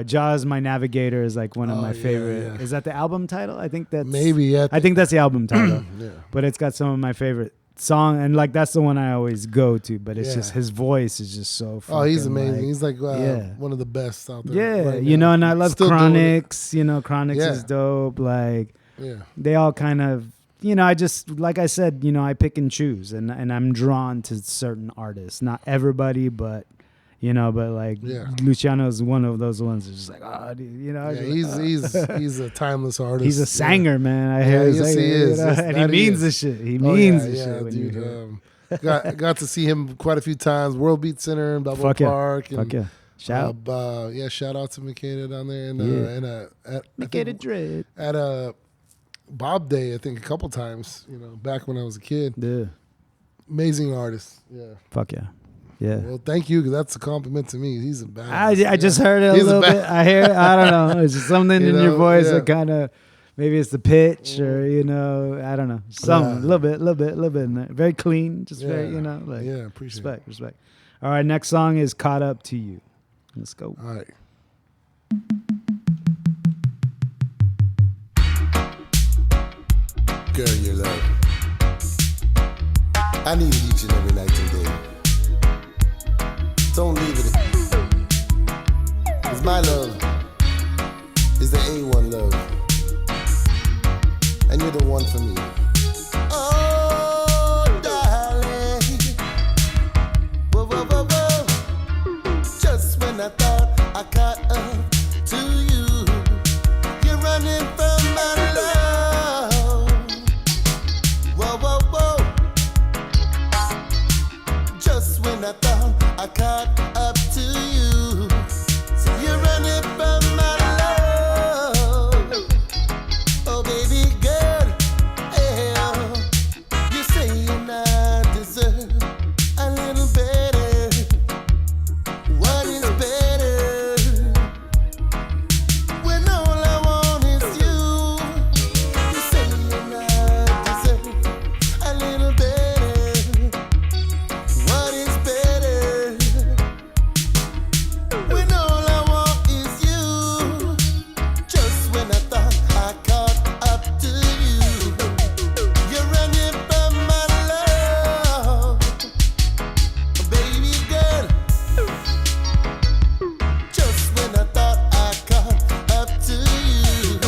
Jaws My Navigator is like one of my favorite. yeah. Is that the album title? I think that's Maybe. I think that's the album title. Yeah. But it's got some of my favorite song, and like that's the one I always go to. But it's just his voice is just so. He's amazing. Like, he's like one of the best out there. yeah, right now. and I love Still doing Chronix. Chronix Yeah. is dope. Like, Yeah. they all kind of. I just, like I said, I pick and choose, and I'm drawn to certain artists. Not everybody, but but like Luciano is one of those ones that's just like, he's a timeless artist. He's a sanger, man. I hear yes, he is. and he means the shit. He means the shit when you dude. hear it. Got to see him quite a few times. World Beat Center in Balboa Park. And, Fuck yeah. Shout shout out to Makeda down there and Makeda Dread at Bob Day, I think a couple times, back when I was a kid. Yeah. Amazing artist. Yeah. Fuck yeah. Yeah. Well, thank you, because that's a compliment to me. He's a badass. I just heard it a little bit. I hear it. I don't know. It's just something in your voice that kind of, maybe it's the pitch or, I don't know. Something, a little bit in there. Very clean. Just very, like. Yeah, appreciate it. Respect. All right, next song is Caught Up to You. Let's go. All right. Girl, your love, I need it each and every night and day. Don't leave it. 'Cause my love is the A1 love, and you're the one for me. Oh, darling, whoa, whoa, whoa, whoa. Just when I thought I caught up to you, you're running from my love. I thought I caught up to you, so you're running from my love. Oh baby girl, you say I deserve a little better. What is better when all I want is you? You say I deserve a little better. What is when all I want is you? Just when I thought I caught up to you, you're running from my love, baby girl. Just when I thought I caught up to you,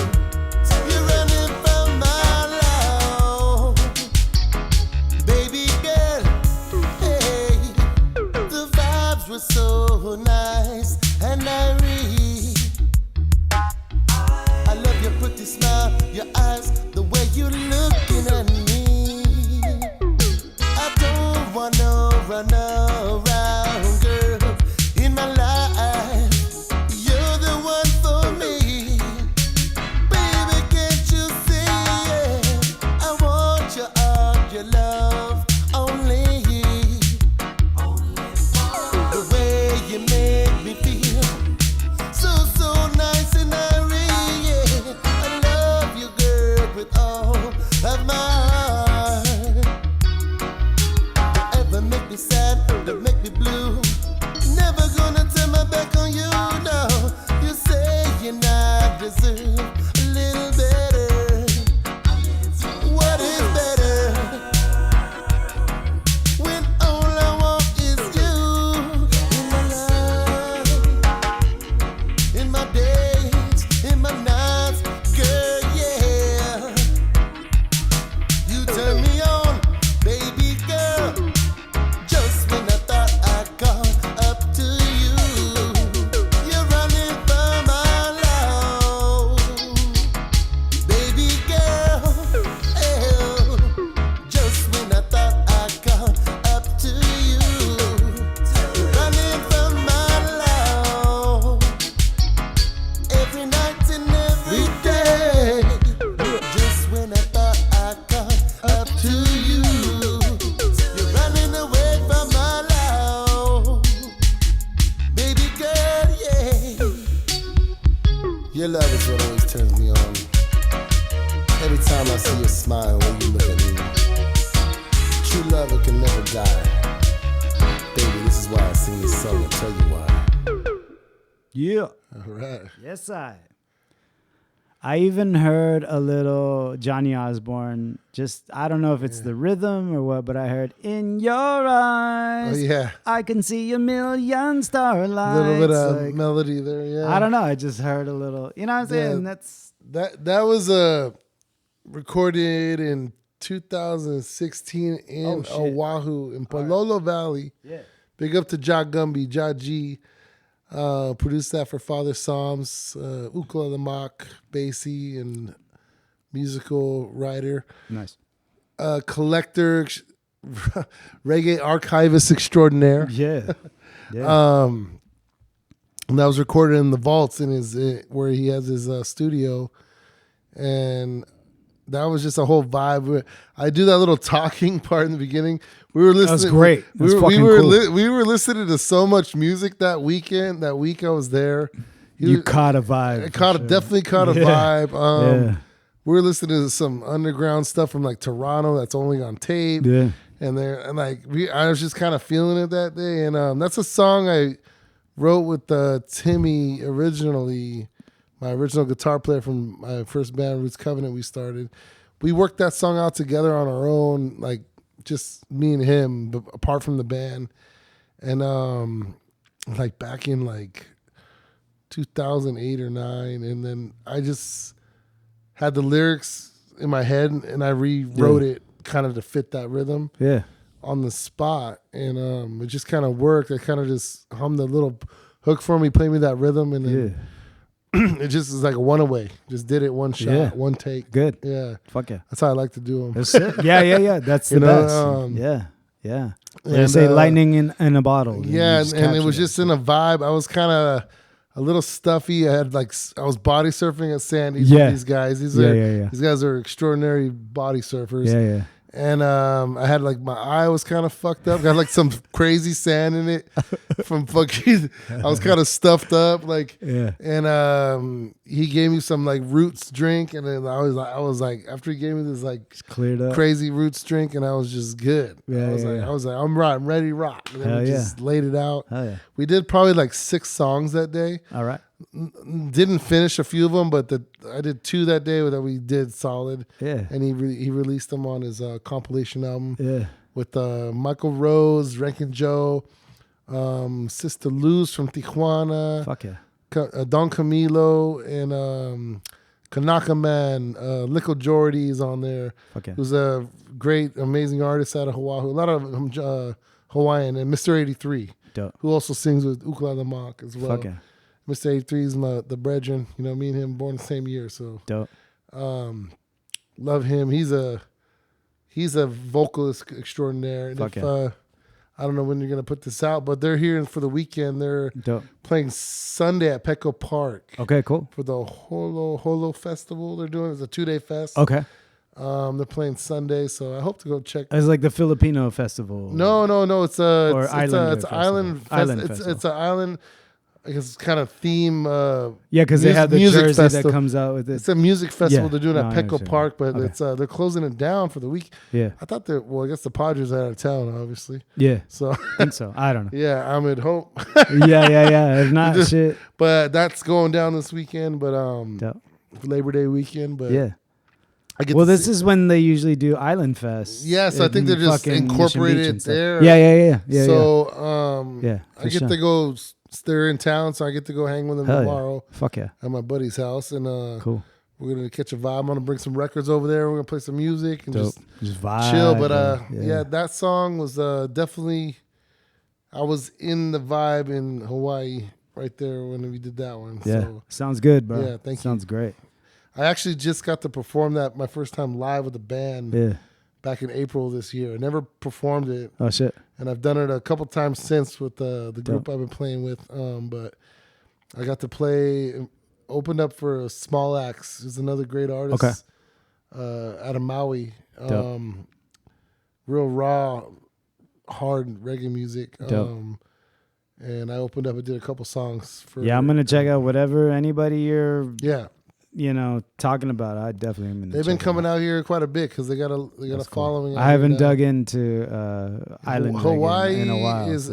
you're running from my love, baby girl. Hey, the vibes were so nice, and I love your pretty smile, your eyes, the way you looking at me. I don't wanna run around, girl, in my life. You're the one for me, baby. Can't you see it? I want your heart, your love only. The way you make me feel so nice, and I love you, girl, with all of my heart. Ever make me sad, that make me blue. Never gonna turn my back on you, no. You say side. Baby, this is why I sing this song. I'll tell you why. Yeah. All right. Yes, I even heard a little Johnny Osborne. Just I don't know if it's the rhythm or what, but I heard "In Your Eyes." Oh yeah. I can see a million starlights. A little bit of like, melody there. Yeah. I don't know. I just heard a little. You know what I'm saying? That was recorded in 2016 in Oahu in Palolo Valley. Yeah. Big up to Ja Gumby, Ja G. Produced that for Father Psalms, Ukla the Mock, bassy and musical writer. Nice. Collector, reggae archivist extraordinaire. Yeah. Yeah. And that was recorded in the vaults in his where he has his studio, and that was just a whole vibe. I do that little talking part in the beginning. We were listening. That was great. We were listening to so much music that weekend. That week I was there. You caught a vibe. I definitely caught a vibe. Yeah. We were listening to some underground stuff from like Toronto that's only on tape. Yeah. And I was just kind of feeling it that day. And that's a song I wrote with Timmy originally, my original guitar player from my first band, Roots Covenant, we started. We worked that song out together on our own, like just me and him, but apart from the band. And like back in like 2008 or 9, and then I just had the lyrics in my head and I rewrote it kind of to fit that rhythm. Yeah. On the spot, and it just kind of worked. I kind of just hummed a little hook for me, played me that rhythm, and then it just was like a one away. Just did it one shot, one take. Good. Yeah. Fuck yeah. That's how I like to do them. That's it. Yeah. That's the best. Yeah. They say lightning in a bottle. Yeah, and it was just in a vibe. I was kind of a little stuffy. I was body surfing at Sandy's with these guys. These guys are extraordinary body surfers. Yeah. And I had like my eye was kind of fucked up. Got like some crazy sand in it from fucking. I was kind of stuffed up, like. Yeah. And he gave me some like roots drink, and then I was like, after he gave me this like cleared up crazy roots drink, and I was just good. Yeah. I was like, I'm right, I'm ready to rock. And then we just laid it out. Hell yeah. We did probably like 6 songs that day. All right. Didn't finish a few of them, but I did 2 that day that we did solid. Yeah. And he released them on his compilation album. Yeah. With Michael Rose, Rankin Joe, Sister Luz from Tijuana. Fuck yeah. Don Camilo and Kanaka Man, Lickle Jordy is on there. Fuck yeah. Who's a great, amazing artist out of Oahu. A lot of them Hawaiian, and Mr. 83. Dope. Who also sings with Ukla the Mock as well. Fuck yeah. Mr. 83 is the Bredren. You know, me and him born the same year, so dope. Love him. He's a vocalist extraordinaire. And Fuck I don't know when you're gonna put this out, but they're here for the weekend. They're playing Sunday at Petco Park. Okay, cool. For the Holo Festival they're doing. It's a 2-day fest. Okay. They're playing Sunday, so I hope to go check. It's like the Filipino festival. No. It's island festival. It's an island. I guess it's kind of theme. Because they have the jersey festival that comes out with it. It's a music festival they're doing at Petco understand. Park, but it's they're closing it down for the week. Yeah. I thought I guess the Padres are out of town, obviously. Yeah. So I think so. I don't know. Yeah, I'm at home. Yeah. If not, shit. But that's going down this weekend, but Labor Day weekend, but yeah. This is when they usually do Island Fest. Yeah, so I think they're just incorporated it there. Yeah. So I get sure. to go. They're in town, so I get to go hang with them tomorrow. Fuck yeah. At my buddy's house, and cool. We're gonna catch a vibe. I'm gonna bring some records over there. We're gonna play some music and just vibe, chill. But that song was definitely. I was in the vibe in Hawaii right there when we did that one. Yeah, so, sounds good, bro. Yeah, thank you. Sounds great. I actually just got to perform that my first time live with the band. Yeah. Back in April this year. I never performed it. Oh shit! And I've done it a couple times since with the group I've been playing with. But I got to play, opened up for Small Axe, who's another great artist. Okay. Out of Maui. Real raw, hard reggae music. And I opened up and did a couple songs for. Yeah, I'm gonna check out whatever anybody you're. Yeah. talking about it, I definitely am. They've been coming out here quite a bit because they got a following. I haven't dug into island Hawaii reggae in a while. Is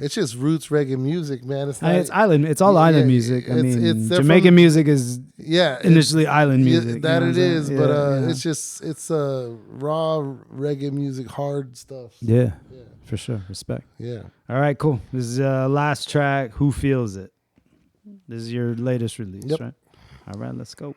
it's just roots reggae music, man. It's not, it's island. It's all island music. It's Jamaican music is initially island music. That it is, but it's raw reggae music, hard stuff. So, yeah, for sure. Respect. Yeah. All right, cool. This is last track. Who Feels It? This is your latest release, right? All right, let's go.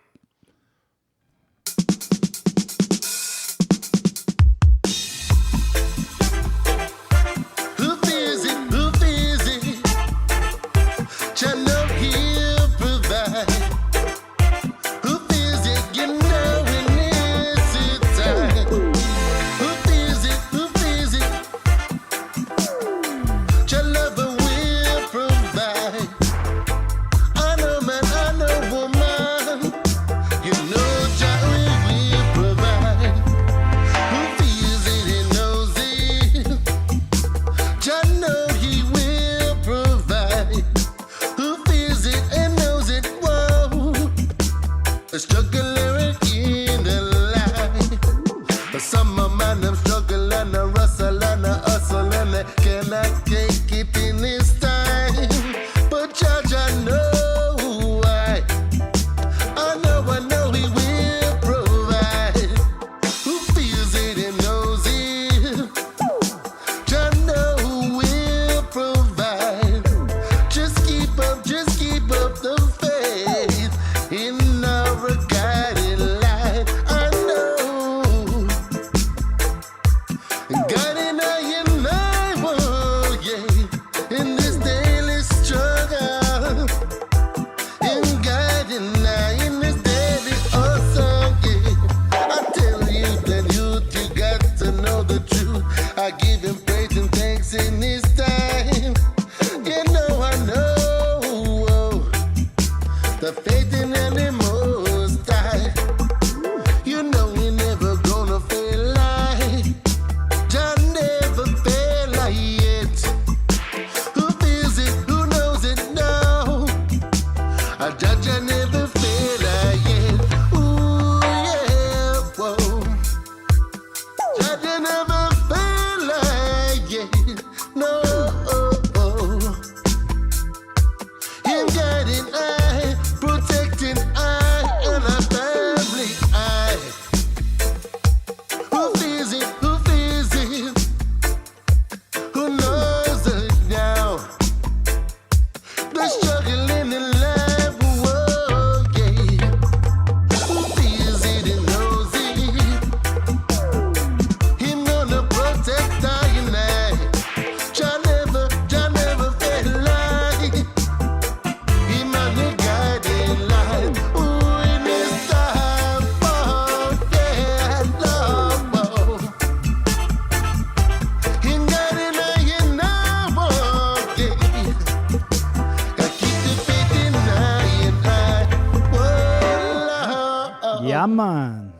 Yeah, man.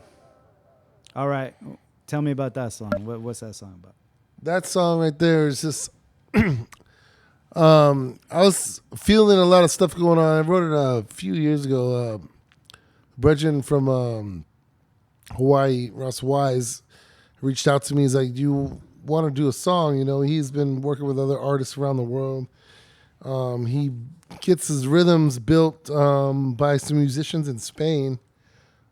All right. Tell me about that song. What's that song about? That song right there is just I was feeling a lot of stuff going on. I wrote it a few years ago. Bredren from Hawaii, Ross Wise, reached out to me. He's like, "Do you want to do a song?" You know, he's been working with other artists around the world. He gets his rhythms built by some musicians in Spain.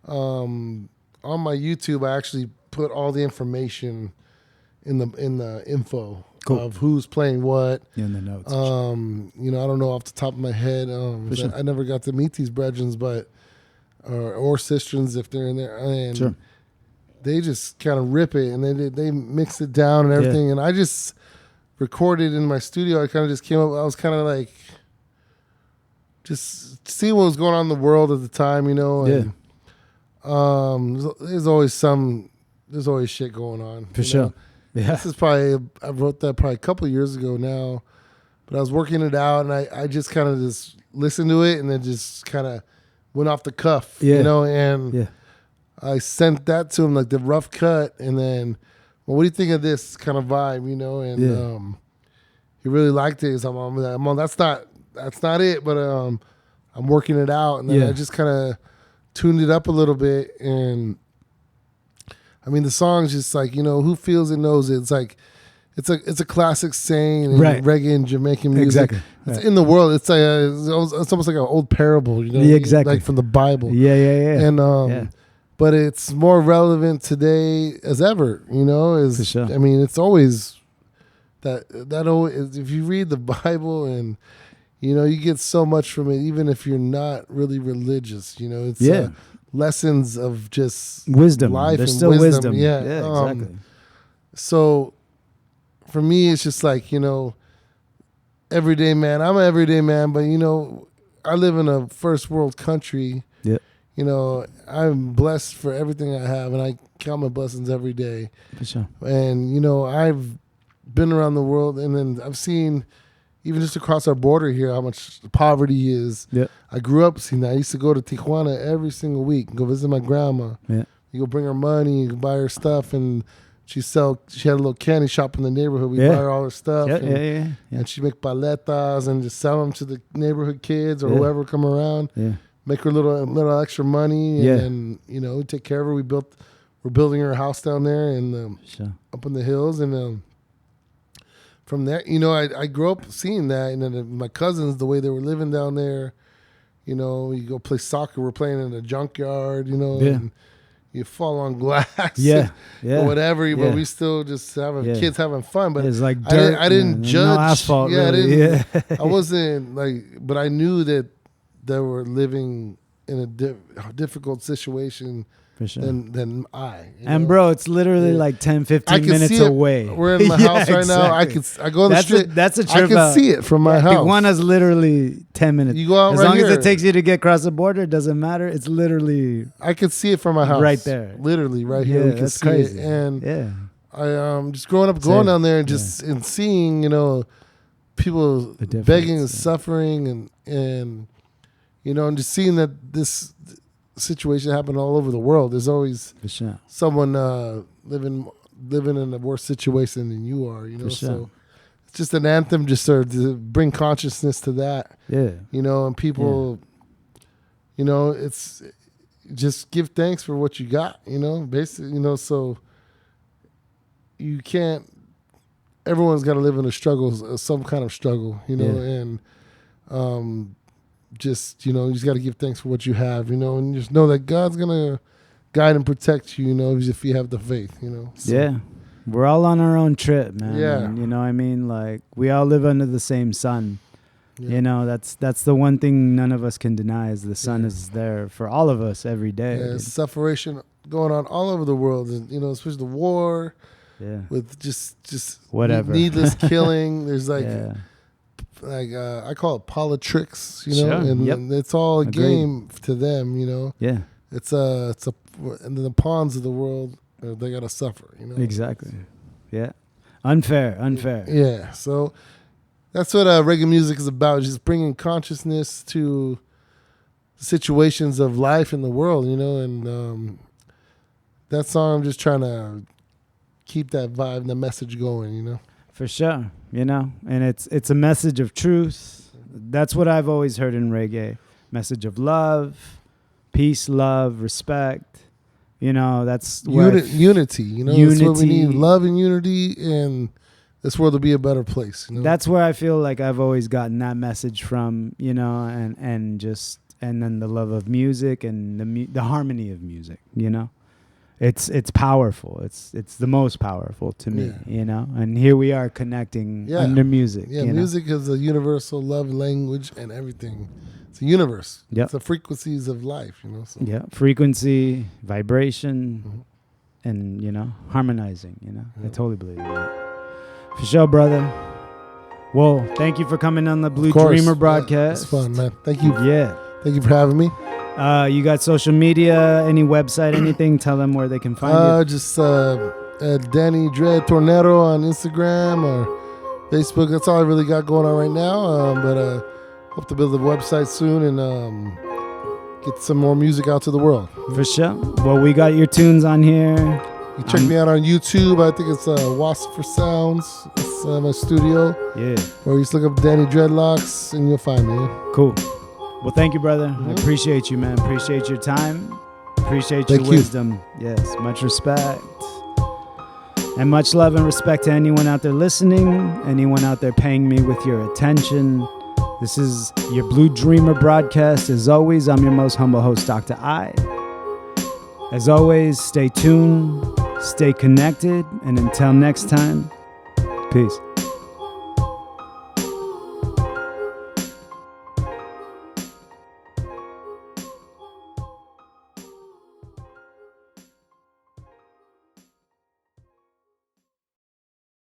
On my YouTube, I actually put all the information in the info of who's playing what. In the notes. You know, I don't know off the top of my head. Sure. I never got to meet these Bredrens, but or sistrens if they're in there, and sure. They just kind of rip it and they mix it down and everything. And I just recorded in my studio. I kind of just came up. I was kind of like just seeing what was going on in the world at the time, you know. And, there's always shit going on. For sure. Know? Yeah. This is probably, I wrote that probably a couple of years ago now, but I was working it out and I just kind of just listened to it and then just kind of went off the cuff, you know, and I sent that to him, like the rough cut, and then, well, what do you think of this kind of vibe, you know? And he really liked it. So I'm on, that's not it, but I'm working it out, and then I just kind of tuned it up a little bit. And I mean, the song's just like, you know, who feels it knows it. It's like it's a classic saying in reggae and Jamaican music. Exactly. It's in the world. It's like it's almost like an old parable, you know, exactly, like from the Bible. Yeah. And but it's more relevant today as ever. You know, For sure. I mean, it's always that always, if you read the Bible, and you know, you get so much from it, even if you're not really religious. You know, it's lessons of just wisdom, life. There's and still wisdom. Yeah, Exactly. So for me, it's just like, you know, everyday man. I'm an everyday man, but you know, I live in a first world country. Yeah. You know, I'm blessed for everything I have, and I count my blessings every day. For sure. And you know, I've been around the world, and then I've seen, even just across our border here, how much poverty is. Yeah. I grew up seeing that. I used to go to Tijuana every single week and go visit my grandma. Yeah. You go bring her money, you buy her stuff, and she had a little candy shop in the neighborhood. We buy her all her stuff. And she'd make paletas and just sell them to the neighborhood kids or whoever come around. Yeah. Make her a little extra money, and you know, we take care of her. We're building her a house down there and up in the hills, and from there, you know, I grew up seeing that, and then my cousins, the way they were living down there, you know, you go play soccer, we're playing in a junkyard, you know, and you fall on glass, or whatever, but we still just kids having fun. But it's like dirt, I didn't judge, no asphalt, really. I wasn't like, but I knew that they were living in a difficult situation. For sure. Than I. And know? Bro, it's literally like 10, 15 minutes away. We're in my house right now. I go on the street. That's a trip. I can see it from my house. Tijuana's literally 10 minutes. You go out as long as it takes you to get across the border, it doesn't matter. It's literally. I can see it from my house. Right there. Literally right here. We can see crazy. It. And I just growing up, going down there and just and seeing, you know, people begging and suffering and you know, and just seeing that this situation happen all over the world. There's always someone living in a worse situation than you are, you know. So it's just an anthem, just sort of to bring consciousness to that. Yeah. You know, and people, you know, it's just give thanks for what you got, you know, basically, you know, so you can't, everyone's got to live in a struggle, some kind of struggle, you know, and just, you know, you just got to give thanks for what you have, you know, and just know that God's going to guide and protect you, you know, if you have the faith, you know. So. Yeah. We're all on our own trip, man. Yeah. And, you know what I mean? Like, we all live under the same sun. Yeah. You know, that's the one thing none of us can deny is the sun is there for all of us every day. Yeah, separation going on all over the world, and, you know, especially the war with just whatever. Needless killing. There's like... Like I call it politics, you know, and it's all a game to them, you know. Yeah, it's and then the pawns of the world, they gotta suffer, you know. Exactly. Yeah, unfair. Yeah, so that's what reggae music is about, just bringing consciousness to the situations of life in the world, you know. And that song, I'm just trying to keep that vibe and the message going, you know. For sure, you know, and it's a message of truth. That's what I've always heard in reggae. Message of love, peace, love, respect. You know, that's unity. You know, that's what we need: love and unity, and this world will be a better place. You know? That's where I feel like I've always gotten that message from. You know, and then the love of music and the harmony of music. You know. It's powerful. It's the most powerful to me, you know. And here we are connecting under music. Yeah, music is a universal love language and everything. It's a universe. Yep. It's the frequencies of life, you know. So. Yeah, frequency, vibration, and, you know, harmonizing, you know. I totally believe that. For sure, brother. Well, thank you for coming on the Blue Dreamer broadcast. It's fun, man. Thank you. Yeah. Thank you for having me. You got social media, any website, anything? Tell them where they can find you. Just Danny Dread Tornado on Instagram or Facebook. That's all I really got going on right now. But hope to build a website soon and get some more music out to the world. For sure. Well, we got your tunes on here. You check me out on YouTube. I think it's Wasp for Sounds. It's my studio. Yeah. Or you just look up Danny Dreadlocks and you'll find me. Cool. Well, thank you, brother. I appreciate you, man. Appreciate your time. Appreciate Thank your you. wisdom. Yes, much respect. And much love and respect to anyone out there listening, anyone out there paying me with your attention. This is your Blue Dreamer broadcast. As always, I'm your most humble host, Dr. I. As always, stay tuned, stay connected, and until next time, peace.